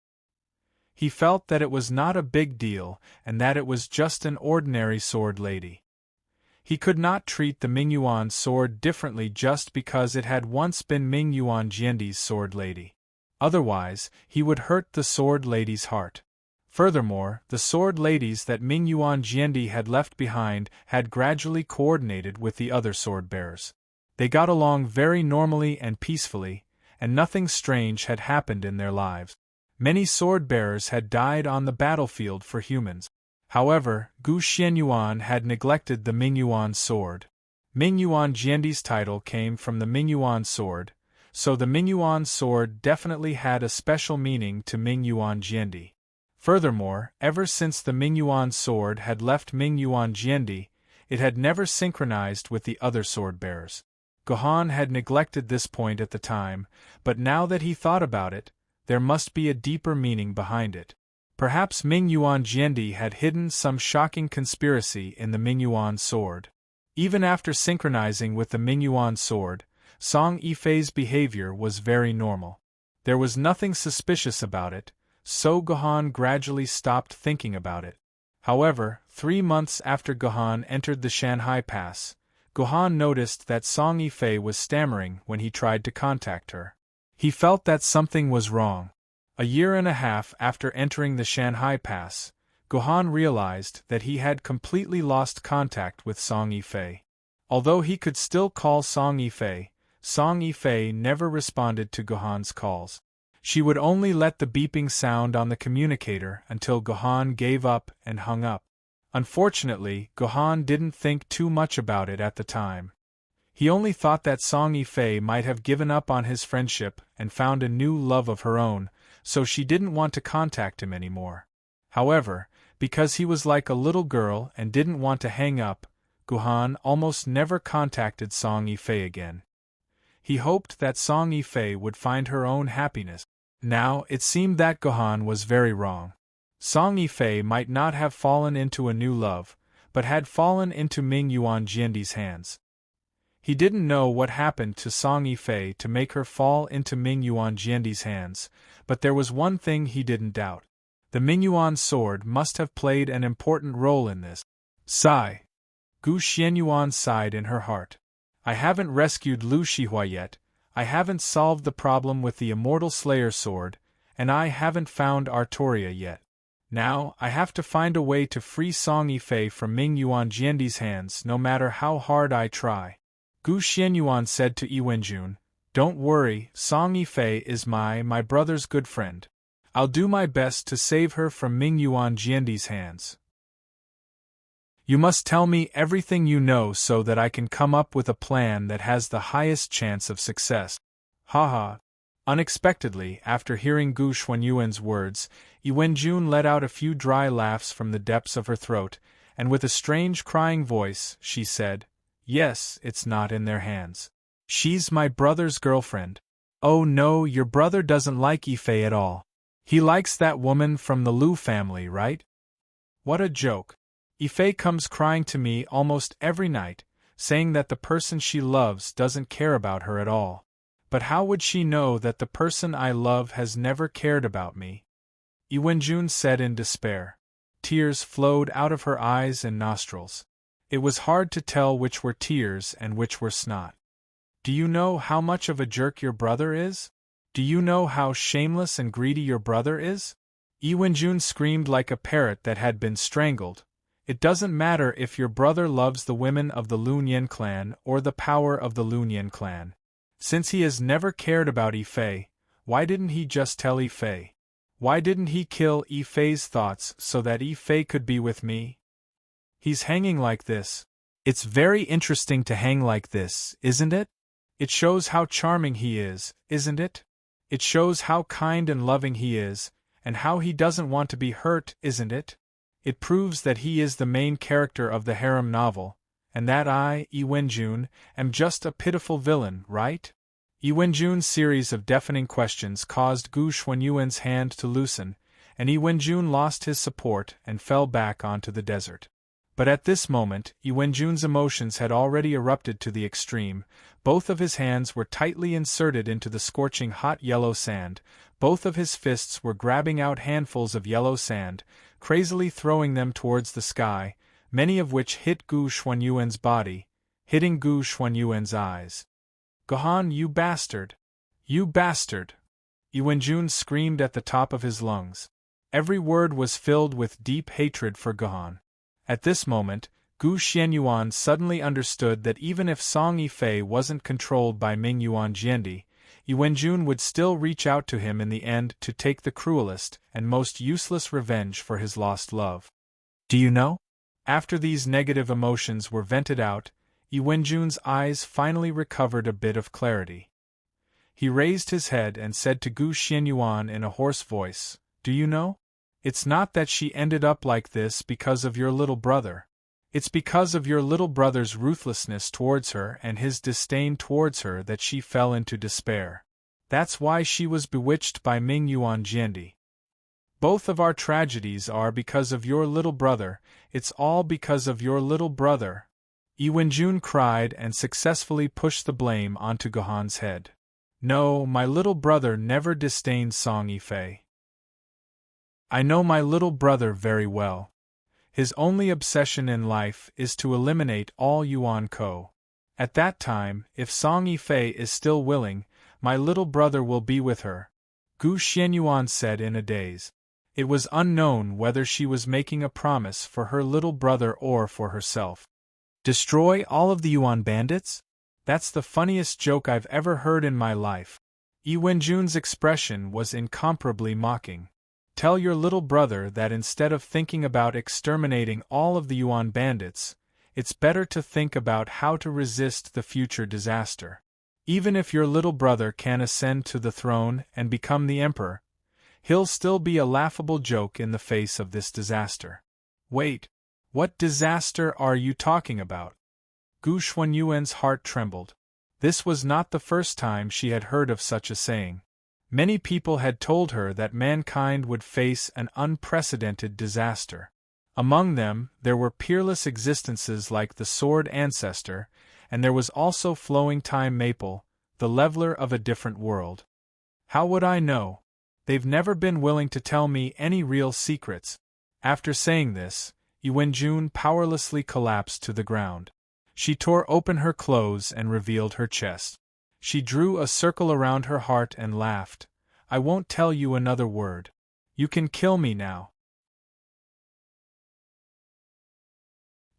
He felt that it was not a big deal and that it was just an ordinary sword lady. He could not treat the Mingyuan sword differently just because it had once been Mingyuan Jiandi's sword lady. Otherwise, he would hurt the sword lady's heart. Furthermore, the sword ladies that Mingyuan Jiandi had left behind had gradually coordinated with the other sword bearers. They got along very normally and peacefully, and nothing strange had happened in their lives. Many sword bearers had died on the battlefield for humans. However, Gu Xianyuan had neglected the Mingyuan sword. Mingyuan Jiandi's title came from the Mingyuan sword, so the Mingyuan sword definitely had a special meaning to Mingyuan Jiandi. Furthermore, ever since the Mingyuan sword had left Mingyuan Jiandi, it had never synchronized with the other sword bearers. Gohan had neglected this point at the time, but now that he thought about it, there must be a deeper meaning behind it. Perhaps Mingyuan Jiandi had hidden some shocking conspiracy in the Mingyuan sword. Even after synchronizing with the Mingyuan sword, Song Yifei's behavior was very normal. There was nothing suspicious about it, so Gohan gradually stopped thinking about it. However, 3 months after Gohan entered the Shanhai Pass, Gohan noticed that Song Yifei was stammering when he tried to contact her. He felt that something was wrong. A year and a half after entering the Shanhai Pass, Gohan realized that he had completely lost contact with Song Yifei. Although he could still call Song Yifei never responded to Gohan's calls. She would only let the beeping sound on the communicator until Gohan gave up and hung up. Unfortunately, Gohan didn't think too much about it at the time. He only thought that Song Yifei might have given up on his friendship and found a new love of her own, so she didn't want to contact him anymore. However, because he was like a little girl and didn't want to hang up, Guhan almost never contacted Song Yifei again. He hoped that Song Yifei would find her own happiness. Now, it seemed that Guhan was very wrong. Song Yifei might not have fallen into a new love, but had fallen into Ming Yuan Jiandi's hands. He didn't know what happened to Song Yifei to make her fall into Ming Yuan Jiandi's hands, but there was one thing he didn't doubt. The Mingyuan sword must have played an important role in this. Sigh. Gu Xianyuan sighed in her heart. I haven't rescued Lu Shihua yet, I haven't solved the problem with the Immortal Slayer sword, and I haven't found Artoria yet. Now, I have to find a way to free Song Yifei from Ming Yuan Jiandi's hands no matter how hard I try. Gu Xianyuan said to Yi Wenjun, Don't worry, Song Yifei is my brother's good friend. I'll do my best to save her from Ming Yuan Jiandi's hands. You must tell me everything you know so that I can come up with a plan that has the highest chance of success. Haha. Unexpectedly, after hearing Gu Xuanyuan's words, Yi Wenjun let out a few dry laughs from the depths of her throat, and with a strange crying voice, she said, Yes, it's not in their hands. She's my brother's girlfriend. Oh no, your brother doesn't like Yifei at all. He likes that woman from the Lu family, right? What a joke. Yifei comes crying to me almost every night, saying that the person she loves doesn't care about her at all. But how would she know that the person I love has never cared about me? Yi Wenjun said in despair. Tears flowed out of her eyes and nostrils. It was hard to tell which were tears and which were snot. Do you know how much of a jerk your brother is? Do you know how shameless and greedy your brother is? Yi Wenjun screamed like a parrot that had been strangled. It doesn't matter if your brother loves the women of the Lunyan clan or the power of the Lunyan clan. Since he has never cared about Yifei, why didn't he just tell Yifei? Why didn't he kill Yifei's thoughts so that Yifei could be with me? He's hanging like this. It's very interesting to hang like this, isn't it? It shows how charming he is, isn't it? It shows how kind and loving he is, and how he doesn't want to be hurt, isn't it? It proves that he is the main character of the harem novel, and that I, Yi Wenjun, am just a pitiful villain, right? Yi Wenjun's series of deafening questions caused Gu Xuanyuan's hand to loosen, and Yi Wenjun lost his support and fell back onto the desert. But at this moment, Yi Wenjun's emotions had already erupted to the extreme. Both of his hands were tightly inserted into the scorching hot yellow sand, both of his fists were grabbing out handfuls of yellow sand, crazily throwing them towards the sky, many of which hit Gu Xuanyuan's body, hitting Gu Xuanyuan's eyes. Gohan, you bastard! You bastard! Yi Wenjun screamed at the top of his lungs. Every word was filled with deep hatred for Gohan. At this moment, Gu Xianyuan suddenly understood that even if Song Yifei wasn't controlled by Ming Yuan Jiandi, Yi Wenjun would still reach out to him in the end to take the cruelest and most useless revenge for his lost love. Do you know? After these negative emotions were vented out, Yi Wenjun's eyes finally recovered a bit of clarity. He raised his head and said to Gu Xianyuan in a hoarse voice, Do you know? It's not that she ended up like this because of your little brother. It's because of your little brother's ruthlessness towards her and his disdain towards her that she fell into despair. That's why she was bewitched by Ming Yuan Jiandi. Both of our tragedies are because of your little brother, it's all because of your little brother. Yi Wenjun cried and successfully pushed the blame onto Gohan's head. No, my little brother never disdained Song Yifei. I know my little brother very well. His only obsession in life is to eliminate all Yuan Ko. At that time, if Song Yifei is still willing, my little brother will be with her, Gu Xianyuan said in a daze. It was unknown whether she was making a promise for her little brother or for herself. Destroy all of the Yuan bandits? That's the funniest joke I've ever heard in my life. Yi Wenjun's expression was incomparably mocking. Tell your little brother that instead of thinking about exterminating all of the Yuan bandits, it's better to think about how to resist the future disaster. Even if your little brother can ascend to the throne and become the emperor, he'll still be a laughable joke in the face of this disaster. Wait, what disaster are you talking about? Gu Xuanyuan's heart trembled. This was not the first time she had heard of such a saying. Many people had told her that mankind would face an unprecedented disaster. Among them, there were peerless existences like the Sword Ancestor, and there was also Flowing Time Maple, the leveler of a different world. How would I know? They've never been willing to tell me any real secrets. After saying this, Yuanjun powerlessly collapsed to the ground. She tore open her clothes and revealed her chest. She drew a circle around her heart and laughed. I won't tell you another word. You can kill me now.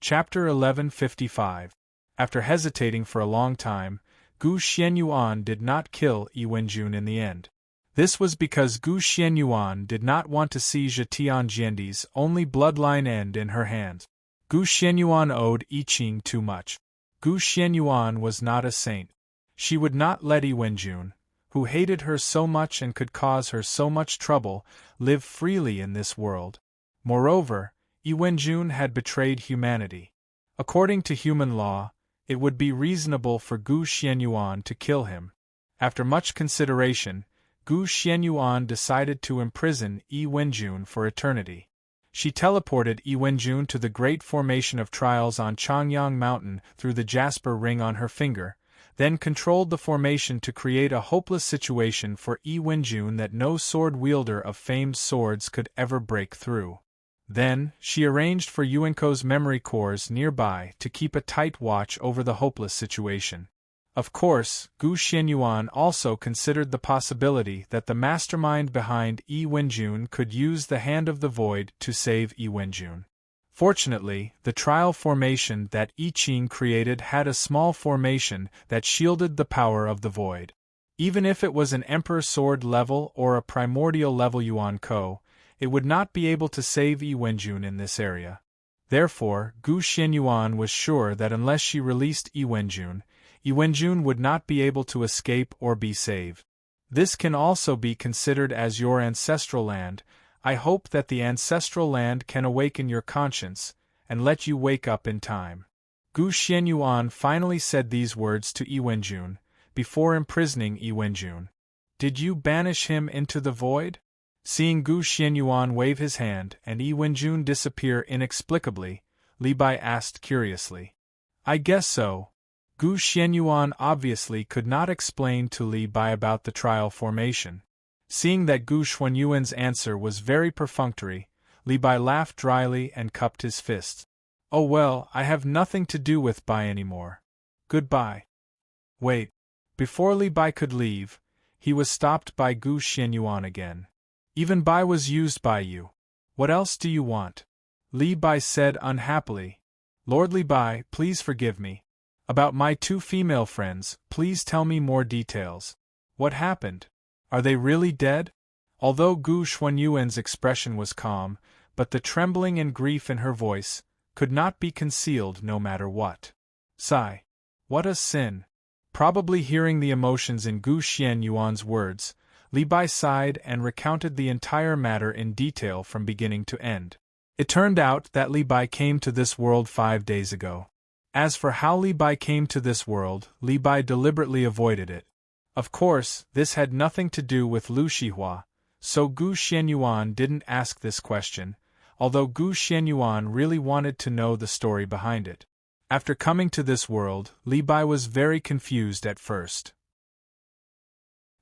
Chapter 1155. After hesitating for a long time, Gu Xianyuan did not kill Yuanjun in the end. This was because Gu Xianyuan did not want to see Zhetianjiandi's only bloodline end in her hands. Gu Xianyuan owed I Ching too much. Gu Xianyuan was not a saint. She would not let Yuanjun, who hated her so much and could cause her so much trouble, live freely in this world. Moreover, Yuanjun had betrayed humanity. According to human law, it would be reasonable for Gu Xianyuan to kill him. After much consideration, Gu Xianyuan decided to imprison Yuanjun for eternity. She teleported Yuanjun to the Great Formation of Trials on Changyang Mountain through the jasper ring on her finger, then controlled the formation to create a hopeless situation for Yuanjun that no sword-wielder of famed swords could ever break through. Then, she arranged for Yuanko's memory cores nearby to keep a tight watch over the hopeless situation. Of course, Gu Xianyuan also considered the possibility that the mastermind behind Yuanjun could use the Hand of the Void to save Yuanjun. Fortunately, the trial formation that I Ching created had a small formation that shielded the power of the Void. Even if it was an Emperor Sword level or a Primordial level Yuanko, it would not be able to save Yuanjun in this area. Therefore, Gu Xianyuan was sure that unless she released Yuanjun would not be able to escape or be saved. This can also be considered as your ancestral land. I hope that the ancestral land can awaken your conscience, and let you wake up in time. Gu Xianyuan finally said these words to Yuanjun, before imprisoning Yuanjun. Did you banish him into the void? Seeing Gu Xianyuan wave his hand and Yuanjun disappear inexplicably, Li Bai asked curiously. I guess so. Gu Xianyuan obviously could not explain to Li Bai about the trial formation. Seeing that Gu Xuanyuan's answer was very perfunctory, Li Bai laughed dryly and cupped his fists. Oh well, I have nothing to do with Bai anymore. Goodbye. Wait. Before Li Bai could leave, he was stopped by Gu Xianyuan again. Even Bai was used by you. What else do you want? Li Bai said unhappily. Lord Li Bai, please forgive me. About my two female friends, please tell me more details. What happened? Are they really dead? Although Gu Xuanyuan's expression was calm, but the trembling and grief in her voice could not be concealed no matter what. Sigh. What a sin. Probably hearing the emotions in Gu Xianyuan's words, Li Bai sighed and recounted the entire matter in detail from beginning to end. It turned out that Li Bai came to this world 5 days ago. As for how Li Bai came to this world, Li Bai deliberately avoided it. Of course, this had nothing to do with Lu Shihua, so Gu Xianyuan didn't ask this question, although Gu Xianyuan really wanted to know the story behind it. After coming to this world, Li Bai was very confused at first.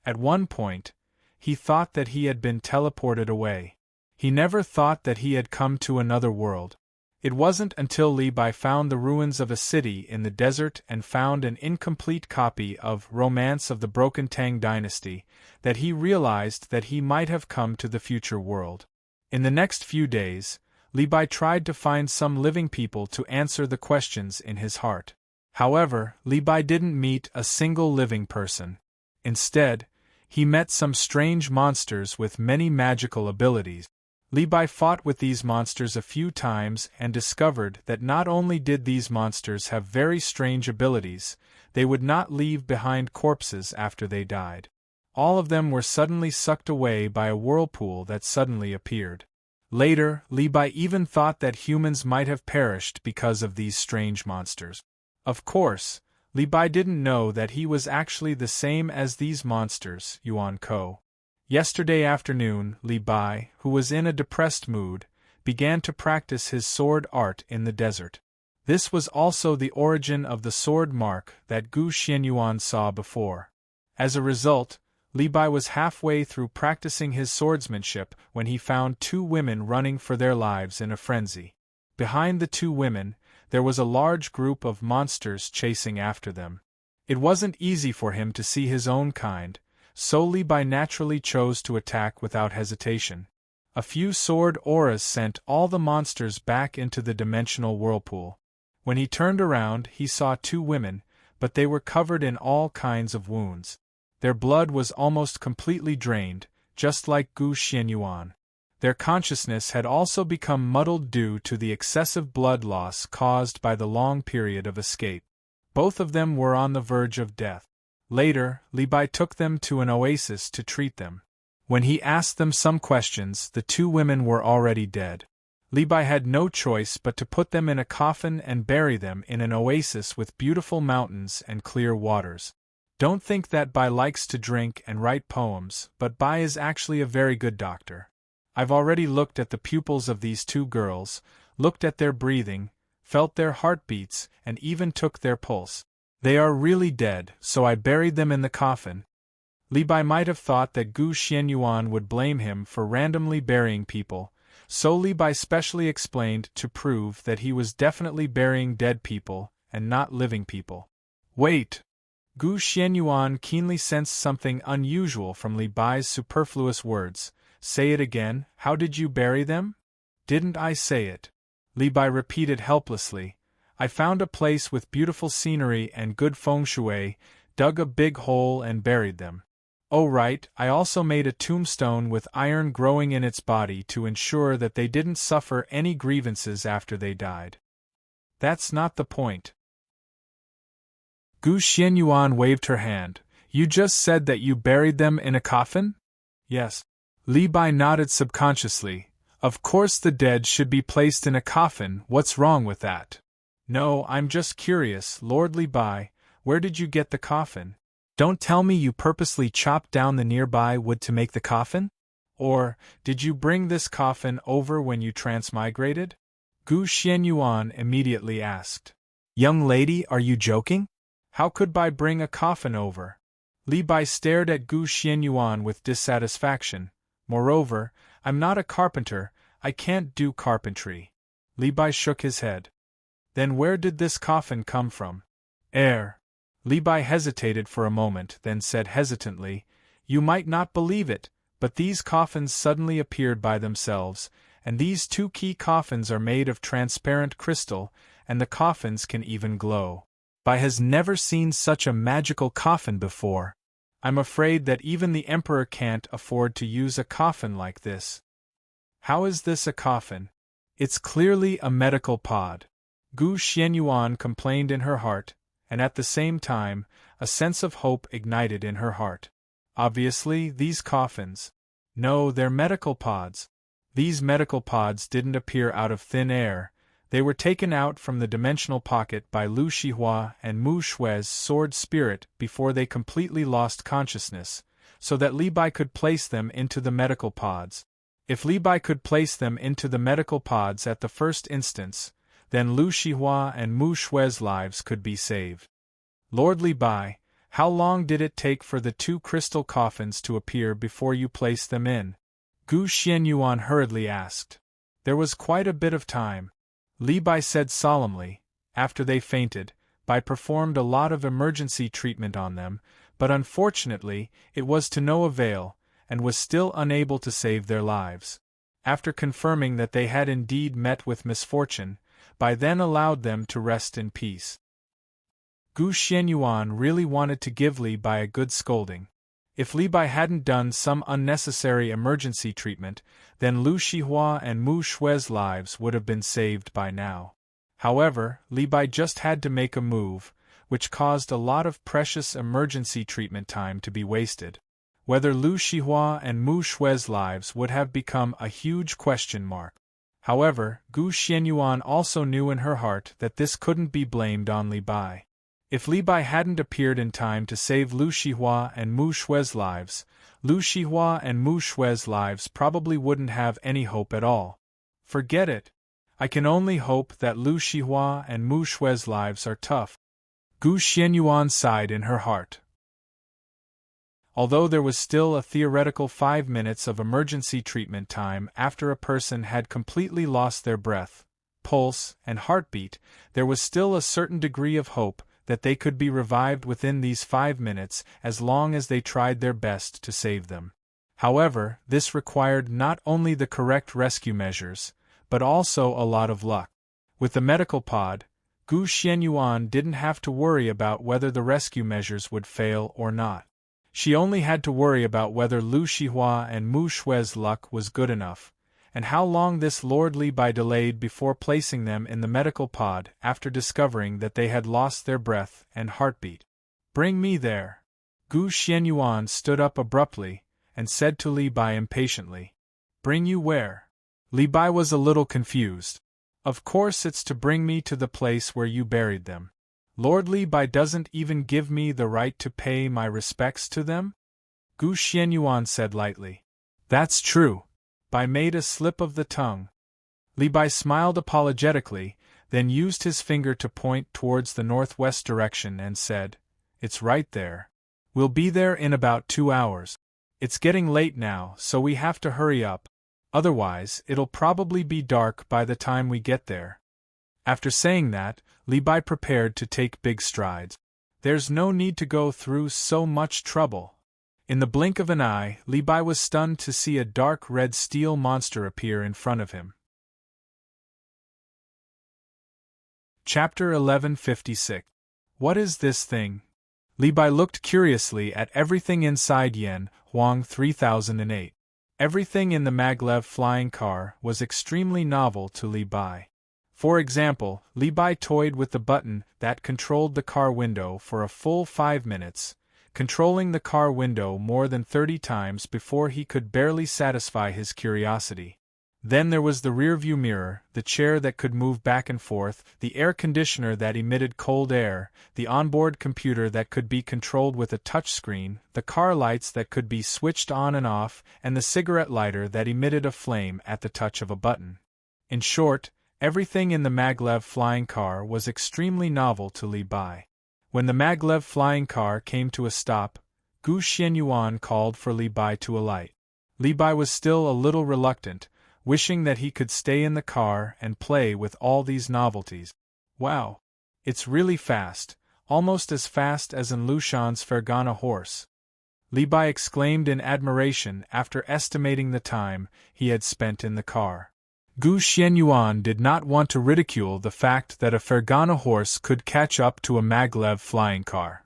At one point, he thought that he had been teleported away. He never thought that he had come to another world. It wasn't until Li Bai found the ruins of a city in the desert and found an incomplete copy of Romance of the Broken Tang Dynasty that he realized that he might have come to the future world. In the next few days, Li Bai tried to find some living people to answer the questions in his heart. However, Li Bai didn't meet a single living person. Instead, he met some strange monsters with many magical abilities. Li Bai fought with these monsters a few times and discovered that not only did these monsters have very strange abilities, they would not leave behind corpses after they died. All of them were suddenly sucked away by a whirlpool that suddenly appeared. Later, Li Bai even thought that humans might have perished because of these strange monsters. Of course, Li Bai didn't know that he was actually the same as these monsters, Yuan Ko. Yesterday afternoon, Li Bai, who was in a depressed mood, began to practice his sword art in the desert. This was also the origin of the sword mark that Gu Xianyuan saw before. As a result, Li Bai was halfway through practicing his swordsmanship when he found two women running for their lives in a frenzy. Behind the two women, there was a large group of monsters chasing after them. It wasn't easy for him to see his own kind, so Li Bai naturally chose to attack without hesitation. A few sword auras sent all the monsters back into the dimensional whirlpool. When he turned around, he saw two women, but they were covered in all kinds of wounds. Their blood was almost completely drained, just like Gu Xianyuan. Their consciousness had also become muddled due to the excessive blood loss caused by the long period of escape. Both of them were on the verge of death. Later, Li Bai took them to an oasis to treat them. When he asked them some questions, the two women were already dead. Li Bai had no choice but to put them in a coffin and bury them in an oasis with beautiful mountains and clear waters. Don't think that Bai likes to drink and write poems, but Bai is actually a very good doctor. I've already looked at the pupils of these two girls, looked at their breathing, felt their heartbeats, and even took their pulse. They are really dead, so I buried them in the coffin. Li Bai might have thought that Gu Xianyuan would blame him for randomly burying people, so Li Bai specially explained to prove that he was definitely burying dead people and not living people. Wait! Gu Xianyuan keenly sensed something unusual from Li Bai's superfluous words. Say it again, how did you bury them? Didn't I say it? Li Bai repeated helplessly. I found a place with beautiful scenery and good feng shui, dug a big hole and buried them. Oh right, I also made a tombstone with iron growing in its body to ensure that they didn't suffer any grievances after they died. That's not the point. Gu Xianyuan waved her hand. You just said that you buried them in a coffin? Yes. Li Bai nodded subconsciously. Of course the dead should be placed in a coffin, what's wrong with that? No, I'm just curious, Lord Li Bai, where did you get the coffin? Don't tell me you purposely chopped down the nearby wood to make the coffin? Or, did you bring this coffin over when you transmigrated? Gu Xianyuan immediately asked. Young lady, are you joking? How could Bai bring a coffin over? Li Bai stared at Gu Xianyuan with dissatisfaction. Moreover, I'm not a carpenter, I can't do carpentry. Li Bai shook his head. Then where did this coffin come from? Li Bai hesitated for a moment, then said hesitantly, You might not believe it, but these coffins suddenly appeared by themselves, and these two key coffins are made of transparent crystal, and the coffins can even glow. Bai has never seen such a magical coffin before. I'm afraid that even the Emperor can't afford to use a coffin like this. How is this a coffin? It's clearly a medical pod. Gu Xianyuan complained in her heart, and at the same time, a sense of hope ignited in her heart. Obviously, these coffins. No, they're medical pods. These medical pods didn't appear out of thin air. They were taken out from the dimensional pocket by Lu Shihua and Mu Shui's sword spirit before they completely lost consciousness, so that Li Bai could place them into the medical pods. If Li Bai could place them into the medical pods at the first instance, then Lu Shihua and Mu Shui's lives could be saved. Lord Li Bai, how long did it take for the two crystal coffins to appear before you placed them in? Gu Xianyuan hurriedly asked. There was quite a bit of time. Li Bai said solemnly. After they fainted, Bai performed a lot of emergency treatment on them, but unfortunately, it was to no avail, and was still unable to save their lives. After confirming that they had indeed met with misfortune, Bai then allowed them to rest in peace. Gu Xianyuan really wanted to give Li Bai a good scolding. If Li Bai hadn't done some unnecessary emergency treatment, then Lu Shihua and Mu Shui's lives would have been saved by now. However, Li Bai just had to make a move, which caused a lot of precious emergency treatment time to be wasted. Whether Lu Shihua and Mu Shui's lives would have become a huge question mark. However, Gu Xianyuan also knew in her heart that this couldn't be blamed on Li Bai. If Li Bai hadn't appeared in time to save Lu Shihua and Mu Shui's lives, Lu Shihua and Mu Shui's lives probably wouldn't have any hope at all. Forget it. I can only hope that Lu Shihua and Mu Shui's lives are tough. Gu Xianyuan sighed in her heart. Although there was still a theoretical 5 minutes of emergency treatment time after a person had completely lost their breath, pulse, and heartbeat, there was still a certain degree of hope that they could be revived within these 5 minutes as long as they tried their best to save them. However, this required not only the correct rescue measures, but also a lot of luck. With the medical pod, Gu Xianyuan didn't have to worry about whether the rescue measures would fail or not. She only had to worry about whether Lu Shihua and Mu Shui's luck was good enough, and how long this Lord Li Bai delayed before placing them in the medical pod after discovering that they had lost their breath and heartbeat. "Bring me there." Gu Xianyuan stood up abruptly and said to Li Bai impatiently. "Bring you where?" Li Bai was a little confused. "Of course it's to bring me to the place where you buried them. Lord Li Bai doesn't even give me the right to pay my respects to them?" Gu Xianyuan said lightly. "That's true." Bai made a slip of the tongue. Li Bai smiled apologetically, then used his finger to point towards the northwest direction and said, "It's right there. We'll be there in about 2 hours. It's getting late now, so we have to hurry up. Otherwise, it'll probably be dark by the time we get there." After saying that, Li Bai prepared to take big strides. There's no need to go through so much trouble. In the blink of an eye, Li Bai was stunned to see a dark red steel monster appear in front of him. Chapter 1156. What is this thing? Li Bai looked curiously at everything inside Yan Huang 3008. Everything in the maglev flying car was extremely novel to Li Bai. For example, Li Bai toyed with the button that controlled the car window for a full 5 minutes, controlling the car window more than 30 times before he could barely satisfy his curiosity. Then there was the rearview mirror, the chair that could move back and forth, the air conditioner that emitted cold air, the onboard computer that could be controlled with a touchscreen, the car lights that could be switched on and off, and the cigarette lighter that emitted a flame at the touch of a button. In short, everything in the maglev flying car was extremely novel to Li Bai. When the maglev flying car came to a stop, Gu Xianyuan called for Li Bai to alight. Li Bai was still a little reluctant, wishing that he could stay in the car and play with all these novelties. "Wow! It's really fast, almost as fast as an Lushan's Fergana horse," Li Bai exclaimed in admiration after estimating the time he had spent in the car. Gu Xianyuan did not want to ridicule the fact that a Fergana horse could catch up to a maglev flying car.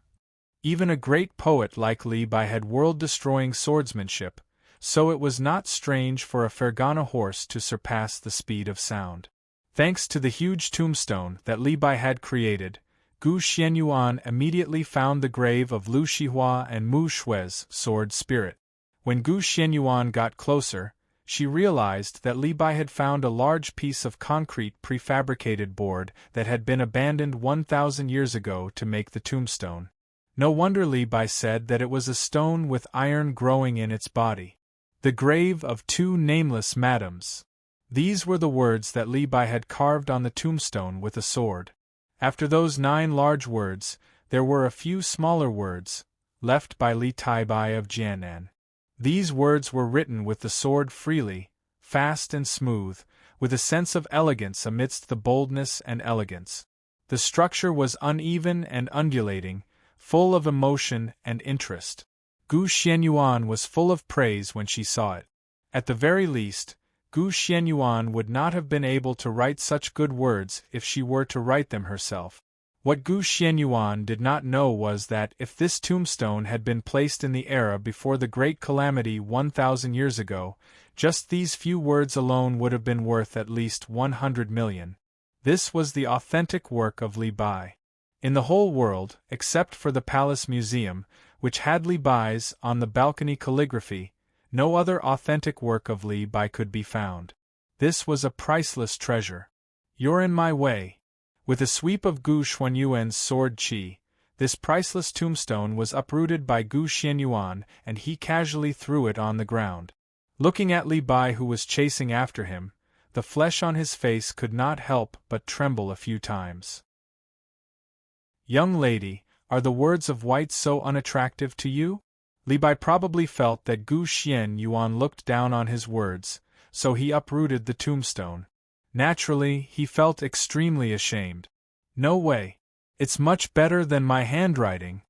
Even a great poet like Li Bai had world-destroying swordsmanship, so it was not strange for a Fergana horse to surpass the speed of sound. Thanks to the huge tombstone that Li Bai had created, Gu Xianyuan immediately found the grave of Lu Shihua and Mu Shui's sword spirit. When Gu Xianyuan got closer, she realized that Li Bai had found a large piece of concrete prefabricated board that had been abandoned 1,000 years ago to make the tombstone. No wonder Li Bai said that it was a stone with iron growing in its body. The grave of 2 nameless madams. These were the words that Li Bai had carved on the tombstone with a sword. After those 9 large words, there were a few smaller words, left by Li Tai Bai of Jianan. These words were written with the sword freely, fast and smooth, with a sense of elegance amidst the boldness and elegance. The structure was uneven and undulating, full of emotion and interest. Gu Xianyuan was full of praise when she saw it. At the very least, Gu Xianyuan would not have been able to write such good words if she were to write them herself. What Gu Xianyuan did not know was that if this tombstone had been placed in the era before the great calamity 1,000 years ago, just these few words alone would have been worth at least 100 million. This was the authentic work of Li Bai. In the whole world, except for the Palace Museum, which had Li Bai's on the balcony calligraphy, no other authentic work of Li Bai could be found. This was a priceless treasure. You're in my way. With a sweep of Gu Xuanyuan's sword qi, this priceless tombstone was uprooted by Gu Xianyuan and he casually threw it on the ground. Looking at Li Bai who was chasing after him, the flesh on his face could not help but tremble a few times. Young lady, are the words of white so unattractive to you? Li Bai probably felt that Gu Xianyuan looked down on his words, so he uprooted the tombstone. Naturally, he felt extremely ashamed. No way. It's much better than my handwriting,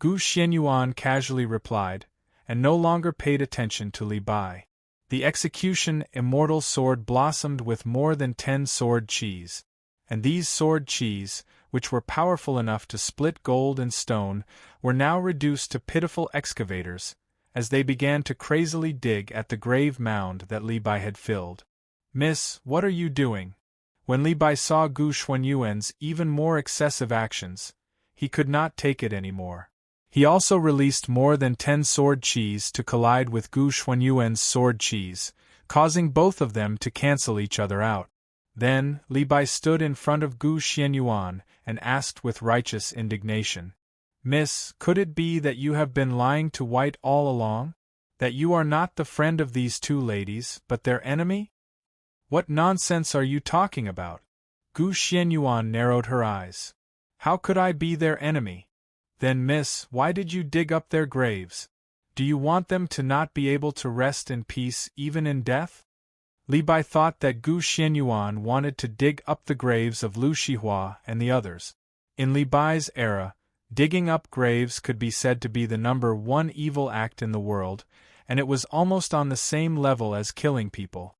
Gu Xianyuan casually replied, and no longer paid attention to Li Bai. The execution immortal sword blossomed with more than 10 sword qis, and these sword qis, which were powerful enough to split gold and stone, were now reduced to pitiful excavators, as they began to crazily dig at the grave mound that Li Bai had filled. Miss, what are you doing? When Li Bai saw Gu Xuanyuan's even more excessive actions, he could not take it anymore. He also released more than 10 sword qis to collide with Gu Xuanyuan's sword qis, causing both of them to cancel each other out. Then, Li Bai stood in front of Gu Xianyuan and asked with righteous indignation, Miss, could it be that you have been lying to White all along? That you are not the friend of these two ladies, but their enemy? What nonsense are you talking about? Gu Xianyuan narrowed her eyes. How could I be their enemy? Then, miss, why did you dig up their graves? Do you want them to not be able to rest in peace even in death? Li Bai thought that Gu Xianyuan wanted to dig up the graves of Lu Shihua and the others. In Li Bai's era, digging up graves could be said to be the number one evil act in the world, and it was almost on the same level as killing people.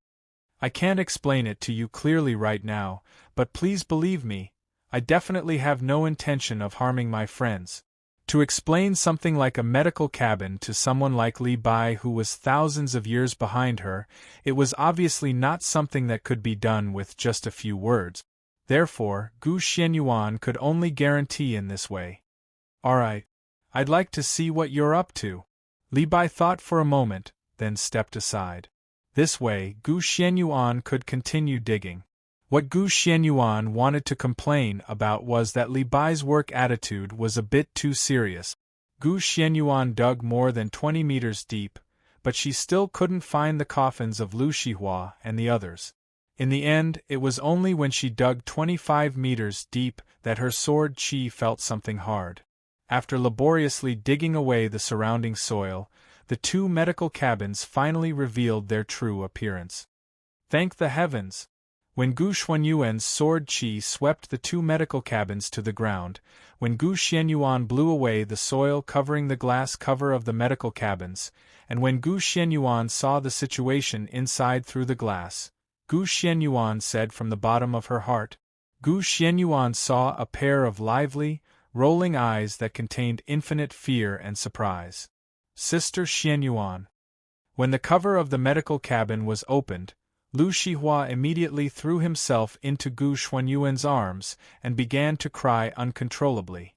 I can't explain it to you clearly right now, but please believe me, I definitely have no intention of harming my friends. To explain something like a medical cabin to someone like Li Bai who was thousands of years behind her, it was obviously not something that could be done with just a few words. Therefore, Gu Xianyuan could only guarantee in this way. Alright, I'd like to see what you're up to. Li Bai thought for a moment, then stepped aside. This way, Gu Xianyuan could continue digging. What Gu Xianyuan wanted to complain about was that Li Bai's work attitude was a bit too serious. Gu Xianyuan dug more than 20 meters deep, but she still couldn't find the coffins of Lu Shihua and the others. In the end, it was only when she dug 25 meters deep that her sword qi felt something hard. After laboriously digging away the surrounding soil, the two medical cabins finally revealed their true appearance. Thank the heavens! When Gu Xuanyuan's sword qi swept the two medical cabins to the ground, when Gu Xianyuan blew away the soil covering the glass cover of the medical cabins, and when Gu Xianyuan saw the situation inside through the glass, Gu Xianyuan said from the bottom of her heart. Gu Xianyuan saw a pair of lively, rolling eyes that contained infinite fear and surprise. Sister Xianyuan. When the cover of the medical cabin was opened, Lu Shihua immediately threw himself into Gu Xuanyuan's arms and began to cry uncontrollably.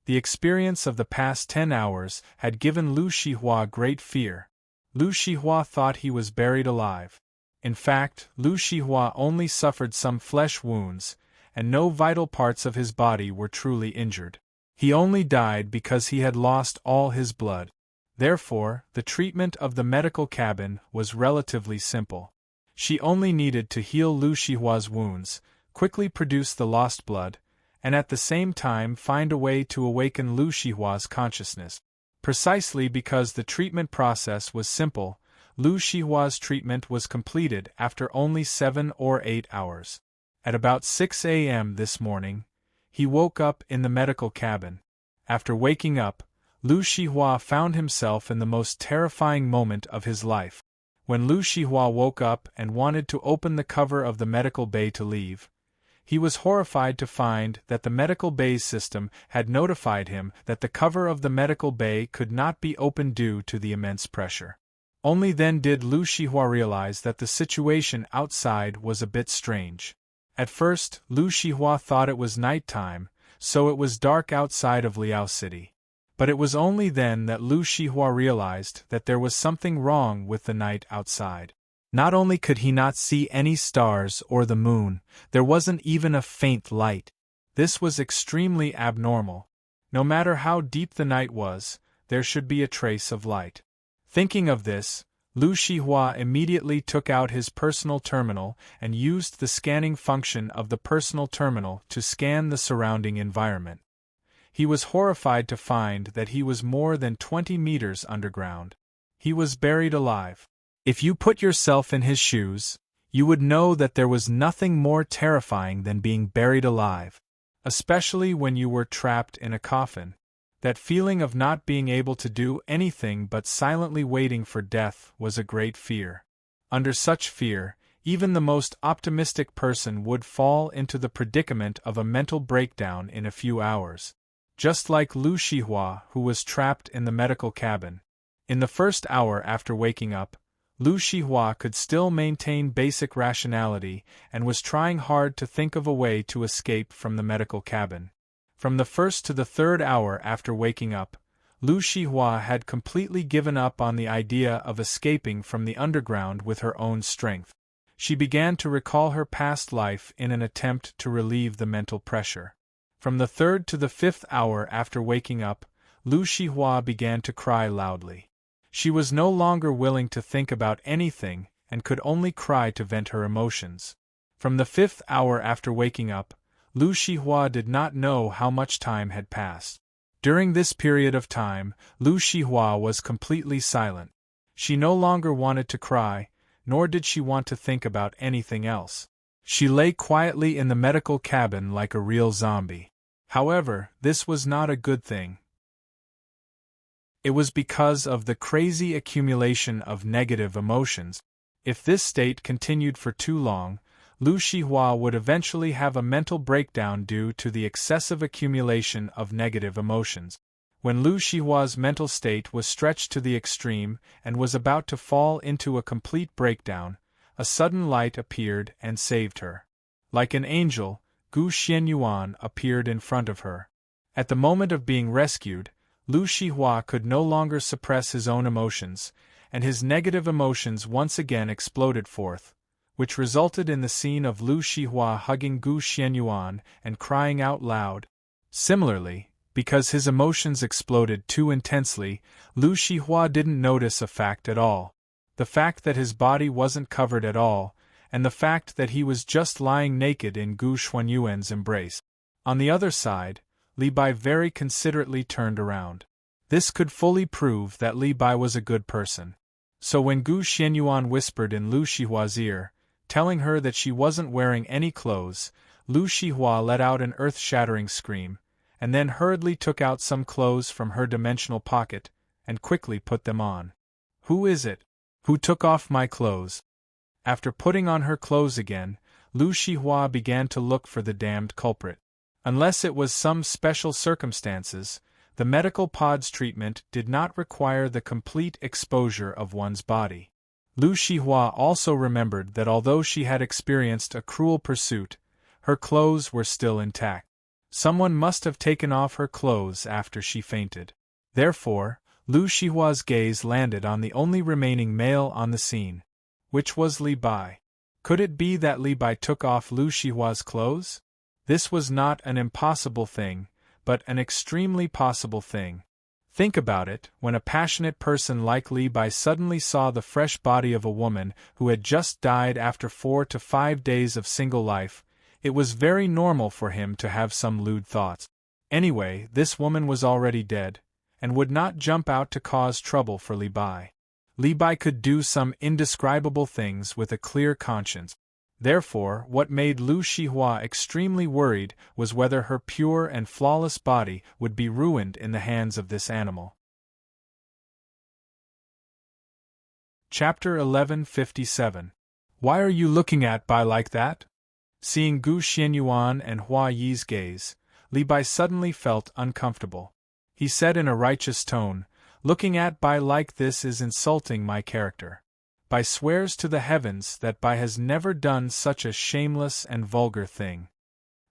The experience of the past 10 hours had given Lu Shihua great fear. Lu Shihua thought he was buried alive. In fact, Lu Shihua only suffered some flesh wounds, and no vital parts of his body were truly injured. He only died because he had lost all his blood. Therefore, the treatment of the medical cabin was relatively simple. She only needed to heal Lu Shihua's wounds, quickly produce the lost blood, and at the same time find a way to awaken Lu Shihua's consciousness. Precisely because the treatment process was simple, Lu Shihua's treatment was completed after only 7 or 8 hours. At about 6 a.m. this morning, he woke up in the medical cabin. After waking up, Lu Shihua found himself in the most terrifying moment of his life. When Lu Shihua woke up and wanted to open the cover of the medical bay to leave, He was horrified to find that the medical bay's system had notified him that the cover of the medical bay could not be opened due to the immense pressure. Only then did Lu Shihua realize that the situation outside was a bit strange. At first, Lu Shihua thought it was night time, so it was dark outside of Liao City. But it was only then that Lu Shihua realized that there was something wrong with the night outside. Not only could he not see any stars or the moon, there wasn't even a faint light. This was extremely abnormal. No matter how deep the night was, there should be a trace of light. Thinking of this, Lu Shihua immediately took out his personal terminal and used the scanning function of the personal terminal to scan the surrounding environment. He was horrified to find that he was more than 20 meters underground. He was buried alive. If you put yourself in his shoes, you would know that there was nothing more terrifying than being buried alive, especially when you were trapped in a coffin. That feeling of not being able to do anything but silently waiting for death was a great fear. Under such fear, even the most optimistic person would fall into the predicament of a mental breakdown in a few hours. Just like Lu Shihua, who was trapped in the medical cabin. In the first hour after waking up, Lu Shihua could still maintain basic rationality and was trying hard to think of a way to escape from the medical cabin. From the first to the third hour after waking up, Lu Shihua had completely given up on the idea of escaping from the underground with her own strength. She began to recall her past life in an attempt to relieve the mental pressure. From the third to the fifth hour after waking up, Lu Shihua began to cry loudly. She was no longer willing to think about anything and could only cry to vent her emotions. From the fifth hour after waking up, Lu Shihua did not know how much time had passed. During this period of time, Lu Shihua was completely silent. She no longer wanted to cry, nor did she want to think about anything else. She lay quietly in the medical cabin like a real zombie. However, this was not a good thing. It was because of the crazy accumulation of negative emotions. If this state continued for too long, Lu Shihua would eventually have a mental breakdown due to the excessive accumulation of negative emotions. When Lu Shihua's mental state was stretched to the extreme and was about to fall into a complete breakdown, a sudden light appeared and saved her. Like an angel, Gu Xianyuan appeared in front of her. At the moment of being rescued, Lu Shihua could no longer suppress his own emotions, and his negative emotions once again exploded forth, which resulted in the scene of Lu Shihua hugging Gu Xianyuan and crying out loud. Similarly, because his emotions exploded too intensely, Lu Shihua didn't notice a fact at all. The fact that his body wasn't covered at all, and the fact that he was just lying naked in Gu Xuanyuan's embrace. On the other side, Li Bai very considerately turned around. This could fully prove that Li Bai was a good person. So when Gu Xianyuan whispered in Lu Shihua's ear, telling her that she wasn't wearing any clothes, Lu Shihua let out an earth-shattering scream, and then hurriedly took out some clothes from her dimensional pocket, and quickly put them on. "Who is it? Who took off my clothes?" After putting on her clothes again, Lu Shihua began to look for the damned culprit. Unless it was some special circumstances, the medical pod's treatment did not require the complete exposure of one's body. Lu Shihua also remembered that although she had experienced a cruel pursuit, her clothes were still intact. Someone must have taken off her clothes after she fainted. Therefore, Lu Shihua's gaze landed on the only remaining male on the scene, which was Li Bai. Could it be that Li Bai took off Lu Shihua's clothes? This was not an impossible thing, but an extremely possible thing. Think about it, when a passionate person like Li Bai suddenly saw the fresh body of a woman who had just died after 4 to 5 days of single life, it was very normal for him to have some lewd thoughts. Anyway, this woman was already dead, and would not jump out to cause trouble for Li Bai. Li Bai could do some indescribable things with a clear conscience. Therefore, what made Lu Shihua extremely worried was whether her pure and flawless body would be ruined in the hands of this animal. Chapter 1157. Why are you looking at Bai like that? Seeing Gu Xianyuan and Hua Yi's gaze, Li Bai suddenly felt uncomfortable. He said in a righteous tone, "Looking at Bai like this is insulting my character. Bai swears to the heavens that Bai has never done such a shameless and vulgar thing."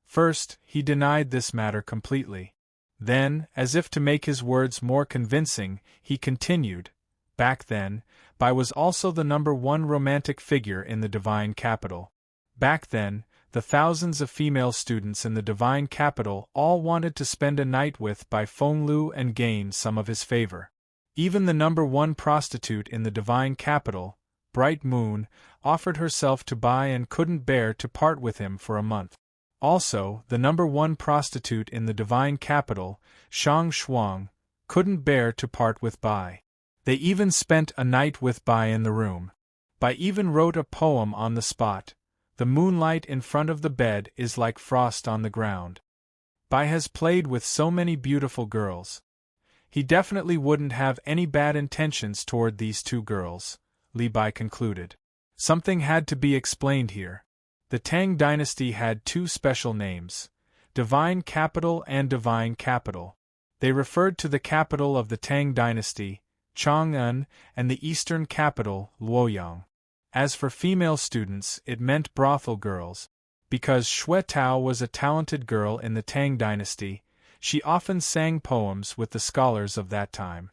First, he denied this matter completely. Then, as if to make his words more convincing, he continued, "Back then, Bai was also the #1 romantic figure in the divine capital. Back then, the thousands of female students in the divine capital all wanted to spend a night with Bai Fenglu and gain some of his favor. Even the #1 prostitute in the divine capital, Bright Moon, offered herself to Bai and couldn't bear to part with him for a month. Also, the #1 prostitute in the divine capital, Shang Shuang, couldn't bear to part with Bai. They even spent a night with Bai in the room. Bai even wrote a poem on the spot. The moonlight in front of the bed is like frost on the ground. Bai has played with so many beautiful girls. He definitely wouldn't have any bad intentions toward these two girls, Li Bai concluded. Something had to be explained here. The Tang dynasty had two special names, Divine Capital and Divine Capital. They referred to the capital of the Tang dynasty, Chang'an, and the eastern capital, Luoyang. As for female students, it meant brothel girls. Because Xue Tao was a talented girl in the Tang dynasty, she often sang poems with the scholars of that time.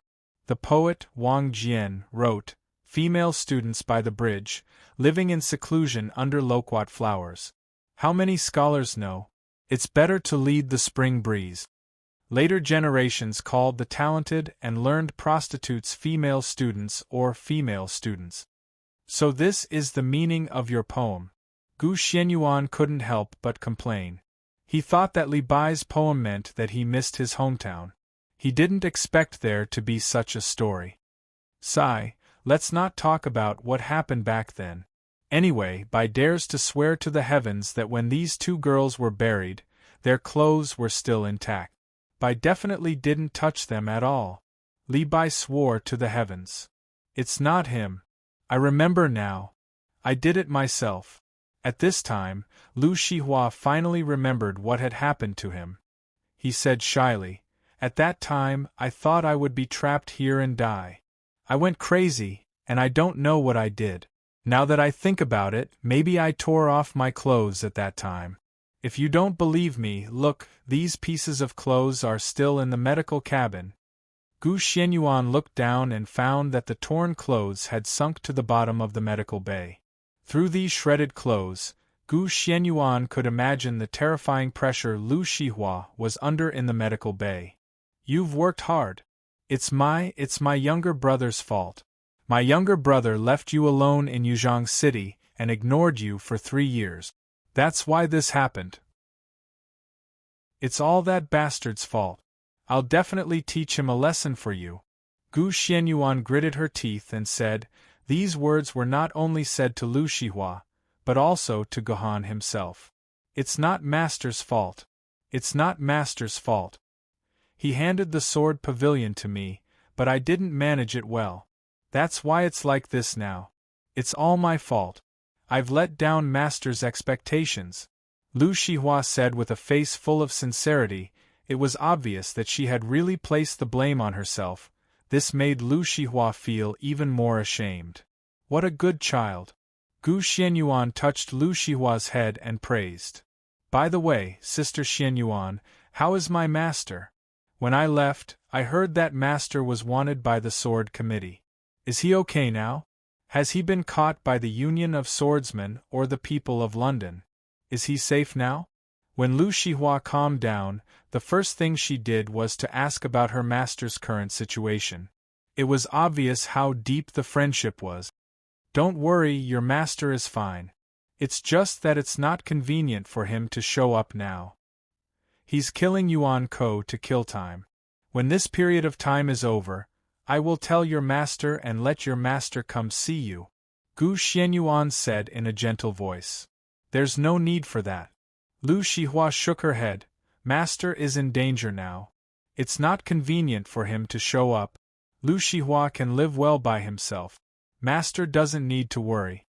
The poet Wang Jian wrote, "Female students by the bridge, living in seclusion under loquat flowers. How many scholars know? It's better to lead the spring breeze." Later generations called the talented and learned prostitutes female students or female students. So this is the meaning of your poem. Gu Xianyuan couldn't help but complain. He thought that Li Bai's poem meant that he missed his hometown. He didn't expect there to be such a story. Sigh, let's not talk about what happened back then. Anyway, Bai dares to swear to the heavens that when these two girls were buried, their clothes were still intact. Bai definitely didn't touch them at all. Li Bai swore to the heavens. It's not him. I remember now. I did it myself. At this time, Lu Shihua finally remembered what had happened to him. He said shyly, "At that time, I thought I would be trapped here and die. I went crazy, and I don't know what I did. Now that I think about it, maybe I tore off my clothes at that time. If you don't believe me, look, these pieces of clothes are still in the medical cabin." Gu Xianyuan looked down and found that the torn clothes had sunk to the bottom of the medical bay. Through these shredded clothes, Gu Xianyuan could imagine the terrifying pressure Lu Shihua was under in the medical bay. "You've worked hard. It's my younger brother's fault. My younger brother left you alone in Yuzhang City and ignored you for 3 years. That's why this happened. It's all that bastard's fault. I'll definitely teach him a lesson for you." Gu Xianyuan gritted her teeth and said, these words were not only said to Lu Shihua, but also to Gohan himself. "It's not Master's fault. It's not Master's fault. He handed the sword pavilion to me, but I didn't manage it well. That's why it's like this now. It's all my fault. I've let down Master's expectations." Lu Shihua said with a face full of sincerity. It was obvious that she had really placed the blame on herself. This made Lu Shihua feel even more ashamed. What a good child. Gu Xianyuan touched Lu Shihua's head and praised. "By the way, Sister Xianyuan, how is my master? When I left, I heard that master was wanted by the Sword Committee. Is he okay now? Has he been caught by the Union of Swordsmen or the people of London? Is he safe now?" When Lu Shihua calmed down, the first thing she did was to ask about her master's current situation. It was obvious how deep the friendship was. "Don't worry, your master is fine. It's just that it's not convenient for him to show up now. He's killing Yuan Ko to kill time. When this period of time is over, I will tell your master and let your master come see you," Gu Xianyuan said in a gentle voice. "There's no need for that." Lu Shihua shook her head. "Master is in danger now. It's not convenient for him to show up. Lu Shihua can live well by himself. Master doesn't need to worry."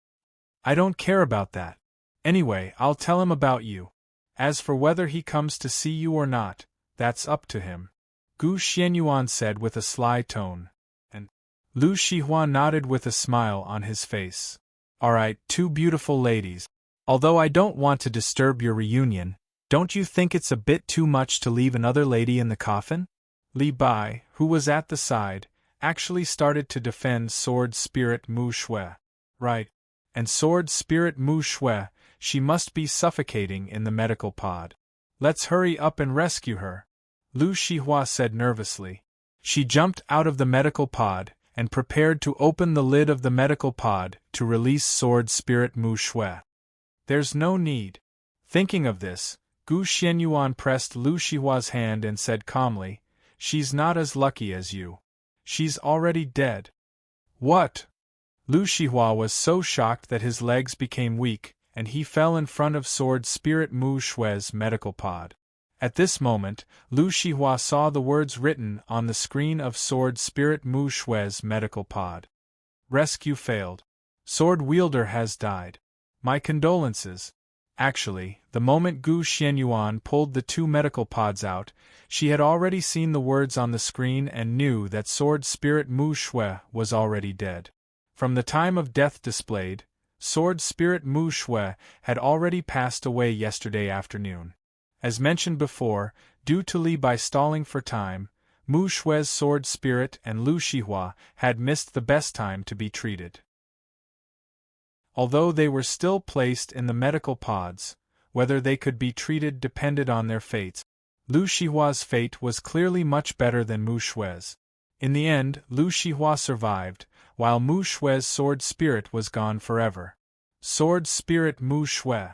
"I don't care about that. Anyway, I'll tell him about you. As for whether he comes to see you or not, that's up to him," Gu Xianyuan said with a sly tone. And Lu Shihua nodded with a smile on his face. "All right, two beautiful ladies. Although I don't want to disturb your reunion, don't you think it's a bit too much to leave another lady in the coffin?" Li Bai, who was at the side, actually started to defend Sword Spirit Mu Shui. "Right. And Sword Spirit Mu Shui, she must be suffocating in the medical pod. Let's hurry up and rescue her," Lu Shihua said nervously. She jumped out of the medical pod and prepared to open the lid of the medical pod to release Sword Spirit Mu Shui. "There's no need." Thinking of this, Gu Xianyuan pressed Lu Shihua's hand and said calmly, "She's not as lucky as you. She's already dead." "What?" Lu Shihua was so shocked that his legs became weak, and he fell in front of Sword Spirit Mu Shui's medical pod. At this moment, Lu Shihua saw the words written on the screen of Sword Spirit Mu Shui's medical pod. "Rescue failed. Sword wielder has died. My condolences." Actually, the moment Gu Xianyuan pulled the two medical pods out, she had already seen the words on the screen and knew that Sword Spirit Mu Shui was already dead. From the time of death displayed, Sword Spirit Mu Shui had already passed away yesterday afternoon. As mentioned before, due to Li Bai stalling for time, Mu Shui's sword spirit and Lu Shihua had missed the best time to be treated. Although they were still placed in the medical pods, whether they could be treated depended on their fates. Lu Shihua's fate was clearly much better than Mu Shui's. In the end, Lu Shihua survived, while Mu Shui's sword spirit was gone forever. Sword spirit Mu Shui.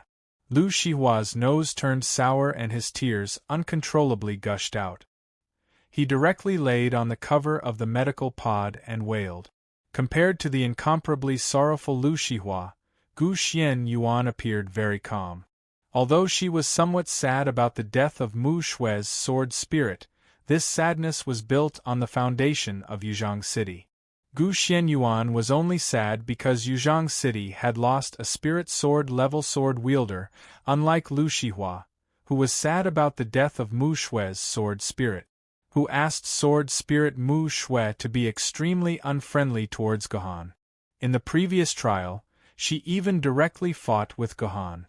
Lu Shihua's nose turned sour and his tears uncontrollably gushed out. He directly laid on the cover of the medical pod and wailed. Compared to the incomparably sorrowful Lu Shihua, Gu Xianyuan appeared very calm. Although she was somewhat sad about the death of Mu Shui's sword spirit, this sadness was built on the foundation of Yuzhang City. Gu Xianyuan was only sad because Yuzhang City had lost a spirit sword level sword wielder, unlike Lu Shihua, who was sad about the death of Mu Shui's sword spirit, who asked sword spirit Mu Shui to be extremely unfriendly towards Gohan. In the previous trial, she even directly fought with Gohan.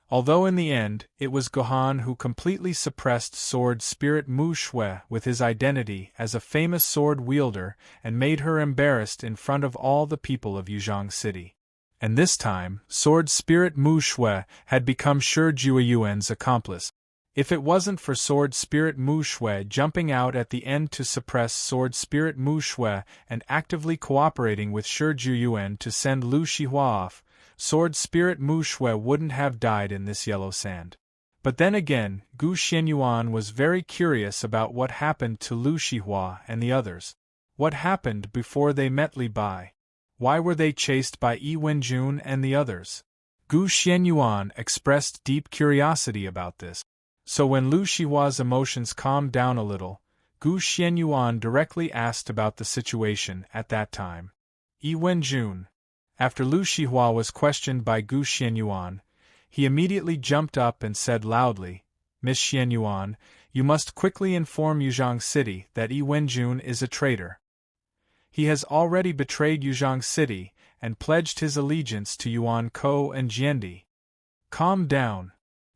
Although in the end, it was Gohan who completely suppressed sword spirit Mu Shui with his identity as a famous sword wielder and made her embarrassed in front of all the people of Yuzhang City. And this time, sword spirit Mu Shui had become Shi Jueyuan's accomplice. If it wasn't for sword spirit Mu Shui jumping out at the end to suppress sword spirit Mu Shui and actively cooperating with Shi Jueyuan to send Lu Shihua off, sword spirit Mu Shui wouldn't have died in this yellow sand. But then again, Gu Xianyuan was very curious about what happened to Lu Shihua and the others. What happened before they met Li Bai? Why were they chased by Yi Wenjun and the others? Gu Xianyuan expressed deep curiosity about this. So when Lu Shihua's emotions calmed down a little, Gu Xianyuan directly asked about the situation at that time. Yi Wenjun. After Lu Shihua was questioned by Gu Xianyuan, he immediately jumped up and said loudly, "Miss Xianyuan, you must quickly inform Yuzhang City that Yi Wenjun is a traitor. He has already betrayed Yuzhang City and pledged his allegiance to Yuan Ko and Jiandi." "Calm down."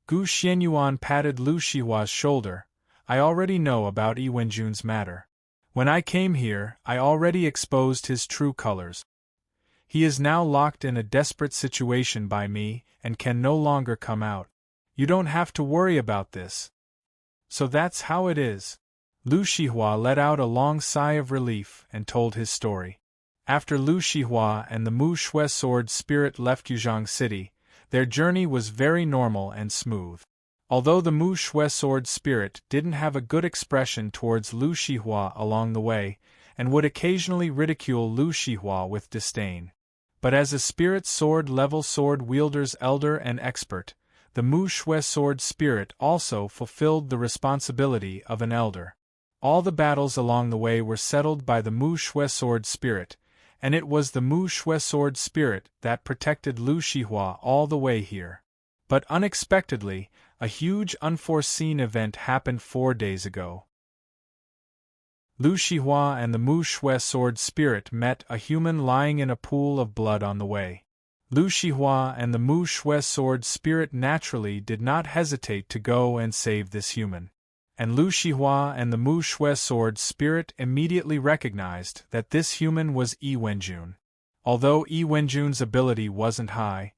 Gu Xianyuan patted Lu Shihua's shoulder. "I already know about Yi Wenjun's matter. When I came here, I already exposed his true colors. He is now locked in a desperate situation by me and can no longer come out. You don't have to worry about this." "So that's how it is." Lu Shihua let out a long sigh of relief and told his story. After Lu Shihua and the Mu Shui sword spirit left Yuzhang City, their journey was very normal and smooth. Although the Mu Shui sword spirit didn't have a good expression towards Lu Shihua along the way, and would occasionally ridicule Lu Shihua with disdain. But as a spirit sword level sword wielder's elder and expert, the Mu Shui sword spirit also fulfilled the responsibility of an elder. All the battles along the way were settled by the Mu Shui sword spirit, and it was the Mu Shui sword spirit that protected Lu Shihua all the way here. But unexpectedly, a huge unforeseen event happened 4 days ago. Lu Shihua and the Mu Shui sword spirit met a human lying in a pool of blood on the way. Lu Shihua and the Mu Shui sword spirit naturally did not hesitate to go and save this human. And Lu Shihua and the Mu Shui sword spirit immediately recognized that this human was Yi Wenjun. Although Yi Wenjun's ability wasn't high,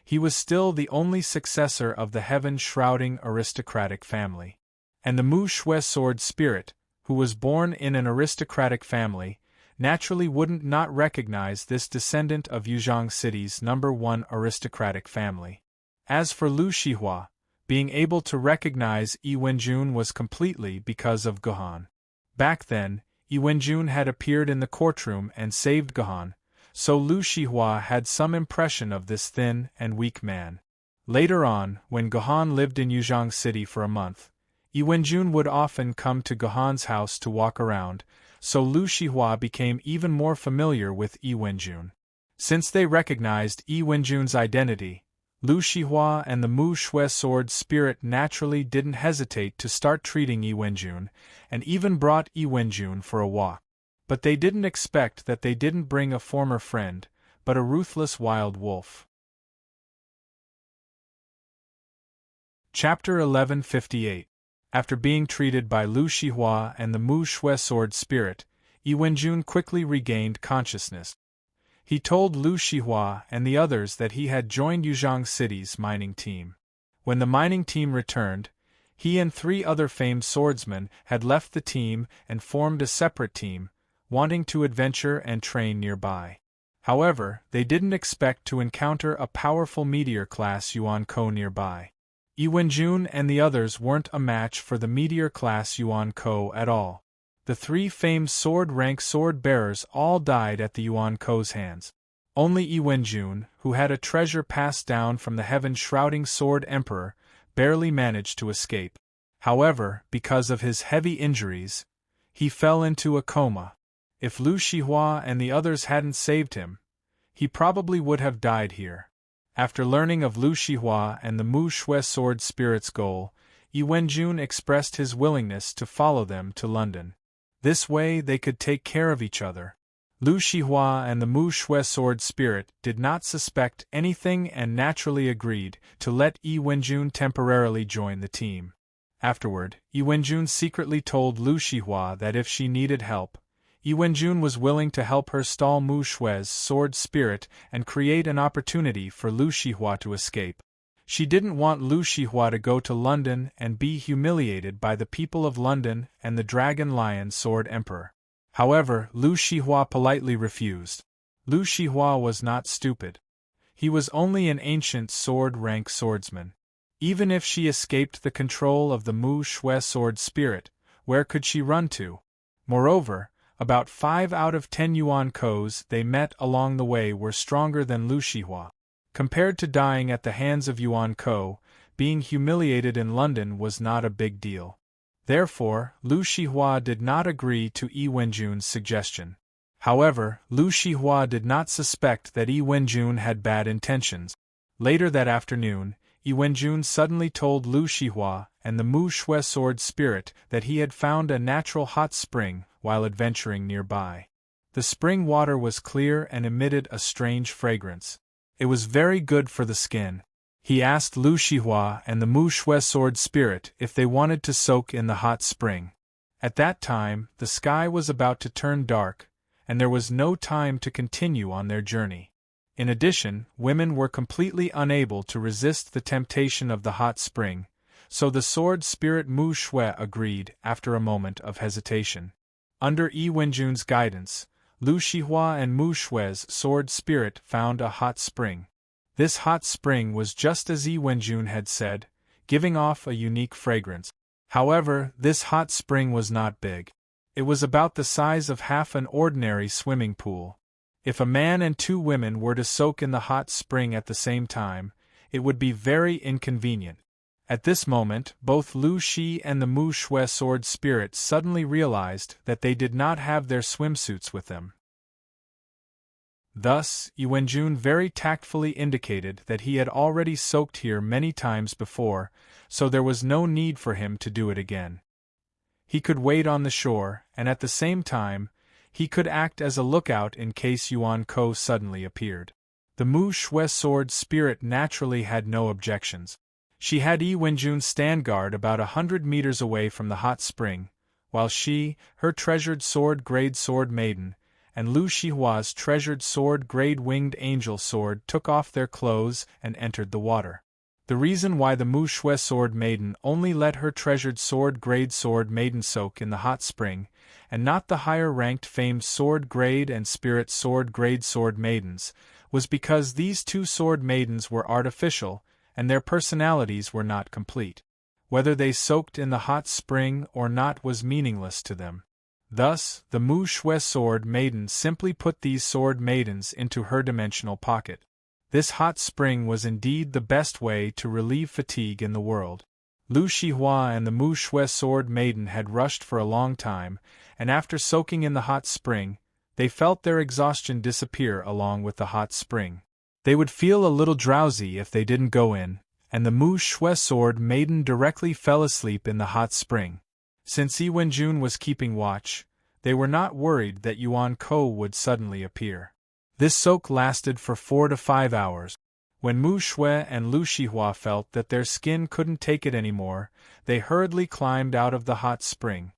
he was still the only successor of the heaven-shrouding aristocratic family. And the Mu Shui sword spirit, who was born in an aristocratic family, naturally wouldn't not recognize this descendant of Yuzhong City's #1 aristocratic family. As for Lu Shihua, being able to recognize Yi Wenjun was completely because of Gohan. Back then, Yi Wenjun had appeared in the courtroom and saved Gohan, so Lu Shihua had some impression of this thin and weak man. Later on, when Gohan lived in Yuzhong City for a month, Yi Wenjun would often come to Gohan's house to walk around, so Lu Shihua became even more familiar with Yi Wenjun. Since they recognized Yi Wenjun's identity, Lu Shihua and the Mu Shui sword spirit naturally didn't hesitate to start treating Yi Wenjun, and even brought Yi Wenjun for a walk. But they didn't expect that they didn't bring a former friend, but a ruthless wild wolf. Chapter 1158. After being treated by Lu Shihua and the Mu Shui sword spirit, Yi Wenjun quickly regained consciousness. He told Lu Shihua and the others that he had joined Yuzhong City's mining team. When the mining team returned, he and 3 other famed swordsmen had left the team and formed a separate team, wanting to adventure and train nearby. However, they didn't expect to encounter a powerful meteor-class Yuan-ko nearby. Yi Wenjun and the others weren't a match for the meteor-class Yuan-ko at all. The 3 famed sword-rank sword-bearers all died at the Yuan-ko's hands. Only Yi Wenjun, who had a treasure passed down from the heaven-shrouding sword emperor, barely managed to escape. However, because of his heavy injuries, he fell into a coma. If Lu Shihua and the others hadn't saved him, he probably would have died here. After learning of Lu Shihua and the Mu Shui sword spirit's goal, Yi Wenjun expressed his willingness to follow them to London. This way they could take care of each other. Lu Shihua and the Mu Shui sword spirit did not suspect anything and naturally agreed to let Yi Wenjun temporarily join the team. Afterward, Yi Wenjun secretly told Lu Shihua that if she needed help, Yi Wenjun was willing to help her stall Mu Shui's sword spirit and create an opportunity for Lu Shihua to escape. She didn't want Lu Shihua to go to London and be humiliated by the people of London and the Dragon Lion Sword Emperor. However, Lu Shihua politely refused. Lu Shihua was not stupid. He was only an ancient sword-rank swordsman. Even if she escaped the control of the Mu Shui sword spirit, where could she run to? Moreover, about 5 out of 10 Yuan-kos they met along the way were stronger than Lu Shihua. Compared to dying at the hands of Yuan-ko, being humiliated in London was not a big deal. Therefore, Lu Shihua did not agree to Yi Wenjun's suggestion. However, Lu Shihua did not suspect that Yi Wenjun had bad intentions. Later that afternoon, Yi Wenjun suddenly told Lu Shihua and the Mu Shui sword spirit that he had found a natural hot spring while adventuring nearby. The spring water was clear and emitted a strange fragrance. It was very good for the skin. He asked Lu Shihua and the Mu Shui sword spirit if they wanted to soak in the hot spring. At that time, the sky was about to turn dark, and there was no time to continue on their journey. In addition, women were completely unable to resist the temptation of the hot spring, so the sword spirit Mu Shui agreed after a moment of hesitation. Under Yi Wenjun's guidance, Lu Shihua and Mu Shui's sword spirit found a hot spring. This hot spring was just as Yi Wenjun had said, giving off a unique fragrance. However, this hot spring was not big. It was about the size of half an ordinary swimming pool. If a man and 2 women were to soak in the hot spring at the same time, it would be very inconvenient. At this moment, both Lu Shi and the Mu Shui sword spirit suddenly realized that they did not have their swimsuits with them. Thus, Wenjun very tactfully indicated that he had already soaked here many times before, so there was no need for him to do it again. He could wait on the shore, and at the same time, he could act as a lookout in case Yuan Ko suddenly appeared. The Mu Shui sword spirit naturally had no objections. She had Wenjun stand guard about 100 meters away from the hot spring, while she, her treasured sword-grade sword maiden, and Lu Shihua's treasured sword-grade winged angel sword took off their clothes and entered the water. The reason why the Mu Shui sword maiden only let her treasured sword-grade sword maiden soak in the hot spring, and not the higher-ranked famed sword-grade and spirit sword-grade sword maidens, was because these two sword maidens were artificial, and their personalities were not complete. Whether they soaked in the hot spring or not was meaningless to them. Thus, the Mu Shui sword maiden simply put these sword maidens into her dimensional pocket. This hot spring was indeed the best way to relieve fatigue in the world. Lu Shihua and the Mu Shui sword maiden had rushed for a long time, and after soaking in the hot spring, they felt their exhaustion disappear along with the hot spring. They would feel a little drowsy if they didn't go in, and the Mu Shui sword maiden directly fell asleep in the hot spring. Since Wenjun was keeping watch, they were not worried that Yuan Ko would suddenly appear. This soak lasted for 4 to 5 hours. When Mu Shui and Lu Shihua felt that their skin couldn't take it anymore, they hurriedly climbed out of the hot spring.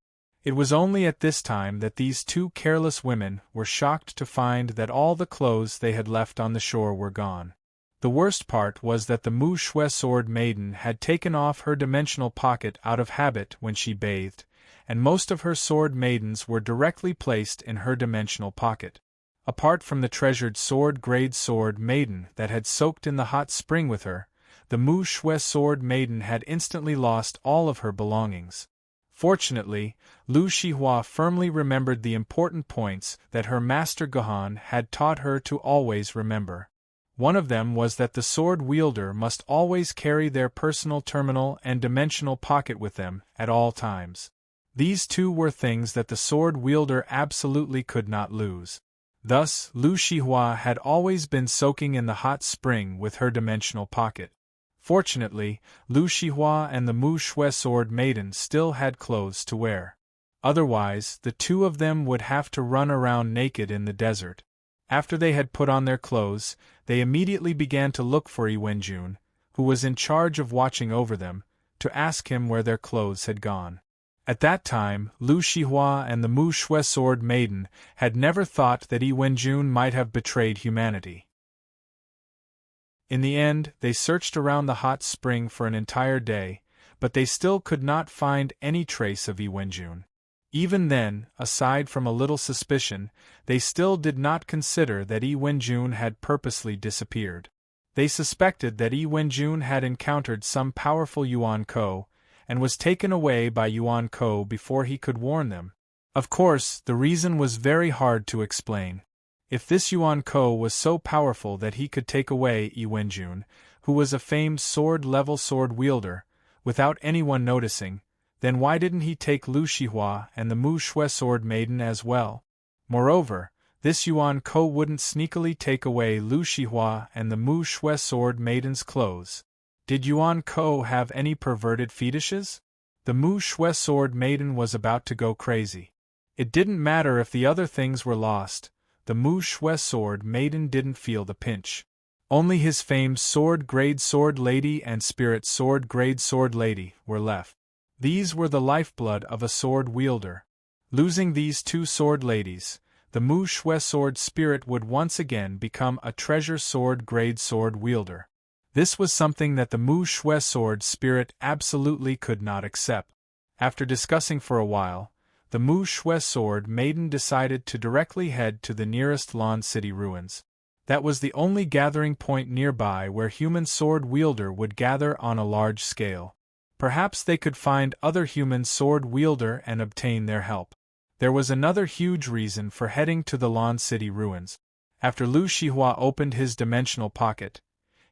It was only at this time that these two careless women were shocked to find that all the clothes they had left on the shore were gone. The worst part was that the Mu Shui sword maiden had taken off her dimensional pocket out of habit when she bathed, and most of her sword maidens were directly placed in her dimensional pocket. Apart from the treasured sword-grade sword maiden that had soaked in the hot spring with her, the Mu Shui sword maiden had instantly lost all of her belongings. Fortunately, Lu Shihua firmly remembered the important points that her master Gohan had taught her to always remember. One of them was that the sword wielder must always carry their personal terminal and dimensional pocket with them at all times. These two were things that the sword wielder absolutely could not lose. Thus, Lu Shihua had always been soaking in the hot spring with her dimensional pocket. Fortunately, Lu Shihua and the Mu Shui sword maiden still had clothes to wear. Otherwise, the two of them would have to run around naked in the desert. After they had put on their clothes, they immediately began to look for Wenjun, who was in charge of watching over them, to ask him where their clothes had gone. At that time, Lu Shihua and the Mu Shui sword maiden had never thought that Wenjun might have betrayed humanity. In the end, they searched around the hot spring for an entire day, but they still could not find any trace of Wenjun. Even then, aside from a little suspicion, they still did not consider that Wenjun had purposely disappeared. They suspected that Wenjun had encountered some powerful Yuan Ko, and was taken away by Yuan Ko before he could warn them. Of course, the reason was very hard to explain. If this Yuan Ko was so powerful that he could take away Wenjun, who was a famed sword-level sword wielder, without anyone noticing, then why didn't he take Lu Shihua and the Mu Shui sword maiden as well? Moreover, this Yuan Ko wouldn't sneakily take away Lu Shihua and the Mu Shui sword maiden's clothes. Did Yuan Ko have any perverted fetishes? The Mu Shui sword maiden was about to go crazy. It didn't matter if the other things were lost, the Mu Shui sword maiden didn't feel the pinch. Only his famed sword-grade sword lady and spirit sword-grade sword lady were left. These were the lifeblood of a sword wielder. Losing these two sword ladies, the Mu Shui sword spirit would once again become a treasure sword-grade sword wielder. This was something that the Mu Shui sword spirit absolutely could not accept. After discussing for a while, the Mu Shui sword maiden decided to directly head to the nearest Lan City ruins. That was the only gathering point nearby where human sword wielder would gather on a large scale. Perhaps they could find other human sword wielder and obtain their help. There was another huge reason for heading to the Lan City ruins. After Lu Shihua opened his dimensional pocket,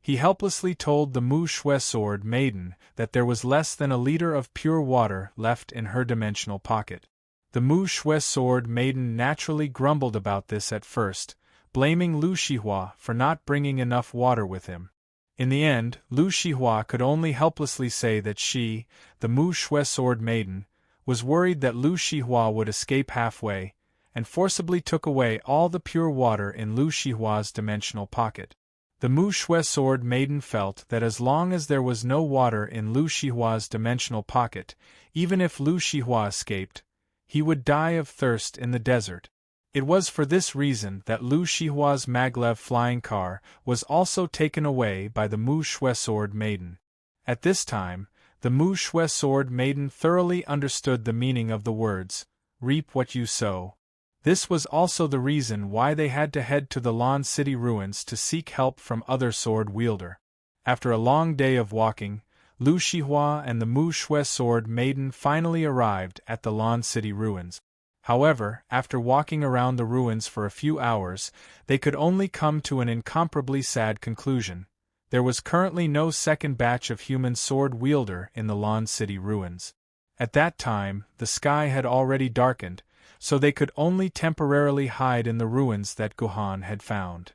he helplessly told the Mu Shui sword maiden that there was less than a liter of pure water left in her dimensional pocket. The Mu Shui sword maiden naturally grumbled about this at first, blaming Lu Shihua for not bringing enough water with him. In the end, Lu Shihua could only helplessly say that she, the Mu Shui Sword Maiden, was worried that Lu Shihua would escape halfway, and forcibly took away all the pure water in Lu Shihua's dimensional pocket. The Mu Shui Sword Maiden felt that as long as there was no water in Lu Shihua's dimensional pocket, even if Lu Shihua escaped, he would die of thirst in the desert. It was for this reason that Lu Shihua's maglev flying car was also taken away by the Mu Shui Sword Maiden. At this time, the Mu Shui Sword Maiden thoroughly understood the meaning of the words, "Reap what you sow." This was also the reason why they had to head to the Lan City ruins to seek help from other sword wielder. After a long day of walking, Lu Shihua and the Mu Shui Sword Maiden finally arrived at the Lan City ruins. However, after walking around the ruins for a few hours, they could only come to an incomparably sad conclusion. There was currently no second batch of human sword wielder in the Lan City ruins. At that time, the sky had already darkened, so they could only temporarily hide in the ruins that Guhan had found.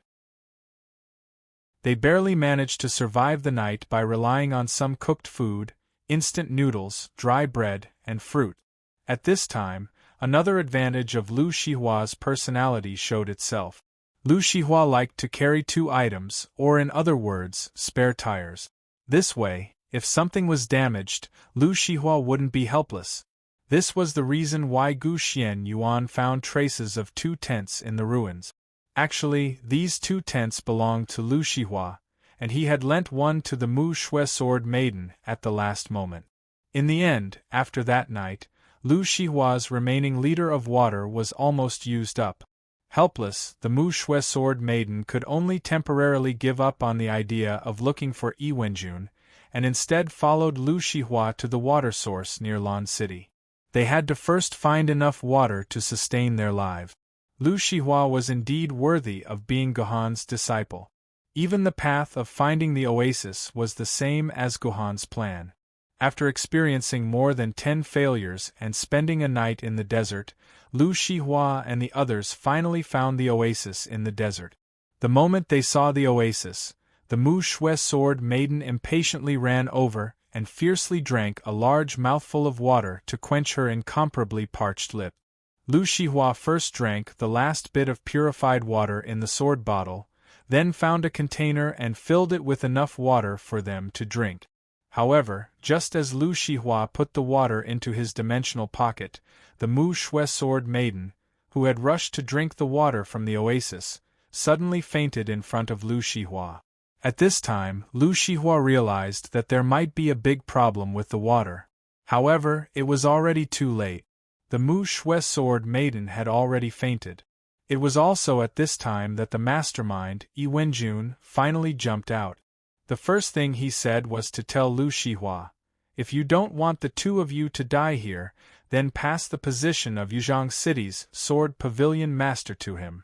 They barely managed to survive the night by relying on some cooked food, instant noodles, dry bread, and fruit. At this time, another advantage of Lu Shihua's personality showed itself. Lu Shihua liked to carry 2 items, or in other words, spare tires. This way, if something was damaged, Lu Shihua wouldn't be helpless. This was the reason why Gu Xian Yuan found traces of 2 tents in the ruins. Actually, these 2 tents belonged to Lu Shihua, and he had lent one to the Mu Shui Sword Maiden at the last moment. In the end, after that night, Lu Shihua's remaining liter of water was almost used up. Helpless, the Mu Shui Sword Maiden could only temporarily give up on the idea of looking for Yi Wenjun, and instead followed Lu Shihua to the water source near Lan City. They had to first find enough water to sustain their lives. Lu Shihua was indeed worthy of being Guhan's disciple. Even the path of finding the oasis was the same as Guhan's plan. After experiencing more than 10 failures and spending a night in the desert, Lu Shihua and the others finally found the oasis in the desert. The moment they saw the oasis, the Mu Shui Sword Maiden impatiently ran over and fiercely drank a large mouthful of water to quench her incomparably parched lip. Lu Shihua first drank the last bit of purified water in the sword bottle, then found a container and filled it with enough water for them to drink. However, just as Lu Shihua put the water into his dimensional pocket, the Mu Shui Sword Maiden, who had rushed to drink the water from the oasis, suddenly fainted in front of Lu Shihua. At this time, Lu Shihua realized that there might be a big problem with the water. However, it was already too late. The Mu Shui Sword Maiden had already fainted. It was also at this time that the mastermind, Yi Wenjun, finally jumped out. The first thing he said was to tell Lu Shihua, "If you don't want the 2 of you to die here, then pass the position of Yuzhang City's Sword Pavilion Master to him."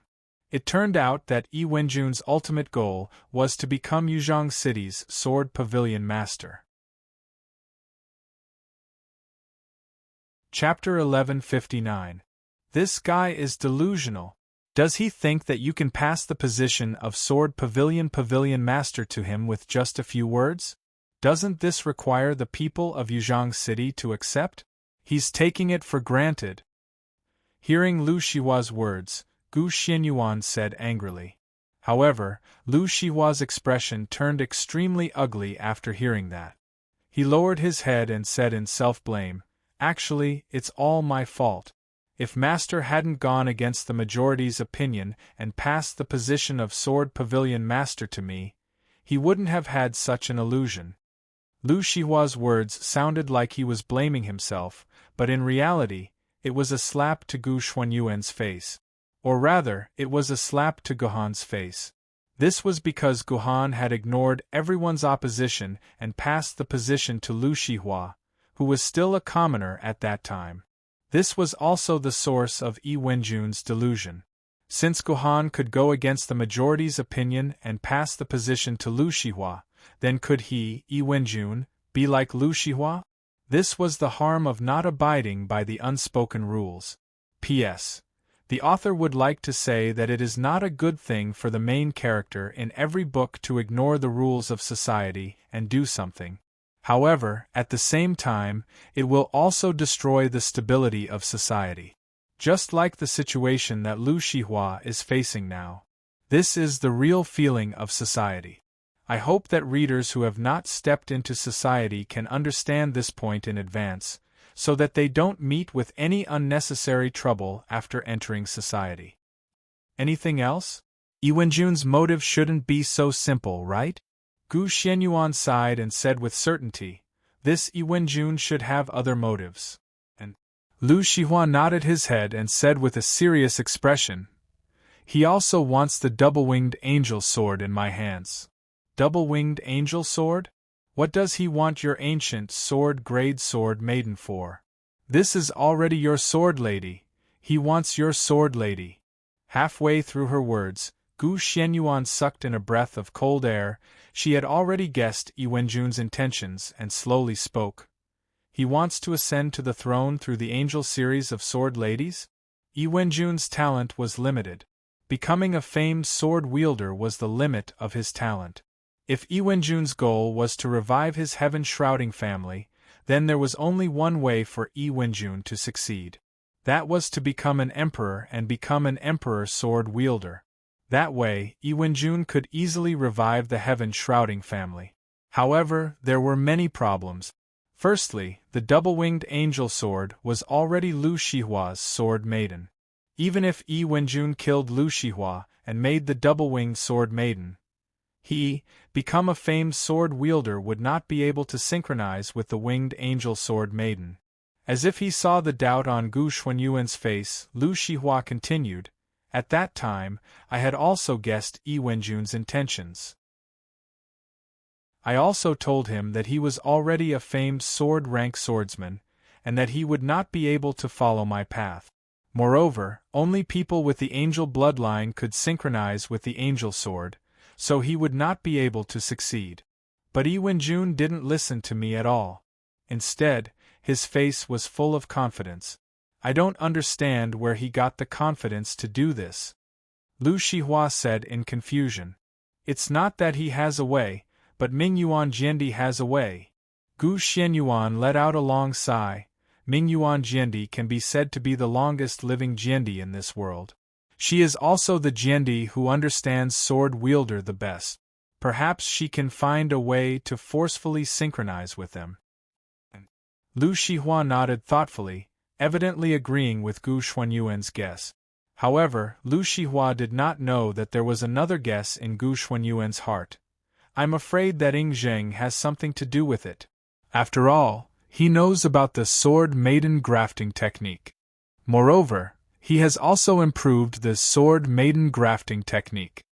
It turned out that Yi Wenjun's ultimate goal was to become Yuzhang City's Sword Pavilion Master. Chapter 1159. This guy is delusional. Does he think that you can pass the position of Sword Pavilion Master to him with just a few words? Doesn't this require the people of Yuzhang City to accept? He's taking it for granted. Hearing Lu Shihua's words, Gu Xianyuan said angrily. However, Lu Shihua's expression turned extremely ugly after hearing that. He lowered his head and said in self-blame, "Actually, it's all my fault. If Master hadn't gone against the majority's opinion and passed the position of Sword Pavilion Master to me, he wouldn't have had such an illusion." Lu Shihua's words sounded like he was blaming himself, but in reality, it was a slap to Gu Xuanyuan's face. Or rather, it was a slap to Guhan's face. This was because Guhan had ignored everyone's opposition and passed the position to Lu Shihua, who was still a commoner at that time. This was also the source of Yi Wenjun's delusion. Since Guhan could go against the majority's opinion and pass the position to Lu Shihua, then could he, Yi Wenjun, be like Lu Shihua? This was the harm of not abiding by the unspoken rules. P.S. The author would like to say that it is not a good thing for the main character in every book to ignore the rules of society and do something. However, at the same time, it will also destroy the stability of society. Just like the situation that Lu Shihua is facing now. This is the real feeling of society. I hope that readers who have not stepped into society can understand this point in advance, so that they don't meet with any unnecessary trouble after entering society. Anything else? Yi Wenjun's motive shouldn't be so simple, right? Gu Xianyuan sighed and said with certainty, this Yi Wenjun should have other motives. And Lu Shihua nodded his head and said with a serious expression, he also wants the double-winged angel sword in my hands. Double-winged angel sword? What does he want your ancient sword-grade sword maiden for? This is already your sword lady. He wants your sword lady. Halfway through her words, Gu Xianyuan sucked in a breath of cold air. She had already guessed Yi Wenjun's intentions and slowly spoke. He wants to ascend to the throne through the angel series of sword ladies? Yi Wenjun's talent was limited. Becoming a famed sword wielder was the limit of his talent. If Yi Wenjun's goal was to revive his heaven-shrouding family, then there was only one way for Yi Wenjun to succeed. That was to become an emperor and become an emperor sword wielder. That way, Yi Wenjun could easily revive the heaven-shrouding family. However, there were many problems. Firstly, the double-winged angel sword was already Lu Shihua's sword maiden. Even if Yi Wenjun killed Lu Shihua and made the double-winged sword maiden, he, become a famed sword wielder, would not be able to synchronize with the winged angel sword maiden. As if he saw the doubt on Gu Xuanyuan's face, Lu Shihua continued, at that time, I had also guessed Yi Wenjun's intentions. I also told him that he was already a famed sword-rank swordsman, and that he would not be able to follow my path. Moreover, only people with the angel bloodline could synchronize with the angel sword, so he would not be able to succeed. But Yi Wenjun didn't listen to me at all. Instead, his face was full of confidence. I don't understand where he got the confidence to do this. Lu Shihua said in confusion. It's not that he has a way, but Mingyuan Jiendi has a way. Gu Xianyuan let out a long sigh. Mingyuan Jiendi can be said to be the longest living Jiendi in this world. She is also the Jiendi who understands sword wielder the best. Perhaps she can find a way to forcefully synchronize with them. Lu Shihua nodded thoughtfully, evidently agreeing with Gu Xuanyuan's guess. However, Lu Shihua did not know that there was another guess in Gu Xuanyuan's heart. I'm afraid that Ying Zheng has something to do with it. After all, he knows about the sword maiden grafting technique. Moreover, he has also improved the sword maiden grafting technique.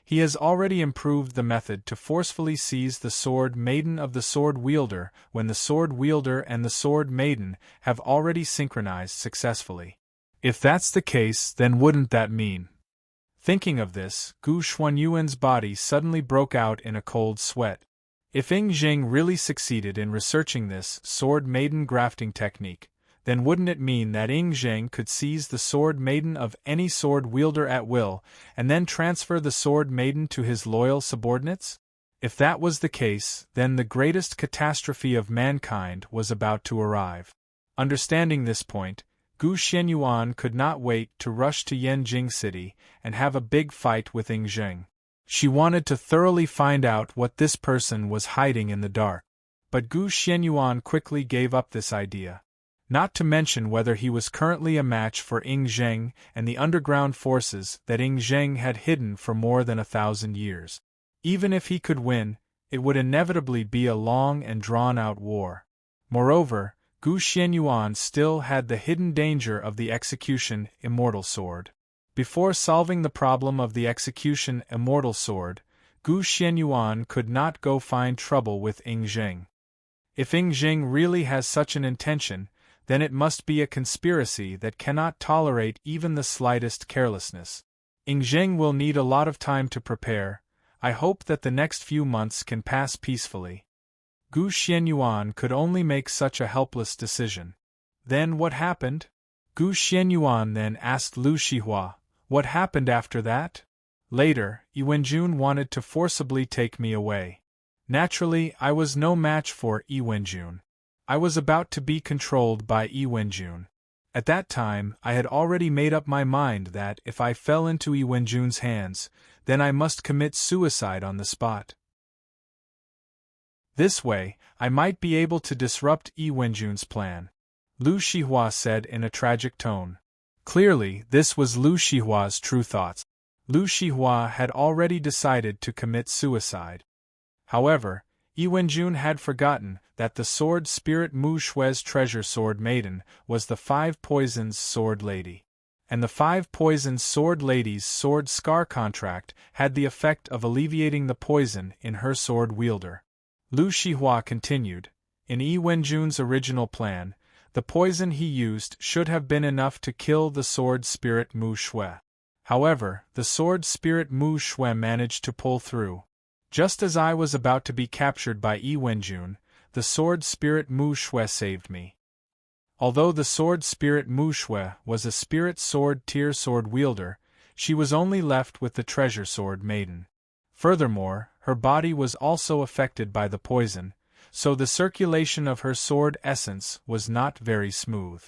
He has already improved the method to forcefully seize the sword maiden of the sword wielder when the sword wielder and the sword maiden have already synchronized successfully. If that's the case, then wouldn't that mean? Thinking of this, Gu Xuanyuan's body suddenly broke out in a cold sweat. If Ying Zheng really succeeded in researching this sword maiden grafting technique, then wouldn't it mean that Ying Zheng could seize the sword maiden of any sword wielder at will, and then transfer the sword maiden to his loyal subordinates? If that was the case, then the greatest catastrophe of mankind was about to arrive. Understanding this point, Gu Xianyuan could not wait to rush to Yanjing City and have a big fight with Ying Zheng. She wanted to thoroughly find out what this person was hiding in the dark. But Gu Xianyuan quickly gave up this idea. Not to mention whether he was currently a match for Ying Zheng and the underground forces that Ying Zheng had hidden for more than 1,000 years. Even if he could win, it would inevitably be a long and drawn-out war. Moreover, Gu Xianyuan still had the hidden danger of the execution immortal sword. Before solving the problem of the execution immortal sword, Gu Xianyuan could not go find trouble with Ying Zheng. If Ying Zheng really has such an intention, then it must be a conspiracy that cannot tolerate even the slightest carelessness. Ying Zheng will need a lot of time to prepare. I hope that the next few months can pass peacefully. Gu Xianyuan could only make such a helpless decision. Then what happened? Gu Xianyuan then asked Lu Shihua, "What happened after that?" "Later, Yi Wenjun wanted to forcibly take me away. Naturally, I was no match for Yi Wenjun. I was about to be controlled by Yi Wenjun. At that time, I had already made up my mind that if I fell into Yi Wenjun's hands, then I must commit suicide on the spot. This way, I might be able to disrupt Yi Wenjun's plan," Lu Shihua said in a tragic tone. Clearly, this was Lu Shihua's true thoughts. Lu Shihua had already decided to commit suicide. However, Yi Wenjun had forgotten that the sword spirit Mu Shui's treasure sword Maiden was the 5 Poisons Sword Lady. And the 5 Poisons Sword Lady's sword scar contract had the effect of alleviating the poison in her sword wielder. Lu Shihua continued, "In Yi Wenjun's original plan, the poison he used should have been enough to kill the sword spirit Mu Shui. However, the sword spirit Mu Shui managed to pull through. Just as I was about to be captured by Yi Wenjun, the sword spirit Mu Shui saved me. Although the sword spirit Mu Shui was a spirit sword tier sword wielder, she was only left with the treasure sword Maiden. Furthermore, her body was also affected by the poison, so the circulation of her sword essence was not very smooth.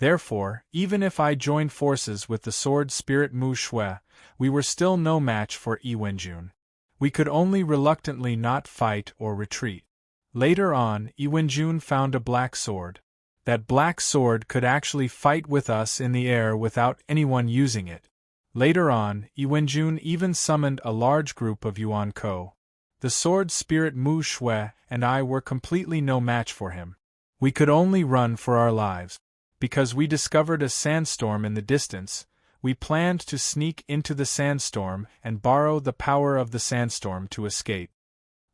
Therefore, even if I joined forces with the sword spirit Mu Shui, we were still no match for Yi Wenjun. We could only reluctantly not fight or retreat. Later on, Yi Wenjun found a black sword. That black sword could actually fight with us in the air without anyone using it. Later on, Yi Wenjun even summoned a large group of Yuan Ko. The sword spirit Mu Shui and I were completely no match for him. We could only run for our lives. Because we discovered a sandstorm in the distance, we planned to sneak into the sandstorm and borrow the power of the sandstorm to escape."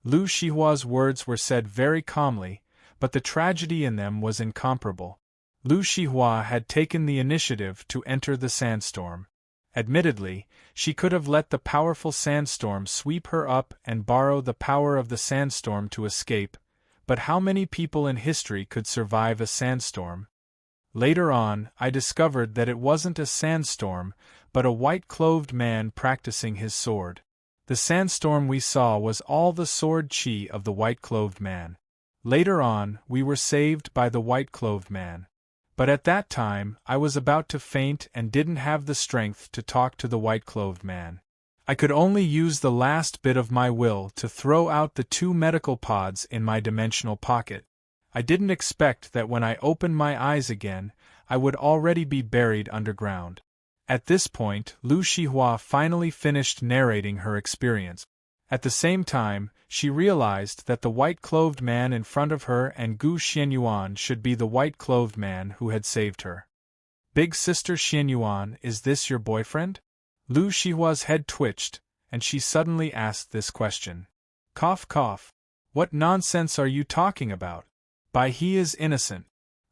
Lu Shihua's words were said very calmly, but the tragedy in them was incomparable. Lu Shihua had taken the initiative to enter the sandstorm. Admittedly, she could have let the powerful sandstorm sweep her up and borrow the power of the sandstorm to escape, but how many people in history could survive a sandstorm? Later on, I discovered that it wasn't a sandstorm, but a white-clothed man practicing his sword. The sandstorm we saw was all the sword chi of the white-clothed man. Later on, we were saved by the white-clothed man. But at that time, I was about to faint and didn't have the strength to talk to the white-clothed man. I could only use the last bit of my will to throw out the 2 medical pods in my dimensional pocket. I didn't expect that when I opened my eyes again, I would already be buried underground. At this point, Lu Shihua finally finished narrating her experience. At the same time, she realized that the white-clothed man in front of her and Gu Xianyuan should be the white-clothed man who had saved her. "Big Sister Xianyuan, is this your boyfriend?" Lu Shihua's head twitched, and she suddenly asked this question. Cough cough. "What nonsense are you talking about? By he is innocent."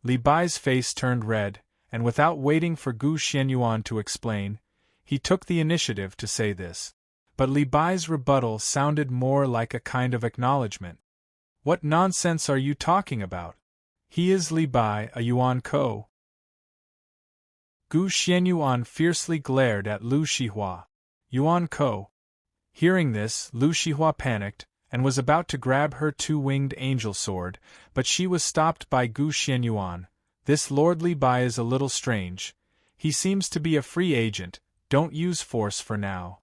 Li Bai's face turned red, and without waiting for Gu Xianyuan to explain, he took the initiative to say this. But Li Bai's rebuttal sounded more like a kind of acknowledgement. "What nonsense are you talking about? He is Li Bai, a Yuan Ko." Gu Xianyuan fiercely glared at Lu Shihua. "Yuan Ko." Hearing this, Lu Shihua panicked, and was about to grab her 2-winged angel sword, but she was stopped by Gu Xianyuan. "This Lord Li Bai is a little strange. He seems to be a free agent, don't use force for now."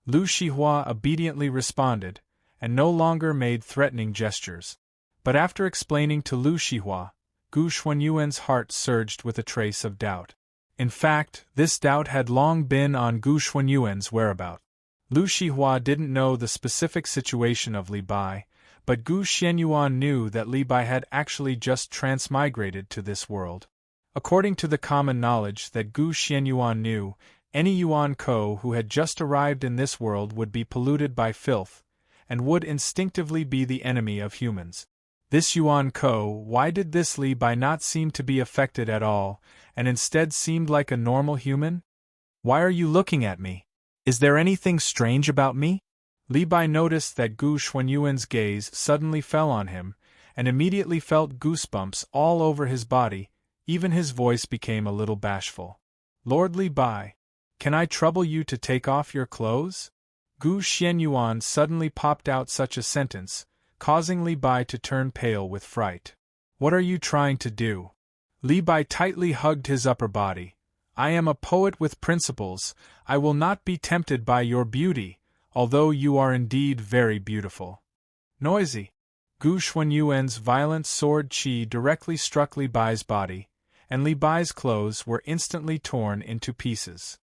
Lu Shihua obediently responded, and no longer made threatening gestures. But after explaining to Lu Shihua, Gu Xuanyuan's heart surged with a trace of doubt. In fact, this doubt had long been on Gu Xuanyuan's whereabouts. Lu Shihua didn't know the specific situation of Li Bai, but Gu Xianyuan knew that Li Bai had actually just transmigrated to this world. According to the common knowledge that Gu Xianyuan knew, any Yuan Ko who had just arrived in this world would be polluted by filth, and would instinctively be the enemy of humans. This Yuan Ko, why did this Li Bai not seem to be affected at all, and instead seemed like a normal human? "Why are you looking at me? Is there anything strange about me?" Li Bai noticed that Gu Xuanyuan's gaze suddenly fell on him, and immediately felt goosebumps all over his body, Even his voice became a little bashful. "Lord Li Bai, can I trouble you to take off your clothes?" Gu Xianyuan suddenly popped out such a sentence, causing Li Bai to turn pale with fright. "What are you trying to do?" Li Bai tightly hugged his upper body. "I am a poet with principles. I will not be tempted by your beauty, although you are indeed very beautiful." Noisy! Gu Xuanyuan's violent sword qi directly struck Li Bai's body, and Li Bai's clothes were instantly torn into pieces.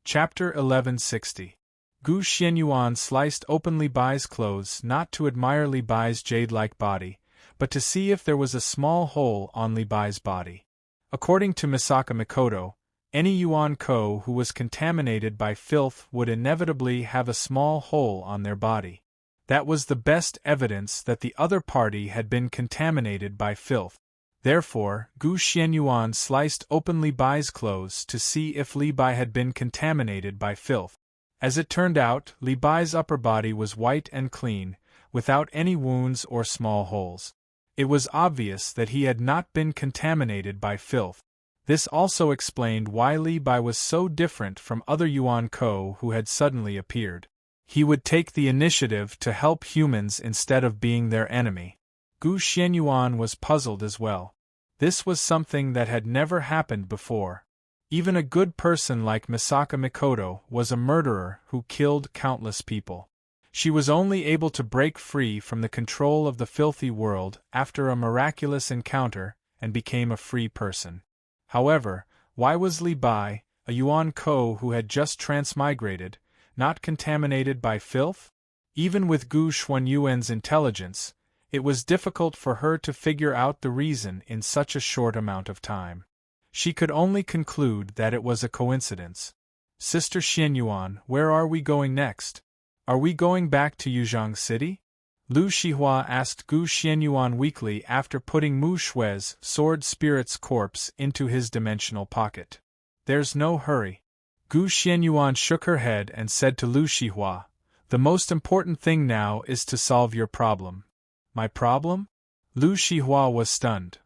Chapter 1160. Gu Xianyuan sliced open Li Bai's clothes not to admire Li Bai's jade-like body, but to see if there was a small hole on Li Bai's body. According to Misaka Mikoto, any Yuan Ko who was contaminated by filth would inevitably have a small hole on their body. That was the best evidence that the other party had been contaminated by filth. Therefore, Gu Xianyuan sliced open Li Bai's clothes to see if Li Bai had been contaminated by filth. As it turned out, Li Bai's upper body was white and clean, without any wounds or small holes. It was obvious that he had not been contaminated by filth. This also explained why Li Bai was so different from other Yuan Ko who had suddenly appeared. He would take the initiative to help humans instead of being their enemy. Gu Xianyuan was puzzled as well. This was something that had never happened before. Even a good person like Misaka Mikoto was a murderer who killed countless people. She was only able to break free from the control of the filthy world after a miraculous encounter and became a free person. However, why was Li Bai, a Yuan Ko who had just transmigrated, not contaminated by filth? Even with Gu Xuanyuan's intelligence, it was difficult for her to figure out the reason in such a short amount of time. She could only conclude that it was a coincidence. "Sister Xianyuan, where are we going next? Are we going back to Yuzhang City?" Lu Shihua asked Gu Xianyuan weakly after putting Mu Shui's sword spirit's corpse into his dimensional pocket. "There's no hurry." Gu Xianyuan shook her head and said to Lu Shihua, "The most important thing now is to solve your problem." "My problem?" Lu Shihua was stunned.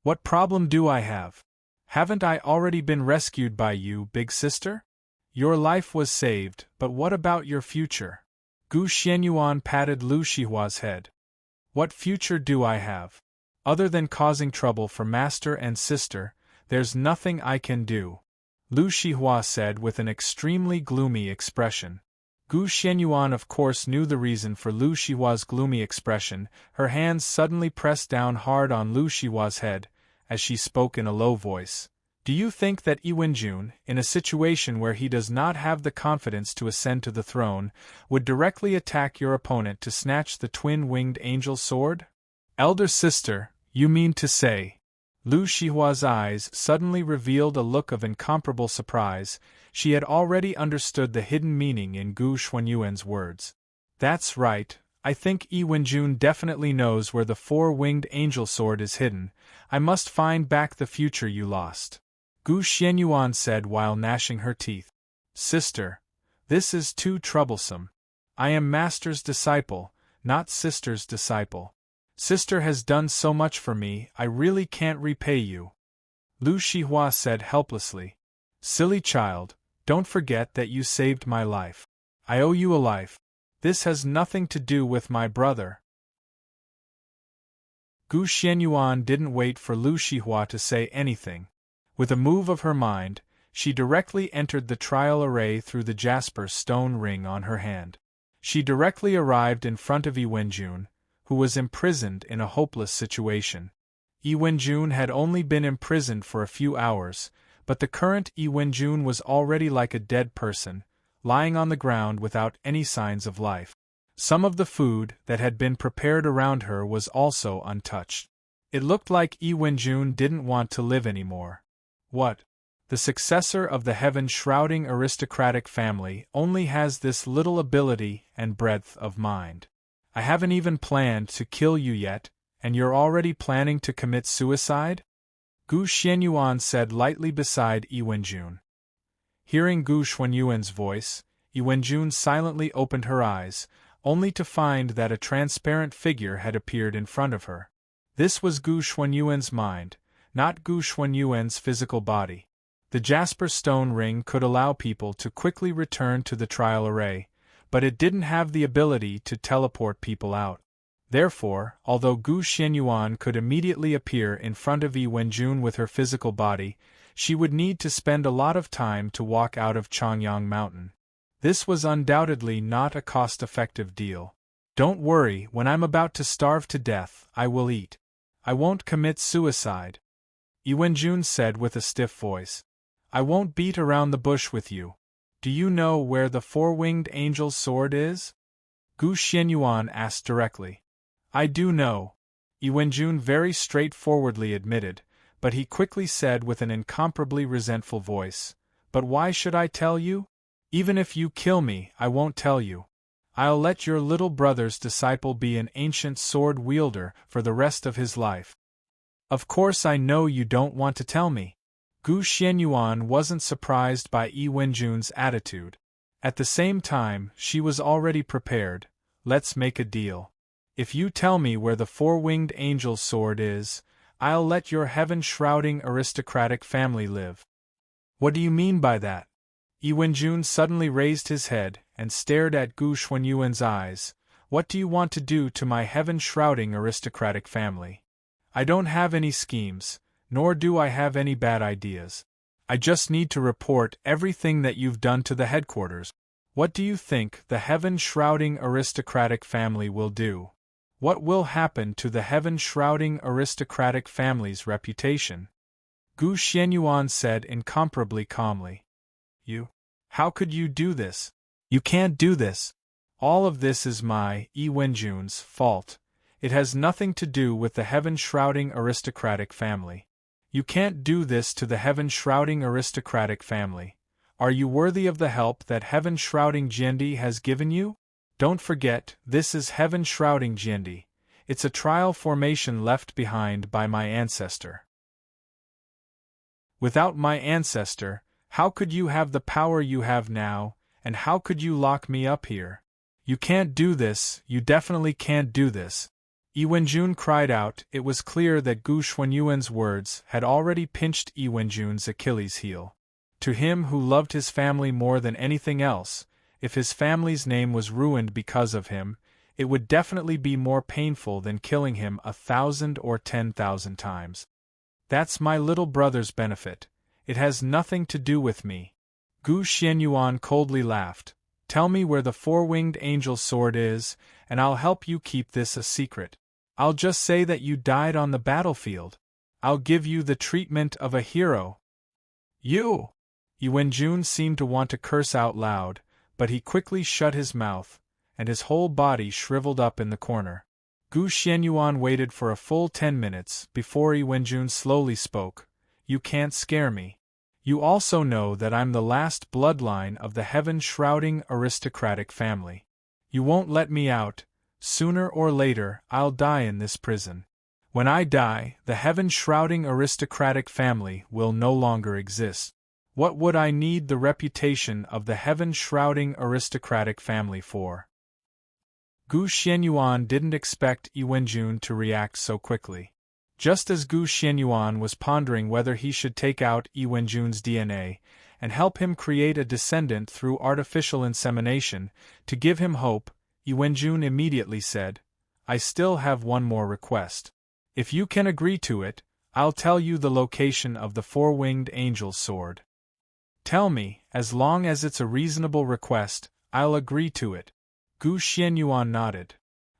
"What problem do I have? Haven't I already been rescued by you, big sister? Your life was saved, but what about your future?" Gu Xianyuan patted Lu Shihua's head. "What future do I have? Other than causing trouble for master and sister, there's nothing I can do," Lu Shihua said with an extremely gloomy expression. Gu Xianyuan of course knew the reason for Lu Shihua's gloomy expression. Her hands suddenly pressed down hard on Lu Shihua's head, as she spoke in a low voice. "Do you think that Yi Wenjun, in a situation where he does not have the confidence to ascend to the throne, would directly attack your opponent to snatch the twin-winged angel sword?" "Elder sister, you mean to say..." Lu Shihua's eyes suddenly revealed a look of incomparable surprise. She had already understood the hidden meaning in Gu Xuanyuan's words. "That's right, I think Yi Wenjun definitely knows where the four-winged angel sword is hidden. I must find back the future you lost," Gu Xianyuan said while gnashing her teeth. "Sister, this is too troublesome. I am master's disciple, not sister's disciple. Sister has done so much for me, I really can't repay you," Lu Shihua said helplessly. "Silly child, don't forget that you saved my life. I owe you a life. This has nothing to do with my brother." Gu Xianyuan didn't wait for Lu Shihua to say anything. With a move of her mind, she directly entered the trial array through the jasper stone ring on her hand. She directly arrived in front of Yi Wenjun, who was imprisoned in a hopeless situation. Yi Wenjun had only been imprisoned for a few hours, but the current Yi Wenjun was already like a dead person, lying on the ground without any signs of life. Some of the food that had been prepared around her was also untouched. It looked like Yi Wenjun didn't want to live anymore. What? The successor of the heaven-shrouding aristocratic family only has this little ability and breadth of mind. I haven't even planned to kill you yet, and you're already planning to commit suicide? Gu Xianyuan said lightly beside Yi Wenjun. Hearing Gu Xuanyuan's voice, Yi Wenjun silently opened her eyes, only to find that a transparent figure had appeared in front of her. This was Gu Xuanyuan's mind, not Gu Xuanyuan's physical body. The jasper stone ring could allow people to quickly return to the trial array, but it didn't have the ability to teleport people out. Therefore, although Gu Xuanyuan could immediately appear in front of Yi Wenjun with her physical body, she would need to spend a lot of time to walk out of Chongyang Mountain. This was undoubtedly not a cost-effective deal. Don't worry, when I'm about to starve to death, I will eat. I won't commit suicide, Yi Wenjun said with a stiff voice. I won't beat around the bush with you. Do you know where the four-winged angel's sword is? Gu Xuanyuan asked directly. I do know, Yi Wenjun very straightforwardly admitted, but he quickly said with an incomparably resentful voice, But why should I tell you? Even if you kill me, I won't tell you. I'll let your little brother's disciple be an ancient sword wielder for the rest of his life. Of course I know you don't want to tell me. Gu Xuanyuan wasn't surprised by Yi Wenjun's attitude. At the same time, she was already prepared. Let's make a deal. If you tell me where the four-winged angel's sword is, I'll let your heaven-shrouding aristocratic family live. What do you mean by that? Yi Wenjun suddenly raised his head and stared at Gu Xuanyuan's eyes. What do you want to do to my heaven-shrouding aristocratic family? I don't have any schemes, nor do I have any bad ideas. I just need to report everything that you've done to the headquarters. What do you think the heaven-shrouding aristocratic family will do? What will happen to the heaven-shrouding aristocratic family's reputation? Gu Xuanyuan said incomparably calmly. You? How could you do this? You can't do this. All of this is Yi Wenjun's fault. It has nothing to do with the heaven-shrouding aristocratic family. You can't do this to the heaven-shrouding aristocratic family. Are you worthy of the help that heaven-shrouding Jiandi has given you? Don't forget, this is heaven-shrouding Jiandi. It's a trial formation left behind by my ancestor. Without my ancestor, how could you have the power you have now, and how could you lock me up here? You can't do this, you definitely can't do this. Yi Wenjun cried out. It was clear that Gu Xuanyuan's words had already pinched Yi Wenjun's Achilles heel. To him who loved his family more than anything else, if his family's name was ruined because of him, it would definitely be more painful than killing him 1,000 or 10,000 times. That's my little brother's benefit. It has nothing to do with me. Gu Xuanyuan coldly laughed. Tell me where the four-winged angel's sword is, and I'll help you keep this a secret. I'll just say that you died on the battlefield. I'll give you the treatment of a hero. You! Yi Wenjun seemed to want to curse out loud, but he quickly shut his mouth, and his whole body shriveled up in the corner. Gu Xuanyuan waited for a full 10 minutes before Yi Wenjun slowly spoke. You can't scare me. You also know that I'm the last bloodline of the heaven-shrouding aristocratic family. You won't let me out. Sooner or later, I'll die in this prison. When I die, the heaven-shrouding aristocratic family will no longer exist. What would I need the reputation of the heaven-shrouding aristocratic family for? Gu Xuanyuan didn't expect Yi Wenjun to react so quickly. Just as Gu Xuanyuan was pondering whether he should take out Yi Wenjun's DNA and help him create a descendant through artificial insemination to give him hope, Yi Wenjun immediately said, I still have one more request. If you can agree to it, I'll tell you the location of the four-winged angel's sword. Tell me, as long as it's a reasonable request, I'll agree to it. Gu Xuanyuan nodded.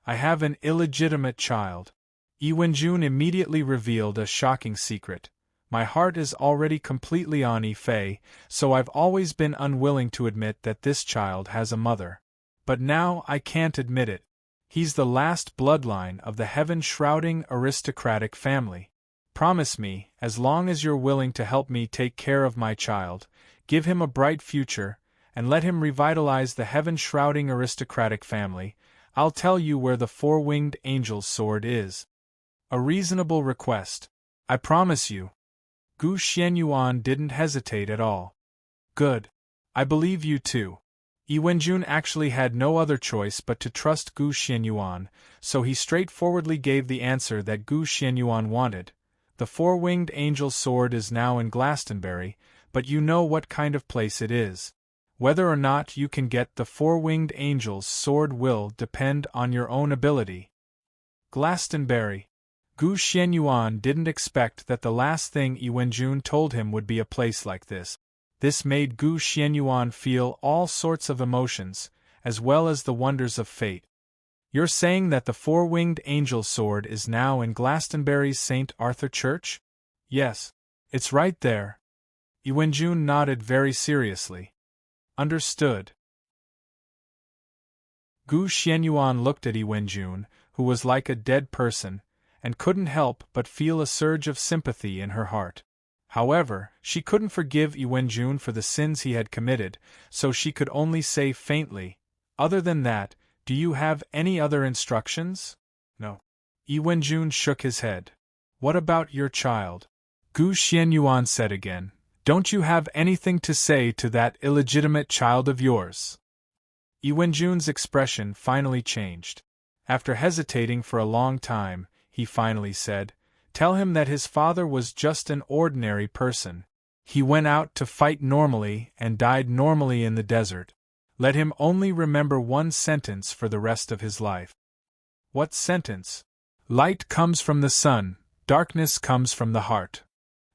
I have an illegitimate child. Yi Wenjun immediately revealed a shocking secret. My heart is already completely on Yi Fei, so I've always been unwilling to admit that this child has a mother. But now I can't admit it. He's the last bloodline of the heaven-shrouding aristocratic family. Promise me, as long as you're willing to help me take care of my child, give him a bright future, and let him revitalize the heaven-shrouding aristocratic family, I'll tell you where the four-winged angel's sword is. A reasonable request. I promise you. Gu Xuanyuan didn't hesitate at all. Good. I believe you too. Yi Wenjun actually had no other choice but to trust Gu Xianyuan, so he straightforwardly gave the answer that Gu Xianyuan wanted. The four-winged angel's sword is now in Glastonbury, but you know what kind of place it is. Whether or not you can get the four-winged angel's sword will depend on your own ability. Glastonbury. Gu Xianyuan didn't expect that the last thing Yi Wenjun told him would be a place like this. This made Gu Xianyuan feel all sorts of emotions, as well as the wonders of fate. You're saying that the four-winged angel's sword is now in Glastonbury's St. Arthur Church? Yes. It's right there. Yi Wenjun nodded very seriously. Understood. Gu Xianyuan looked at Yi Wenjun, who was like a dead person, and couldn't help but feel a surge of sympathy in her heart. However, she couldn't forgive Yi Wenjun for the sins he had committed, so she could only say faintly, "Other than that, do you have any other instructions?" "No." Yi Wenjun shook his head. "What about your child?" Gu Xianyuan said again, "Don't you have anything to say to that illegitimate child of yours?" Yi Wenjun's expression finally changed. After hesitating for a long time, he finally said, "Tell him that his father was just an ordinary person. He went out to fight normally and died normally in the desert. Let him only remember one sentence for the rest of his life." "What sentence?" "Light comes from the sun, darkness comes from the heart."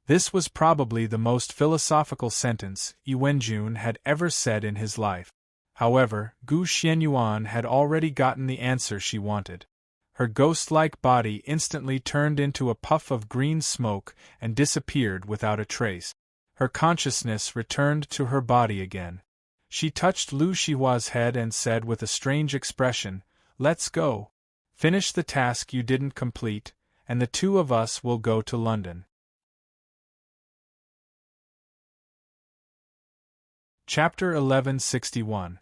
This was probably the most philosophical sentence Yi Wenjun had ever said in his life. However, Gu Xianyuan had already gotten the answer she wanted. Her ghost-like body instantly turned into a puff of green smoke and disappeared without a trace. Her consciousness returned to her body again. She touched Lu Shihua's head and said with a strange expression, "Let's go. Finish the task you didn't complete, and the two of us will go to London." Chapter 1161.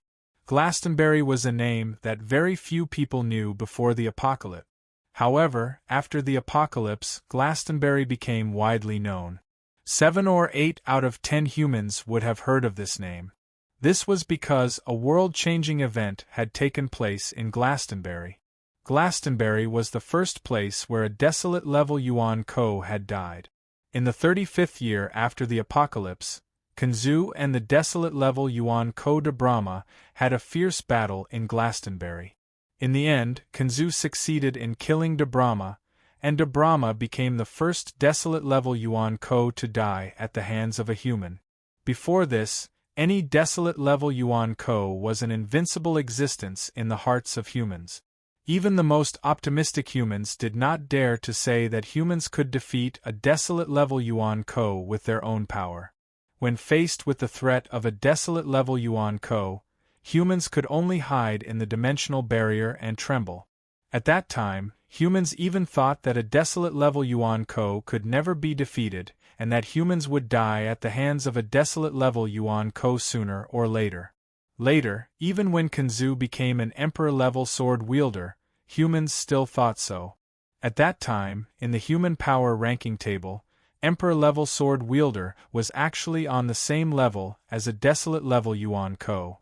Glastonbury was a name that very few people knew before the apocalypse. However, after the apocalypse, Glastonbury became widely known. 7 or 8 out of 10 humans would have heard of this name. This was because a world-changing event had taken place in Glastonbury. Glastonbury was the first place where a desolate level Yuan Ko had died. In the 35th year after the apocalypse, Kanzu and the desolate level Yuan Ko de Brahma had a fierce battle in Glastonbury. In the end, Kanzu succeeded in killing de Brahma, and de Brahma became the first desolate level Yuan Ko to die at the hands of a human. Before this, any desolate level Yuan Ko was an invincible existence in the hearts of humans. Even the most optimistic humans did not dare to say that humans could defeat a desolate level Yuan Ko with their own power. When faced with the threat of a desolate level Yuan Ko, humans could only hide in the dimensional barrier and tremble. At that time, humans even thought that a desolate level Yuan Ko could never be defeated, and that humans would die at the hands of a desolate level Yuan Ko sooner or later. Later, even when Kanzu became an emperor-level sword wielder, humans still thought so. At that time, in the human power ranking table, Emperor-level sword wielder was actually on the same level as a desolate-level Yuan Ko.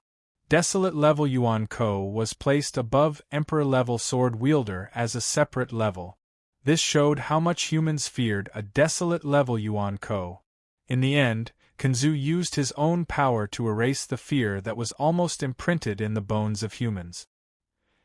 Desolate-level Yuan Ko was placed above Emperor-level sword wielder as a separate level. This showed how much humans feared a desolate-level Yuan Ko. In the end, Kanzu used his own power to erase the fear that was almost imprinted in the bones of humans.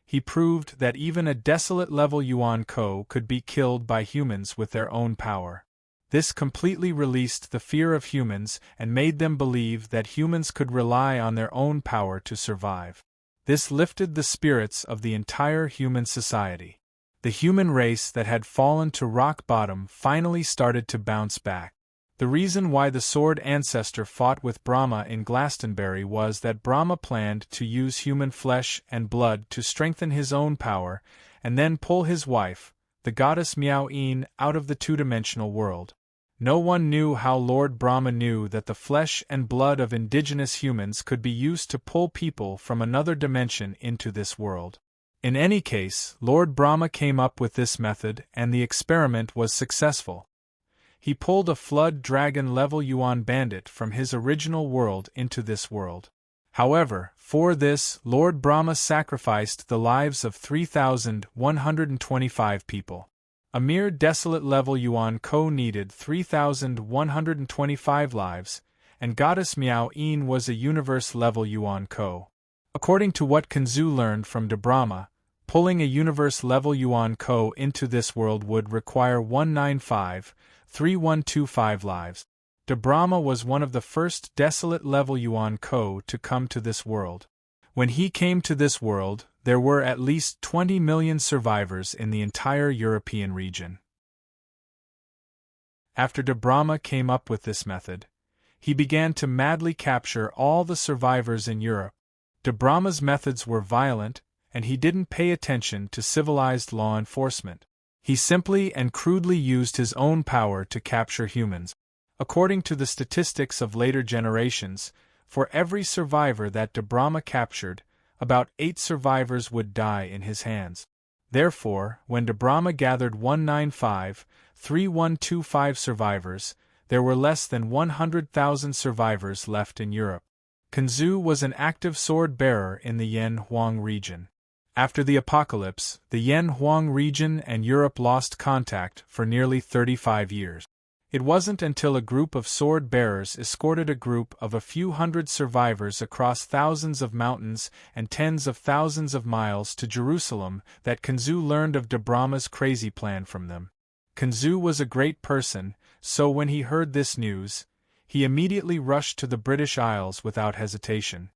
He proved that even a desolate-level Yuan Ko could be killed by humans with their own power. This completely released the fear of humans and made them believe that humans could rely on their own power to survive. This lifted the spirits of the entire human society. The human race that had fallen to rock bottom finally started to bounce back. The reason why the sword ancestor fought with Brahma in Glastonbury was that Brahma planned to use human flesh and blood to strengthen his own power, and then pull his wife, the goddess Miao-yin, out of the two-dimensional world. No one knew how Lord Brahma knew that the flesh and blood of indigenous humans could be used to pull people from another dimension into this world. In any case, Lord Brahma came up with this method and the experiment was successful. He pulled a flood dragon-level Yuan bandit from his original world into this world. However, for this, Lord Brahma sacrificed the lives of 3,125 people. A mere desolate level Yuan Ko needed 3,125 lives, and Goddess Miao Yin was a universe level Yuan Ko. According to what Kunzu learned from De Brahma, pulling a universe level Yuan Ko into this world would require 195,3125 lives. De Brahma was one of the first desolate level Yuan Ko to come to this world. When he came to this world, there were at least 20 million survivors in the entire European region. After De Brahma came up with this method, he began to madly capture all the survivors in Europe. De Brahma's methods were violent, and he didn't pay attention to civilized law enforcement. He simply and crudely used his own power to capture humans. According to the statistics of later generations, for every survivor that De Brahma captured, about 8 survivors would die in his hands. Therefore, when De Brahma gathered 195,3125 survivors, there were less than 100,000 survivors left in Europe. Kunzu was an active sword-bearer in the Yan Huang region. After the apocalypse, the Yan Huang region and Europe lost contact for nearly 35 years. It wasn't until a group of sword-bearers escorted a group of a few hundred survivors across thousands of mountains and tens of thousands of miles to Jerusalem that Kunzu learned of De Brahma's crazy plan from them. Kunzu was a great person, so when he heard this news, he immediately rushed to the British Isles without hesitation.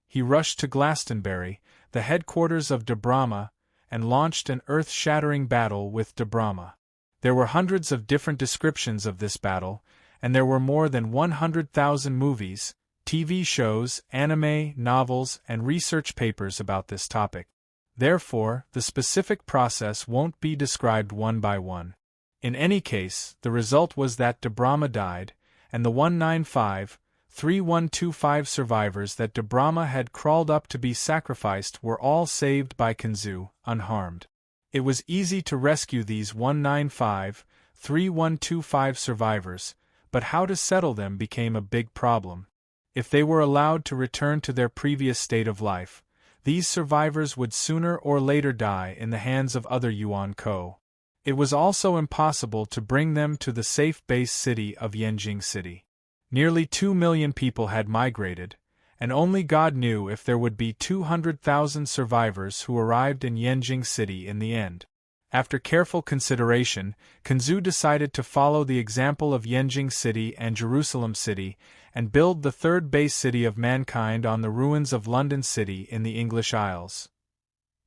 He rushed to Glastonbury, the headquarters of De Brahma, and launched an earth-shattering battle with De Brahma. There were hundreds of different descriptions of this battle, and there were more than 100,000 movies, TV shows, anime, novels, and research papers about this topic. Therefore, the specific process won't be described one by one. In any case, the result was that De Brahma died, and the 195,3125 survivors that De Brahma had crawled up to be sacrificed were all saved by Kunzu, unharmed. It was easy to rescue these 195,3125 survivors, but how to settle them became a big problem. If they were allowed to return to their previous state of life, these survivors would sooner or later die in the hands of other Yuan Ko. It was also impossible to bring them to the safe base city of Yanjing City. Nearly 2 million people had migrated, and only God knew if there would be 200,000 survivors who arrived in Yanjing City in the end. After careful consideration, Kunzu decided to follow the example of Yanjing City and Jerusalem City and build the third base city of mankind on the ruins of London City in the English Isles.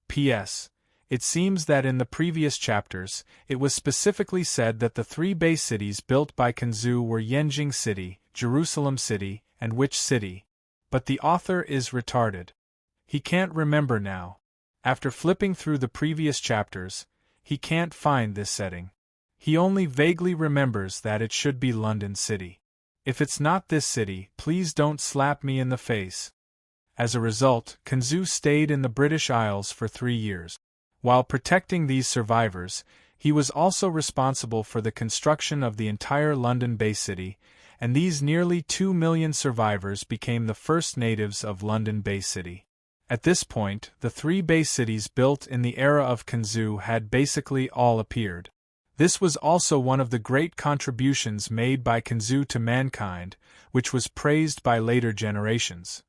P.S. It seems that in the previous chapters, it was specifically said that the 3 base cities built by Kunzu were Yanjing City, Jerusalem City, and which city? But the author is retarded. He can't remember now. After flipping through the previous chapters, he can't find this setting. He only vaguely remembers that it should be London City. If it's not this city, please don't slap me in the face. As a result, Kunzu stayed in the British Isles for 3 years. While protecting these survivors, he was also responsible for the construction of the entire London Bay City, and these nearly 2 million survivors became the first natives of London Bay City. At this point, the 3 Bay cities built in the era of Kunzu had basically all appeared. This was also one of the great contributions made by Kunzu to mankind, which was praised by later generations.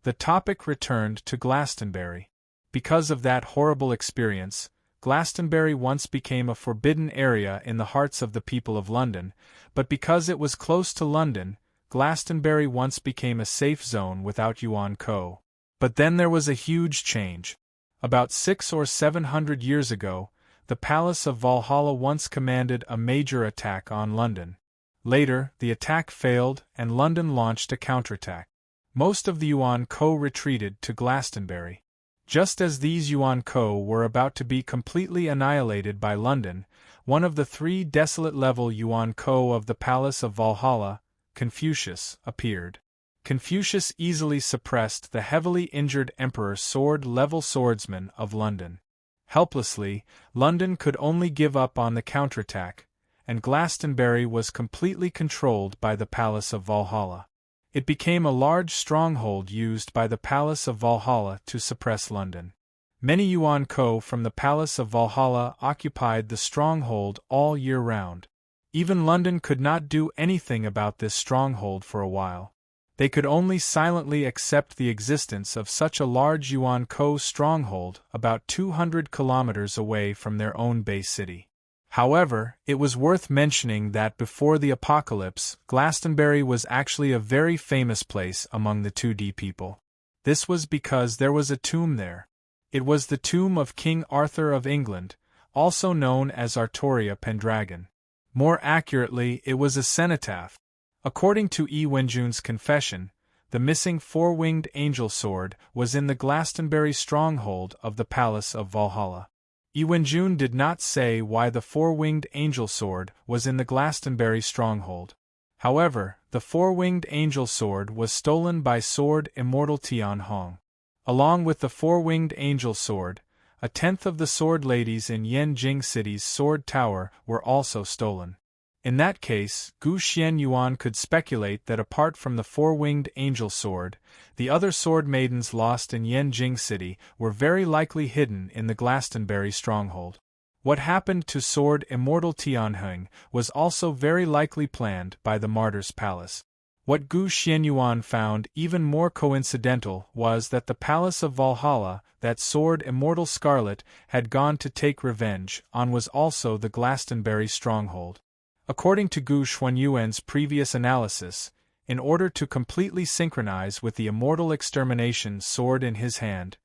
The topic returned to Glastonbury. Because of that horrible experience, Glastonbury once became a forbidden area in the hearts of the people of London, but because it was close to London, Glastonbury once became a safe zone without Yuan Ko. But then there was a huge change. About 600 or 700 years ago, the Palace of Valhalla once commanded a major attack on London. Later, the attack failed and London launched a counterattack. Most of the Yuan Ko retreated to Glastonbury. Just as these Yuan Ko were about to be completely annihilated by London, one of the 3 desolate-level Yuan Ko of the Palace of Valhalla, Confucius, appeared. Confucius easily suppressed the heavily injured Emperor sword-level swordsman of London. Helplessly, London could only give up on the counterattack, and Glastonbury was completely controlled by the Palace of Valhalla. It became a large stronghold used by the Palace of Valhalla to suppress London. Many Yuan Ko from the Palace of Valhalla occupied the stronghold all year round. Even London could not do anything about this stronghold for a while. They could only silently accept the existence of such a large Yuan Ko stronghold about 200 kilometers away from their own base city. However, it was worth mentioning that before the apocalypse, Glastonbury was actually a very famous place among the 2D people. This was because there was a tomb there. It was the tomb of King Arthur of England, also known as Artoria Pendragon. More accurately, it was a cenotaph. According to Yi Wenjun's confession, the missing four-winged angel sword was in the Glastonbury stronghold of the Palace of Valhalla. Yi Wenjun did not say why the four-winged angel sword was in the Glastonbury stronghold. However, the four-winged angel sword was stolen by sword immortal Tian Hong. Along with the four-winged angel sword, a tenth of the sword ladies in Yanjing City's sword tower were also stolen. In that case, Gu Xianyuan could speculate that apart from the four-winged angel sword, the other sword maidens lost in Yanjing City were very likely hidden in the Glastonbury stronghold. What happened to sword immortal Tianheng was also very likely planned by the Martyr's Palace. What Gu Xianyuan found even more coincidental was that the Palace of Valhalla, that sword immortal Scarlet had gone to take revenge on, was also the Glastonbury stronghold. According to Gu Xuanyuan's previous analysis, in order to completely synchronize with the immortal extermination sword in his hand,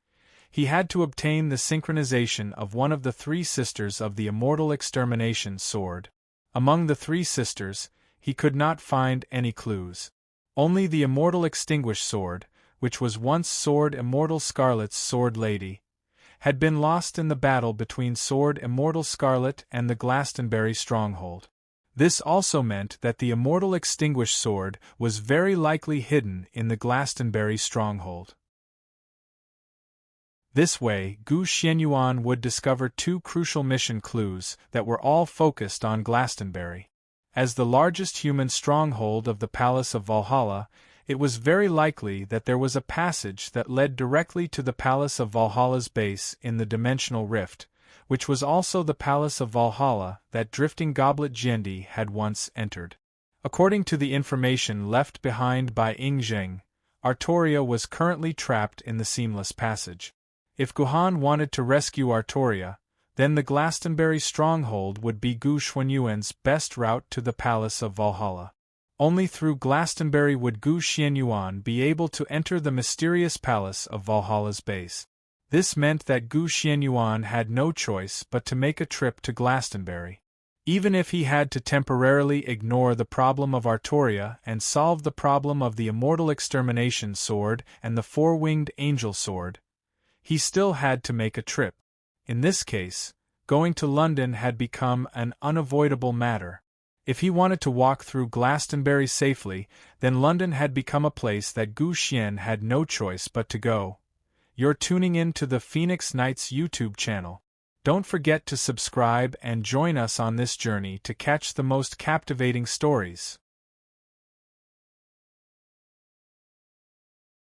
he had to obtain the synchronization of one of the three sisters of the immortal extermination sword. Among the three sisters, he could not find any clues. Only the immortal extinguished sword, which was once sword immortal Scarlet's sword lady, had been lost in the battle between sword immortal Scarlet and the Glastonbury stronghold. This also meant that the immortal extinguished sword was very likely hidden in the Glastonbury stronghold. This way, Gu Xianyuan would discover two crucial mission clues that were all focused on Glastonbury. As the largest human stronghold of the Palace of Valhalla, it was very likely that there was a passage that led directly to the Palace of Valhalla's base in the dimensional rift, which was also the Palace of Valhalla that drifting goblet Jendi had once entered. According to the information left behind by Ing Zheng, Artoria was currently trapped in the Seamless Passage. If Guhan wanted to rescue Artoria, then the Glastonbury stronghold would be Gu Xuanyuan's best route to the Palace of Valhalla. Only through Glastonbury would Gu Xianyuan be able to enter the mysterious Palace of Valhalla's base. This meant that Gu Xianyuan had no choice but to make a trip to Glastonbury. Even if he had to temporarily ignore the problem of Artoria and solve the problem of the immortal extermination sword and the four-winged angel sword, he still had to make a trip. In this case, going to London had become an unavoidable matter. If he wanted to walk through Glastonbury safely, then London had become a place that Gu Xian had no choice but to go. You're tuning in to the Phoenix Knights YouTube channel. Don't forget to subscribe and join us on this journey to catch the most captivating stories.